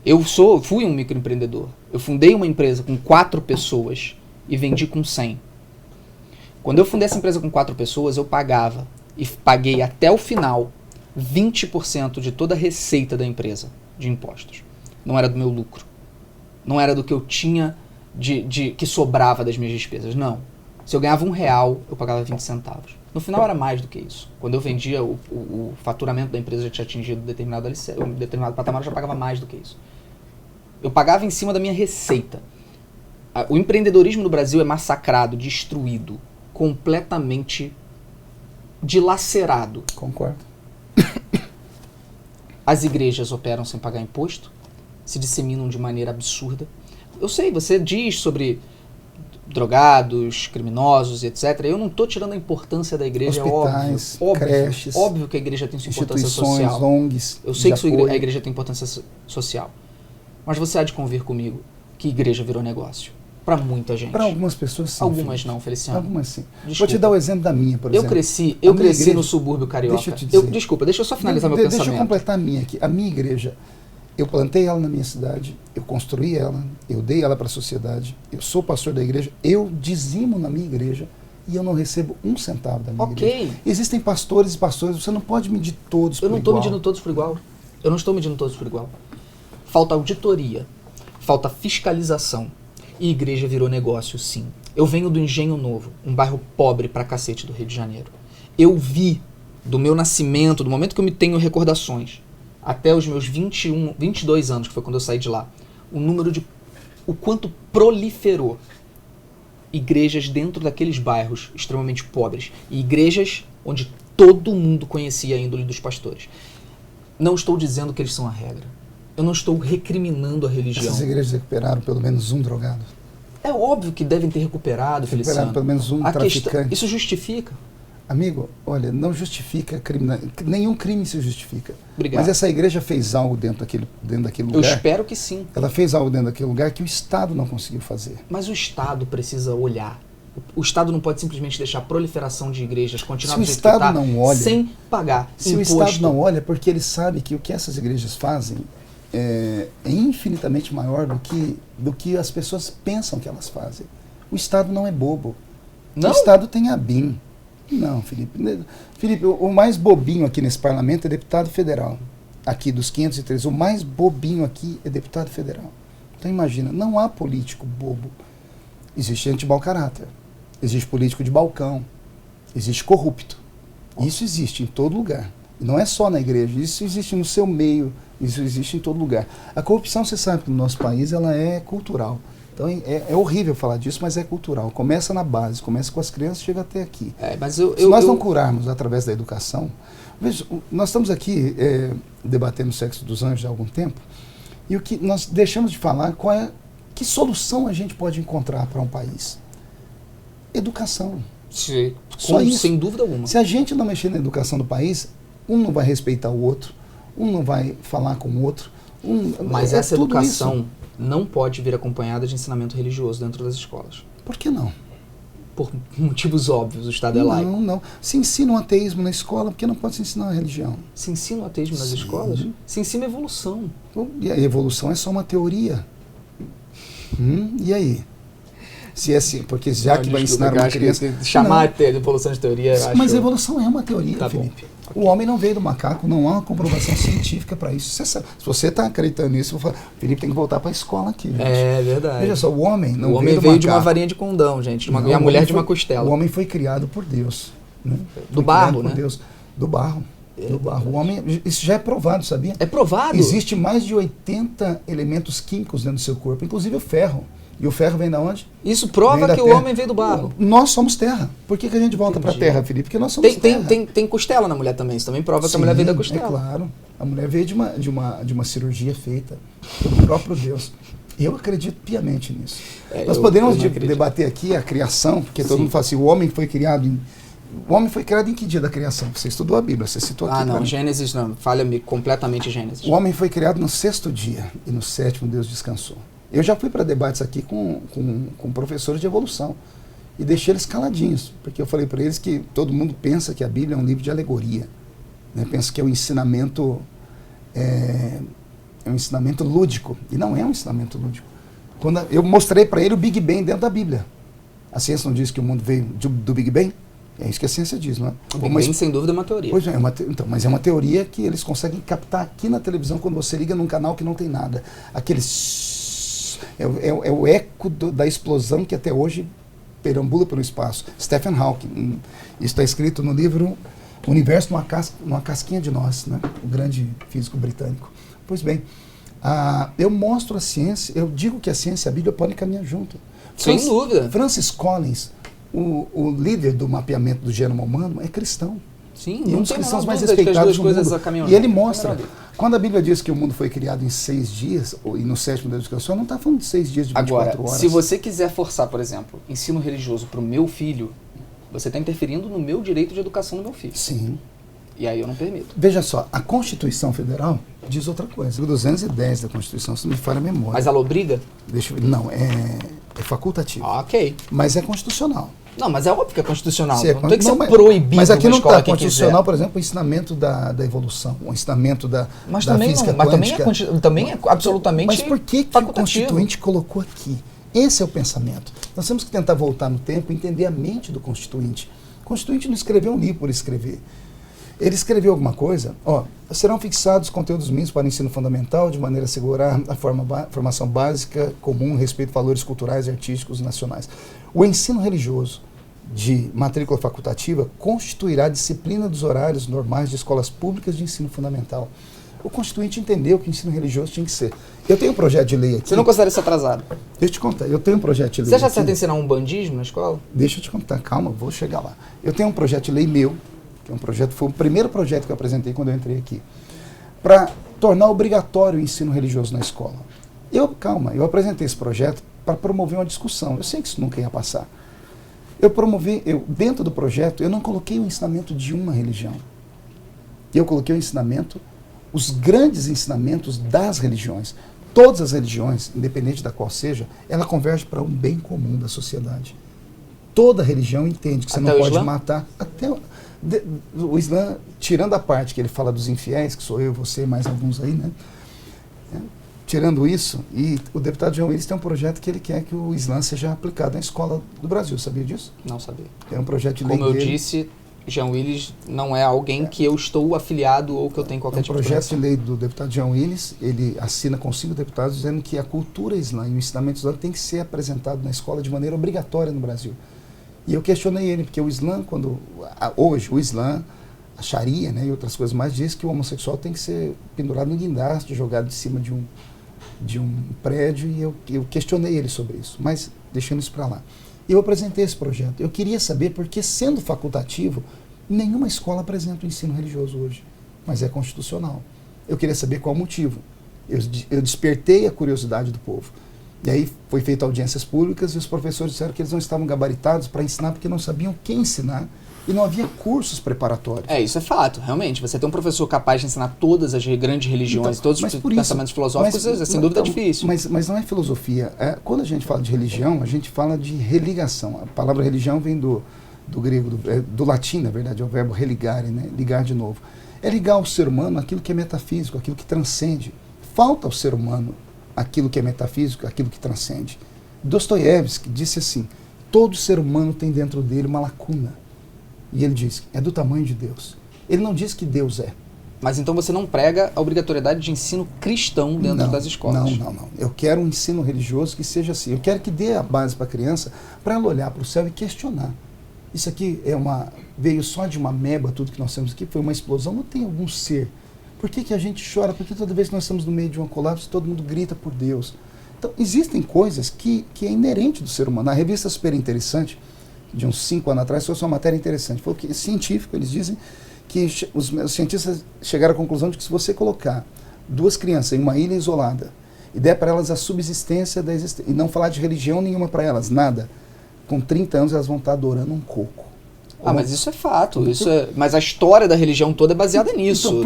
Eu fui um microempreendedor. Eu fundei uma empresa com 4 pessoas e vendi com 100. Quando eu fundei essa empresa com 4 pessoas, eu pagava e paguei até o final 20% de toda a receita da empresa de impostos. Não era do meu lucro. Não era do que eu tinha que sobrava das minhas despesas. Não. Se eu ganhava R$1, eu pagava 20 centavos. No final era mais do que isso. Quando eu vendia, o faturamento da empresa já tinha atingido um determinado patamar, eu já pagava mais do que isso. Eu pagava em cima da minha receita. O empreendedorismo no Brasil é massacrado, destruído, completamente dilacerado. Concordo. As igrejas operam sem pagar imposto, se disseminam de maneira absurda. Eu sei, você diz sobre drogados, criminosos, etc. Eu não estou tirando a importância da igreja, hospitais, creches, óbvio que a igreja tem sua importância social. ONGs, eu sei que a igreja tem importância social. Mas você há de convir comigo que igreja virou negócio. Pra muita gente. Para algumas pessoas, sim. Algumas Felipe. não, Feliciano. Algumas sim. Desculpa. Vou te dar o exemplo da minha, por Eu exemplo. cresci A minha igreja- no subúrbio carioca. Deixa eu te dizer. Desculpa, deixa eu só finalizar meu pensamento. Deixa eu completar a minha aqui. A minha igreja, eu plantei ela na minha cidade, eu construí ela, eu dei ela para a sociedade, eu sou pastor da igreja, eu dizimo na minha igreja e eu não recebo um centavo da minha igreja. Existem pastores e pastores, você não pode medir todos por igual. Eu não estou medindo todos por igual. Eu não estou medindo todos por igual. Falta auditoria, falta fiscalização. E igreja virou negócio, sim. Eu venho do Engenho Novo, um bairro pobre pra cacete do Rio de Janeiro. Eu vi, do meu nascimento, do momento que eu me tenho recordações, até os meus 22 anos, que foi quando eu saí de lá, o quanto proliferou igrejas dentro daqueles bairros extremamente pobres. E igrejas onde todo mundo conhecia a índole dos pastores. Não estou dizendo que eles são a regra. Eu não estou recriminando a religião. Essas igrejas recuperaram pelo menos um drogado. É óbvio que devem ter recuperado, Feliciano. Pelo menos um traficante. Isso justifica? Amigo, olha, não justifica nenhum crime se justifica. Obrigado. Mas essa igreja fez algo dentro daquele lugar. Eu espero que sim. Ela fez algo dentro daquele lugar que o Estado não conseguiu fazer. Mas o Estado precisa olhar. O Estado não pode simplesmente deixar a proliferação de igrejas continuar do jeito que está, sem pagar se imposto. Se o Estado não olha, porque ele sabe que o que essas igrejas fazem é infinitamente maior do que as pessoas pensam que elas fazem. O Estado não é bobo. Não? O Estado tem a BIM. Não, Felipe. Felipe, o mais bobinho aqui nesse parlamento é deputado federal. Aqui dos 503, o mais bobinho aqui é deputado federal. Então imagina, não há político bobo. Existe gente de mau caráter. Existe político de balcão. Existe corrupto. Isso existe em todo lugar. E não é só na igreja, isso existe no seu meio, isso existe em todo lugar. A corrupção, você sabe que no nosso país ela é cultural. Então é horrível falar disso, mas é cultural. Começa na base, começa com as crianças, chega até aqui. Se nós não curarmos através da educação... Veja, nós estamos aqui debatendo o sexo dos anjos há algum tempo, e o que nós deixamos de falar, que solução a gente pode encontrar para um país? Educação. Sim, Só isso. Sem dúvida alguma. Se a gente não mexer na educação do país, um não vai respeitar o outro, um não vai falar com o outro. Mas essa educação não pode vir acompanhada de ensinamento religioso dentro das escolas. Por que não? Por motivos óbvios, o Estado é laico. Não. Se ensina o ateísmo na escola, porque não pode se ensinar a religião? Se ensina o ateísmo nas escolas? Se ensina a evolução. E a evolução é só uma teoria. E aí? Se é assim, porque já que vai ensinar uma criança... Chamar a evolução de teoria... Mas a evolução é uma teoria, tá, Felipe. Okay. O homem não veio do macaco, não há uma comprovação científica para isso. Você sabe, se você está acreditando nisso, eu vou falar, Felipe tem que voltar para a escola aqui, gente. É verdade. Veja só, o homem não veio de uma varinha de condão, gente, e a mulher de uma costela. O homem foi criado por Deus. Né? Do barro, né? Deus, do barro. Do barro. O homem, isso já é provado, sabia? É provado? Existe mais de 80 elementos químicos dentro do seu corpo, inclusive o ferro. E o ferro vem da onde? Isso prova que o homem veio do barro. Nós somos terra. Por que a gente volta para a terra, Felipe? Porque nós somos terra. Tem costela na mulher também. Isso também prova que a mulher veio da costela. É claro. A mulher veio de uma cirurgia feita pelo próprio Deus. Eu acredito piamente nisso. Nós podemos debater aqui a criação, porque todo mundo fala assim, o homem foi criado em que dia da criação? Você estudou a Bíblia, você citou aqui. Não, Gênesis não. Falha-me completamente Gênesis. O homem foi criado no 6º dia e no 7º Deus descansou. Eu já fui para debates aqui com professores de evolução e deixei eles caladinhos, porque eu falei para eles que todo mundo pensa que a Bíblia é um livro de alegoria, né? Pensa que é um ensinamento lúdico, e não é um ensinamento lúdico. Quando eu mostrei para ele o Big Bang dentro da Bíblia. A ciência não diz que o mundo veio do Big Bang? É isso que a ciência diz, não é? O Big Bang, sem dúvida, é uma teoria. Pois é, mas é uma teoria que eles conseguem captar aqui na televisão quando você liga num canal que não tem nada. Aqueles... É o eco da explosão que até hoje perambula pelo espaço. Stephen Hawking. Isso está escrito no livro Universo numa casquinha de nós, né? O grande físico britânico. Pois bem, eu mostro a ciência, eu digo que a ciência e a Bíblia podem caminhar junto. Sem dúvida. Francis Collins, o líder do mapeamento do genoma humano, é cristão. Sim, e um dos cristãos mais respeitados do mundo. E ele mostra, quando a Bíblia diz que o mundo foi criado em 6 dias, e no 7º Deus descansou, não está falando de 6 dias de 24 horas. Se você quiser forçar, por exemplo, ensino religioso para o meu filho, você está interferindo no meu direito de educação do meu filho. Sim. E aí eu não permito. Veja só, a Constituição Federal diz outra coisa. O 210 da Constituição, se não me falha a memória. Mas ela obriga? Deixa eu ver. Não, É facultativo. Ok. Mas é constitucional. Não, mas é óbvio que é constitucional. Se é Não tem que ser mas, proibido. Mas aqui uma não escola está que constitucional, quiser. por exemplo, o ensinamento da evolução, o ensinamento da Também física não, mas quântica. também é absolutamente Mas por que o facultativo. Constituinte colocou aqui? Esse é o pensamento. Nós temos que tentar voltar no tempo e entender a mente do Constituinte. O Constituinte não escreveu um livro por escrever. Ele escreveu alguma coisa, serão fixados conteúdos mínimos para o ensino fundamental, de maneira a assegurar a formação básica, comum, respeito a valores culturais e artísticos nacionais. O ensino religioso de matrícula facultativa constituirá a disciplina dos horários normais de escolas públicas de ensino fundamental. O Constituinte entendeu que o ensino religioso tinha que ser. Eu tenho um projeto de lei aqui. Você não considera isso atrasado? Deixa eu te contar, eu tenho um projeto de lei. Você já aqui. certo ensinar um bandismo na escola? Deixa eu te contar, calma, vou chegar lá. Eu tenho um projeto de lei meu, que é um projeto, foi o primeiro projeto que eu apresentei quando eu entrei aqui, para tornar obrigatório o ensino religioso na escola. Eu apresentei esse projeto para promover uma discussão. Eu sei que isso nunca ia passar. Dentro do projeto, eu não coloquei o ensinamento de uma religião. Eu coloquei o ensinamento, os grandes ensinamentos das religiões. Todas as religiões, independente da qual seja, ela converge para um bem comum da sociedade. Toda religião entende que você não pode matar. O Islã, tirando a parte que ele fala dos infiéis, que sou eu, você e mais alguns aí, né? Tirando isso, e o deputado Jean Willis tem um projeto que ele quer que o Islã seja aplicado na escola do Brasil, sabia disso? Não sabia. É um projeto de lei Como eu dele. disse, Jean Willis não é alguém que eu estou afiliado ou que eu tenho qualquer tipo de projeto de lei do deputado Jean Willis, ele assina com 5 deputados dizendo que a cultura islã e o ensinamento islã tem que ser apresentado na escola de maneira obrigatória no Brasil. E eu questionei ele, porque o Islã, hoje o Islã, a Sharia, né, e outras coisas mais, diz que o homossexual tem que ser pendurado no guindaste, jogado de cima de um prédio, e eu questionei ele sobre isso, mas deixando isso para lá. Eu apresentei esse projeto. Eu queria saber porque, sendo facultativo, nenhuma escola apresenta o ensino religioso hoje, mas é constitucional. Eu queria saber qual o motivo. Eu despertei a curiosidade do povo. E aí foi feita audiências públicas e os professores disseram que eles não estavam gabaritados para ensinar porque não sabiam quem ensinar e não havia cursos preparatórios. Isso é fato, realmente. Você ter um professor capaz de ensinar todas as grandes religiões, Então, todos os pensamentos filosóficos, é sem dúvida difícil. Mas não é filosofia. Quando a gente fala de religião, a gente fala de religação. A palavra religião vem do grego, do latim, na verdade, é o verbo religare, né? Ligar de novo. É ligar ao ser humano aquilo que é metafísico, aquilo que transcende. Falta ao ser humano aquilo que é metafísico, aquilo que transcende. Dostoiévski disse assim, todo ser humano tem dentro dele uma lacuna. E ele diz, é do tamanho de Deus. Ele não diz que Deus é. Mas então você não prega a obrigatoriedade de ensino cristão dentro das escolas? Não. Eu quero um ensino religioso que seja assim. Eu quero que dê a base para a criança, para ela olhar para o céu e questionar. Isso aqui veio só de uma ameba, tudo que nós temos aqui, foi uma explosão, não tem algum ser. Por que a gente chora? Por que toda vez que nós estamos no meio de um colapso, todo mundo grita por Deus? Então, existem coisas que é inerente do ser humano. Na revista Super Interessante, de uns 5 anos atrás, foi uma matéria interessante. Foi que científico, eles dizem que os cientistas chegaram à conclusão de que se você colocar 2 crianças em uma ilha isolada e der para elas a subsistência da existência, e não falar de religião nenhuma para elas, nada, com 30 anos elas vão estar adorando um coco. Mas isso é fato. Mas a história da religião toda é baseada nisso.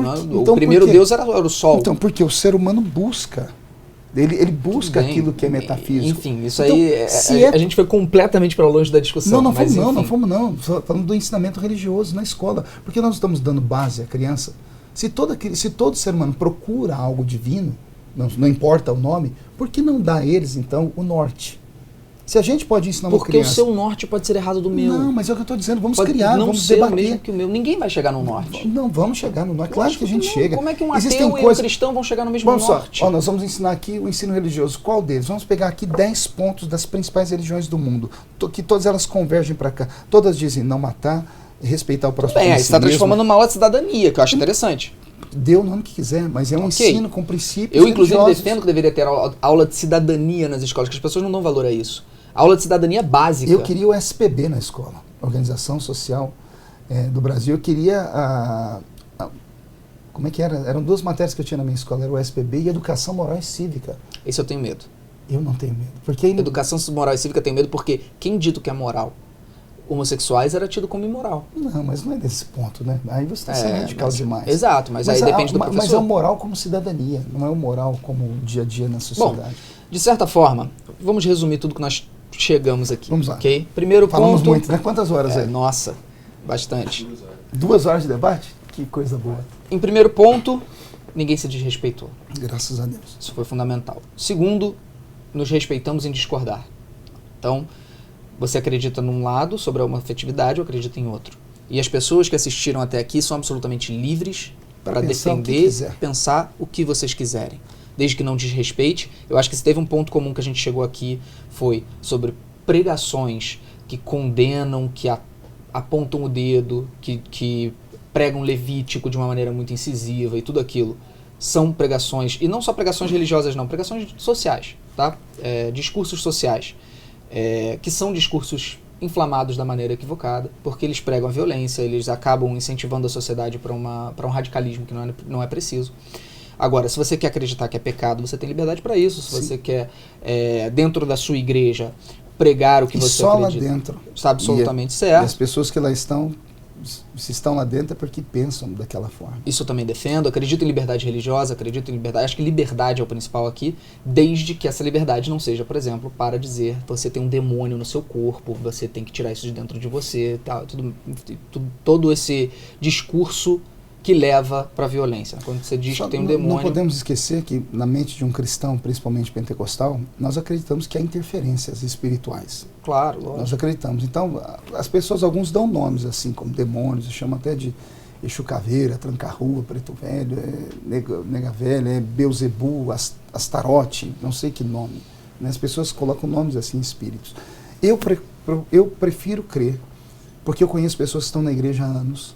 O primeiro Deus era o Sol. Então, porque o ser humano busca. Ele busca aquilo que é metafísico. Enfim, isso aí, a gente foi completamente para longe da discussão. Não fomos. Falando do ensinamento religioso na escola. Porque nós estamos dando base à criança. Se todo ser humano procura algo divino, não importa o nome, por que não dá a eles, então, o norte? Se a gente pode ensinar uma criança... Porque o seu norte pode ser errado do meu. Não, mas é o que eu estou dizendo, vamos criar, vamos debater. Não ser o mesmo que o meu. Ninguém vai chegar no norte. Não, vamos chegar no norte. Claro que a gente chega. Como é que um ateu e um cristão vão chegar no mesmo norte? Nós vamos ensinar aqui o ensino religioso. Qual deles? Vamos pegar aqui 10 pontos das principais religiões do mundo, que todas elas convergem para cá. Todas dizem não matar, respeitar o próximo. Você está transformando uma aula de cidadania, que eu acho interessante. Dê o nome que quiser, mas é um ensino com princípios Eu, inclusive, religiosos. defendo que deveria ter aula de cidadania nas escolas, que as pessoas não dão valor a isso. Aula de cidadania básica. Eu queria o SPB na escola, Organização Social do Brasil. Eu queria como é que era? Eram 2 matérias que eu tinha na minha escola, era o SPB e Educação Moral e Cívica. Esse eu tenho medo. Eu não tenho medo. Porque Educação Moral e Cívica eu tenho medo porque quem dito que é moral? Homossexuais era tido como imoral. Não, mas não é desse ponto, né? Aí você está sendo radical demais. Exato, mas aí depende do professor. Mas é o moral como cidadania, não é o moral como dia a dia na sociedade. Bom, de certa forma, vamos resumir tudo que nós chegamos aqui. Vamos lá. Ok? Primeiro Falamos ponto... muito, né? Quantas horas aí? Nossa, bastante. 2 horas de debate? Que coisa boa. Em primeiro ponto, ninguém se desrespeitou. Graças a Deus. Isso foi fundamental. Segundo, nos respeitamos em discordar. Então, você acredita num lado sobre a homoafetividade, eu acredito em outro. E as pessoas que assistiram até aqui são absolutamente livres para defender, pensar o que vocês quiserem. Desde que não desrespeite. Eu acho que se teve um ponto comum que a gente chegou aqui foi sobre pregações que condenam, que apontam o dedo, que pregam Levítico de uma maneira muito incisiva e tudo aquilo. São pregações, e não só pregações religiosas não, pregações sociais, tá? Discursos sociais, que são discursos inflamados da maneira equivocada, porque eles pregam a violência, eles acabam incentivando a sociedade para um radicalismo que não é preciso. Agora, se você quer acreditar que é pecado, você tem liberdade para isso. Se você quer, dentro da sua igreja, pregar o que você só acredita, lá dentro. está absolutamente certo. E as pessoas que lá estão, se estão lá dentro é porque pensam daquela forma. Isso eu também defendo. Acredito em liberdade religiosa, acredito em liberdade. Acho que liberdade é o principal aqui, desde que essa liberdade não seja, por exemplo, para dizer você tem um demônio no seu corpo, você tem que tirar isso de dentro de você, tá? Todo esse discurso que leva para a violência. Quando você diz que tem um demônio... Não podemos esquecer que na mente de um cristão, principalmente pentecostal, nós acreditamos que há interferências espirituais. Claro, lógico. Nós acreditamos. Então, as pessoas, alguns dão nomes assim, como demônios, chamam até de Exu Caveira, Tranca-Rua, Preto Velho, Nega Velha, Beuzebu, Astarote, não sei que nome. Né? As pessoas colocam nomes assim, espíritos. Eu prefiro crer, porque eu conheço pessoas que estão na igreja há anos,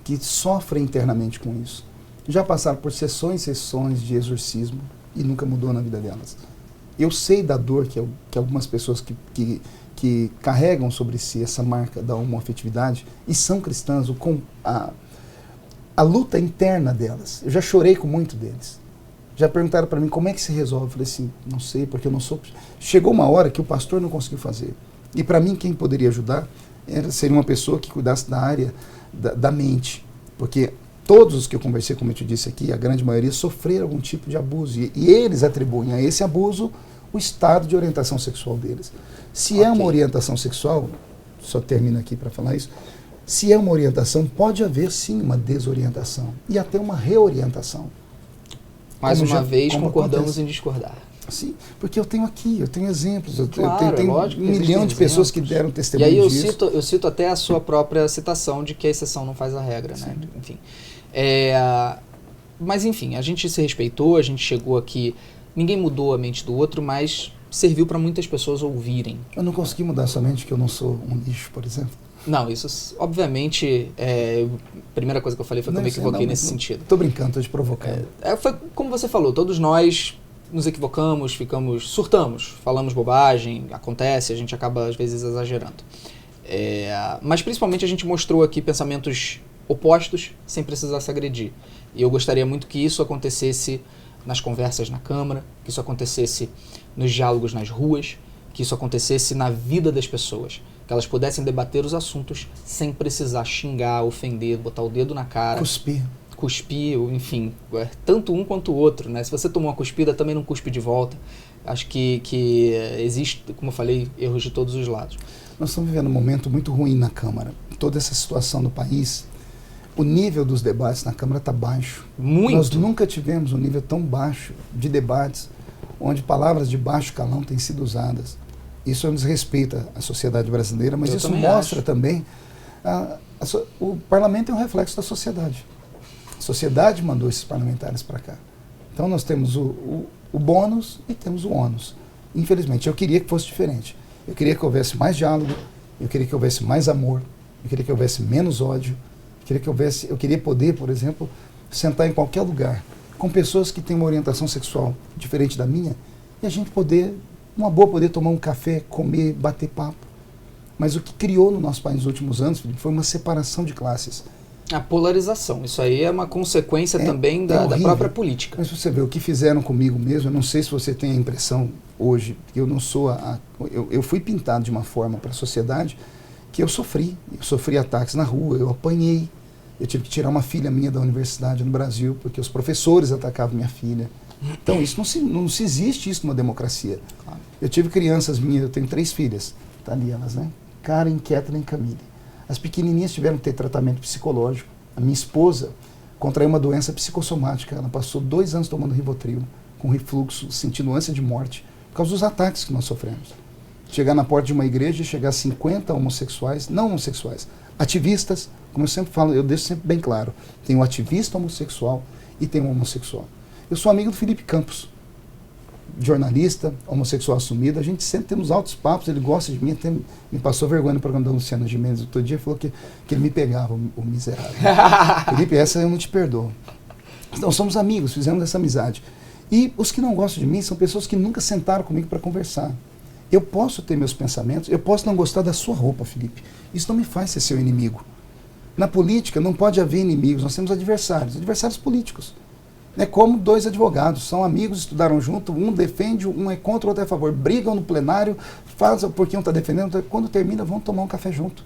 que sofrem internamente com isso. Já passaram por sessões e sessões de exorcismo e nunca mudou na vida delas. Eu sei da dor que algumas pessoas que carregam sobre si essa marca da homoafetividade e são cristãs, a luta interna delas. Eu já chorei com muito deles. Já perguntaram para mim como é que se resolve. Eu falei assim, não sei, porque eu não sou... Chegou uma hora que o pastor não conseguiu fazer. E para mim quem poderia ajudar seria uma pessoa que cuidasse da área da mente, porque todos os que eu conversei, como eu te disse aqui, a grande maioria sofreram algum tipo de abuso, e eles atribuem a esse abuso o estado de orientação sexual deles. Se é uma orientação sexual, só termino aqui para falar isso, se é uma orientação, pode haver sim uma desorientação, e até uma reorientação. Mais uma vez, concordamos em discordar. Sim, porque eu tenho exemplos, eu tenho lógico, um milhão de pessoas que deram testemunho disso. E aí eu cito até a sua própria citação de que a exceção não faz a regra, né? Enfim. Mas enfim, a gente se respeitou, a gente chegou aqui, ninguém mudou a mente do outro, mas serviu para muitas pessoas ouvirem. Eu não consegui mudar somente que eu não sou um lixo, por exemplo. Não, isso obviamente, a primeira coisa que eu falei foi que eu me equivoquei nesse sentido. Estou brincando, estou te provocando. Foi como você falou, todos nós nos equivocamos, surtamos, falamos bobagem, acontece, a gente acaba às vezes exagerando. Mas principalmente a gente mostrou aqui pensamentos opostos sem precisar se agredir. E eu gostaria muito que isso acontecesse nas conversas na Câmara, que isso acontecesse nos diálogos nas ruas, que isso acontecesse na vida das pessoas, que elas pudessem debater os assuntos sem precisar xingar, ofender, botar o dedo na cara. Cuspir, enfim, tanto um quanto o outro, né? Se você tomou uma cuspida, também não cuspe de volta. Acho que existe, como eu falei, erros de todos os lados. Nós estamos vivendo um momento muito ruim na Câmara. Toda essa situação do país, o nível dos debates na Câmara está baixo. Muito. Nós nunca tivemos um nível tão baixo de debates, onde palavras de baixo calão têm sido usadas. Isso é um desrespeito à sociedade brasileira, mas isso mostra também... o parlamento é um reflexo da sociedade. A sociedade mandou esses parlamentares para cá. Então nós temos o bônus e temos o ônus. Infelizmente, eu queria que fosse diferente. Eu queria que houvesse mais diálogo, eu queria que houvesse mais amor, eu queria que houvesse menos ódio, eu queria poder, por exemplo, sentar em qualquer lugar com pessoas que têm uma orientação sexual diferente da minha e a gente poder tomar um café, comer, bater papo. Mas o que criou no nosso país nos últimos anos, Felipe, foi uma separação de classes. A polarização, isso aí é uma consequência também da própria política. Mas você vê o que fizeram comigo mesmo, eu não sei se você tem a impressão hoje, que eu não sou eu fui pintado de uma forma para a sociedade que eu sofri ataques na rua, eu apanhei, eu tive que tirar uma filha minha da universidade no Brasil, porque os professores atacavam minha filha. Então isso não se existe isso numa democracia. Claro. Eu tive crianças minhas, eu tenho 3 filhas, tá ali elas, né? Karen, Kathleen e Camille. As pequenininhas tiveram que ter tratamento psicológico. A minha esposa contraiu uma doença psicossomática. Ela passou 2 anos tomando Rivotril, com refluxo, sentindo ânsia de morte, por causa dos ataques que nós sofremos. Chegar na porta de uma igreja e chegar a 50 homossexuais, não homossexuais, ativistas, como eu sempre falo, eu deixo sempre bem claro, tem um ativista homossexual e tem um homossexual. Eu sou amigo do Felipe Campos, jornalista, homossexual assumido, a gente sempre temos altos papos, ele gosta de mim, até me passou vergonha no programa da Luciana Gimenez outro dia, falou que ele me pegava, o miserável. Felipe, essa eu não te perdoo. Então somos amigos, fizemos essa amizade. E os que não gostam de mim são pessoas que nunca sentaram comigo para conversar. Eu posso ter meus pensamentos, eu posso não gostar da sua roupa, Felipe. Isso não me faz ser seu inimigo. Na política não pode haver inimigos, nós temos adversários políticos. É como 2 advogados, são amigos, estudaram junto, um defende, um é contra, o outro é a favor. Brigam no plenário, fazem porque um está defendendo, quando termina vão tomar um café junto.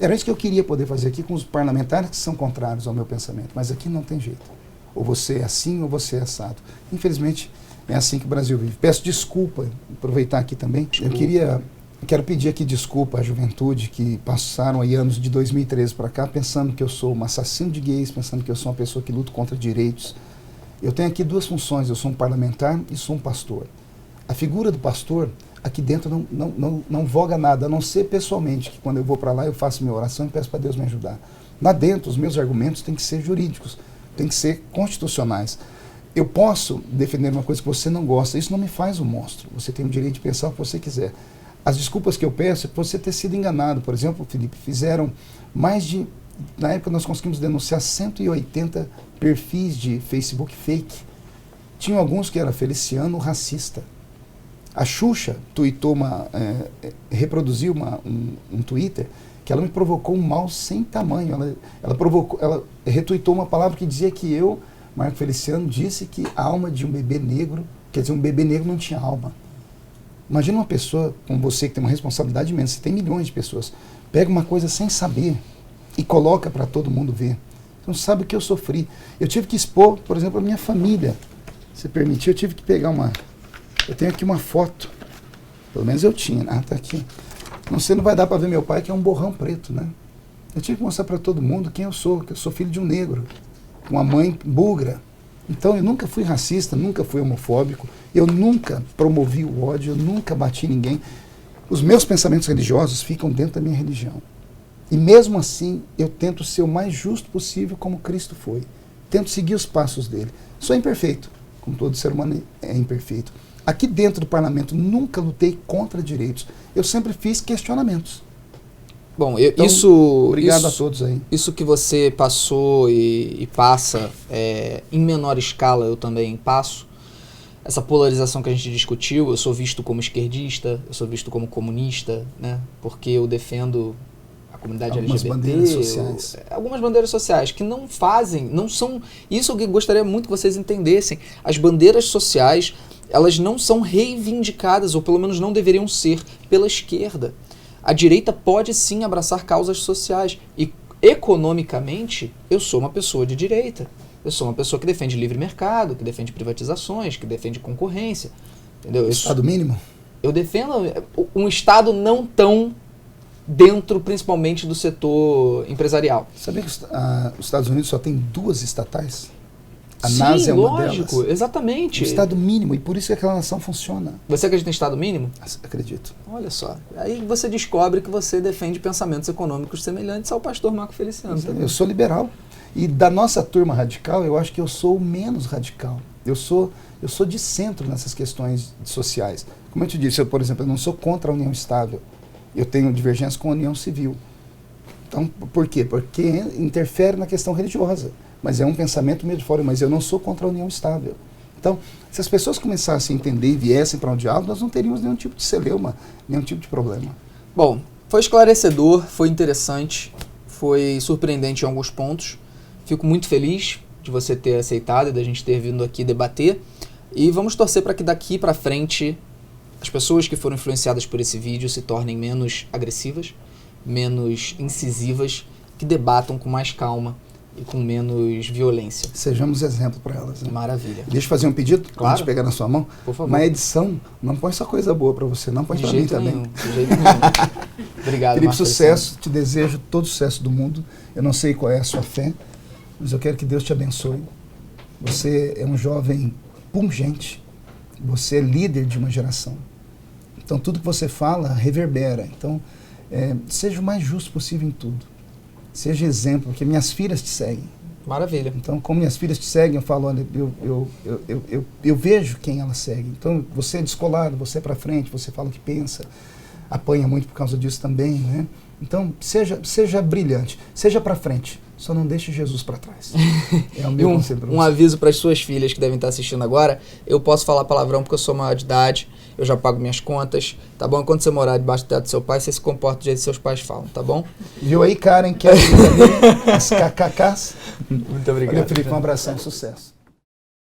Era isso que eu queria poder fazer aqui com os parlamentares que são contrários ao meu pensamento, mas aqui não tem jeito. Ou você é assim ou você é assado. Infelizmente, é assim que o Brasil vive. Peço desculpa, aproveitar aqui também. Quero pedir aqui desculpa à juventude que passaram aí anos de 2013 para cá pensando que eu sou um assassino de gays, pensando que eu sou uma pessoa que luta contra direitos. Eu tenho aqui 2 funções, eu sou um parlamentar e sou um pastor. A figura do pastor, aqui dentro não voga nada, a não ser pessoalmente, que quando eu vou para lá eu faço minha oração e peço para Deus me ajudar. Lá dentro, os meus argumentos têm que ser jurídicos, têm que ser constitucionais. Eu posso defender uma coisa que você não gosta, isso não me faz um monstro. Você tem o direito de pensar o que você quiser. As desculpas que eu peço é por você ter sido enganado. Por exemplo, Felipe, fizeram mais de... Na época nós conseguimos denunciar 180 perfis de Facebook fake. Tinham alguns que era Feliciano racista. A Xuxa tweetou reproduziu um Twitter que ela me provocou um mal sem tamanho. Ela retweetou uma palavra que dizia que eu, Marco Feliciano, disse que a alma de um bebê negro, quer dizer, um bebê negro não tinha alma. Imagina uma pessoa como você, que tem uma responsabilidade imensa, você tem milhões de pessoas, pega uma coisa sem saber e coloca para todo mundo ver. Você não sabe o que eu sofri. Eu tive que expor, por exemplo, a minha família. Se permitir, eu tive que pegar eu tenho aqui uma foto, pelo menos eu tinha, tá aqui. Não vai dar para ver meu pai, que é um borrão preto, né? Eu tive que mostrar para todo mundo quem eu sou, que eu sou filho de um negro, com uma mãe búlgara. Então eu nunca fui racista, nunca fui homofóbico, eu nunca promovi o ódio, eu nunca bati ninguém. Os meus pensamentos religiosos ficam dentro da minha religião. E mesmo assim, eu tento ser o mais justo possível como Cristo foi. Tento seguir os passos dele. Sou imperfeito, como todo ser humano é imperfeito. Aqui dentro do parlamento, nunca lutei contra direitos. Eu sempre fiz questionamentos. Bom, então, obrigado a todos aí. Isso que você passou e passa, em menor escala eu também passo. Essa polarização que a gente discutiu, eu sou visto como esquerdista, eu sou visto como comunista, né? Porque eu defendo a comunidade algumas LGBT. Bandeiras sociais. Algumas bandeiras sociais que não são... Isso eu gostaria muito que vocês entendessem. As bandeiras sociais, elas não são reivindicadas, ou pelo menos não deveriam ser, pela esquerda. A direita pode sim abraçar causas sociais e economicamente eu sou uma pessoa de direita. Eu sou uma pessoa que defende livre mercado, que defende privatizações, que defende concorrência. Entendeu? Estado mínimo? Eu defendo um Estado não tão dentro, principalmente, do setor empresarial. Sabia que os Estados Unidos só tem 2 estatais? A Sim, NASA é uma lógico, delas. exatamente. O Estado mínimo, e por isso que aquela nação funciona. Você acredita em Estado mínimo? Acredito. Olha só. Aí você descobre que você defende pensamentos econômicos semelhantes ao pastor Marco Feliciano. Eu sou liberal. E da nossa turma radical, eu acho que eu sou o menos radical. Eu sou de centro nessas questões sociais. Como eu te disse, por exemplo, eu não sou contra a união estável. Eu tenho divergência com a união civil. Então, por quê? Porque interfere na questão religiosa. Mas é um pensamento meio de fora, mas eu não sou contra a união estável. Então, se as pessoas começassem a entender e viessem para um diálogo, nós não teríamos nenhum tipo de celeuma, nenhum tipo de problema. Bom, foi esclarecedor, foi interessante, foi surpreendente em alguns pontos. Fico muito feliz de você ter aceitado e da gente ter vindo aqui debater. E vamos torcer para que daqui para frente as pessoas que foram influenciadas por esse vídeo se tornem menos agressivas, menos incisivas, que debatam com mais calma e com menos violência. Sejamos exemplo para elas. Né? Maravilha. Deixa eu fazer um pedido, Claro. antes de pegar na sua mão. Por favor. Uma edição, não põe só coisa boa para você, não põe De para mim jeito também. nenhum, de jeito nenhum. Obrigado, Felipe, Marco sucesso, te desejo todo o sucesso do mundo. Eu não sei qual é a sua fé, mas eu quero que Deus te abençoe. Você é um jovem pungente, você é líder de uma geração. Então tudo que você fala reverbera. Então seja o mais justo possível em tudo. Seja exemplo, porque minhas filhas te seguem. Maravilha. Então, como minhas filhas te seguem, eu falo, olha, eu vejo quem elas seguem. Então, você é descolado, você é pra frente, você fala o que pensa, apanha muito por causa disso também, né? Então, seja brilhante, seja pra frente, só não deixe Jesus pra trás. É o meu conselho pra você. Um aviso para as suas filhas que devem estar assistindo agora, eu posso falar palavrão porque eu sou maior de idade, eu já pago minhas contas, tá bom? Enquanto você morar debaixo do teto do seu pai, você se comporta do jeito que seus pais falam, tá bom? Viu aí, Karen, que é as KKKs? Muito obrigado. Olha, Felipe, um abração, sucesso.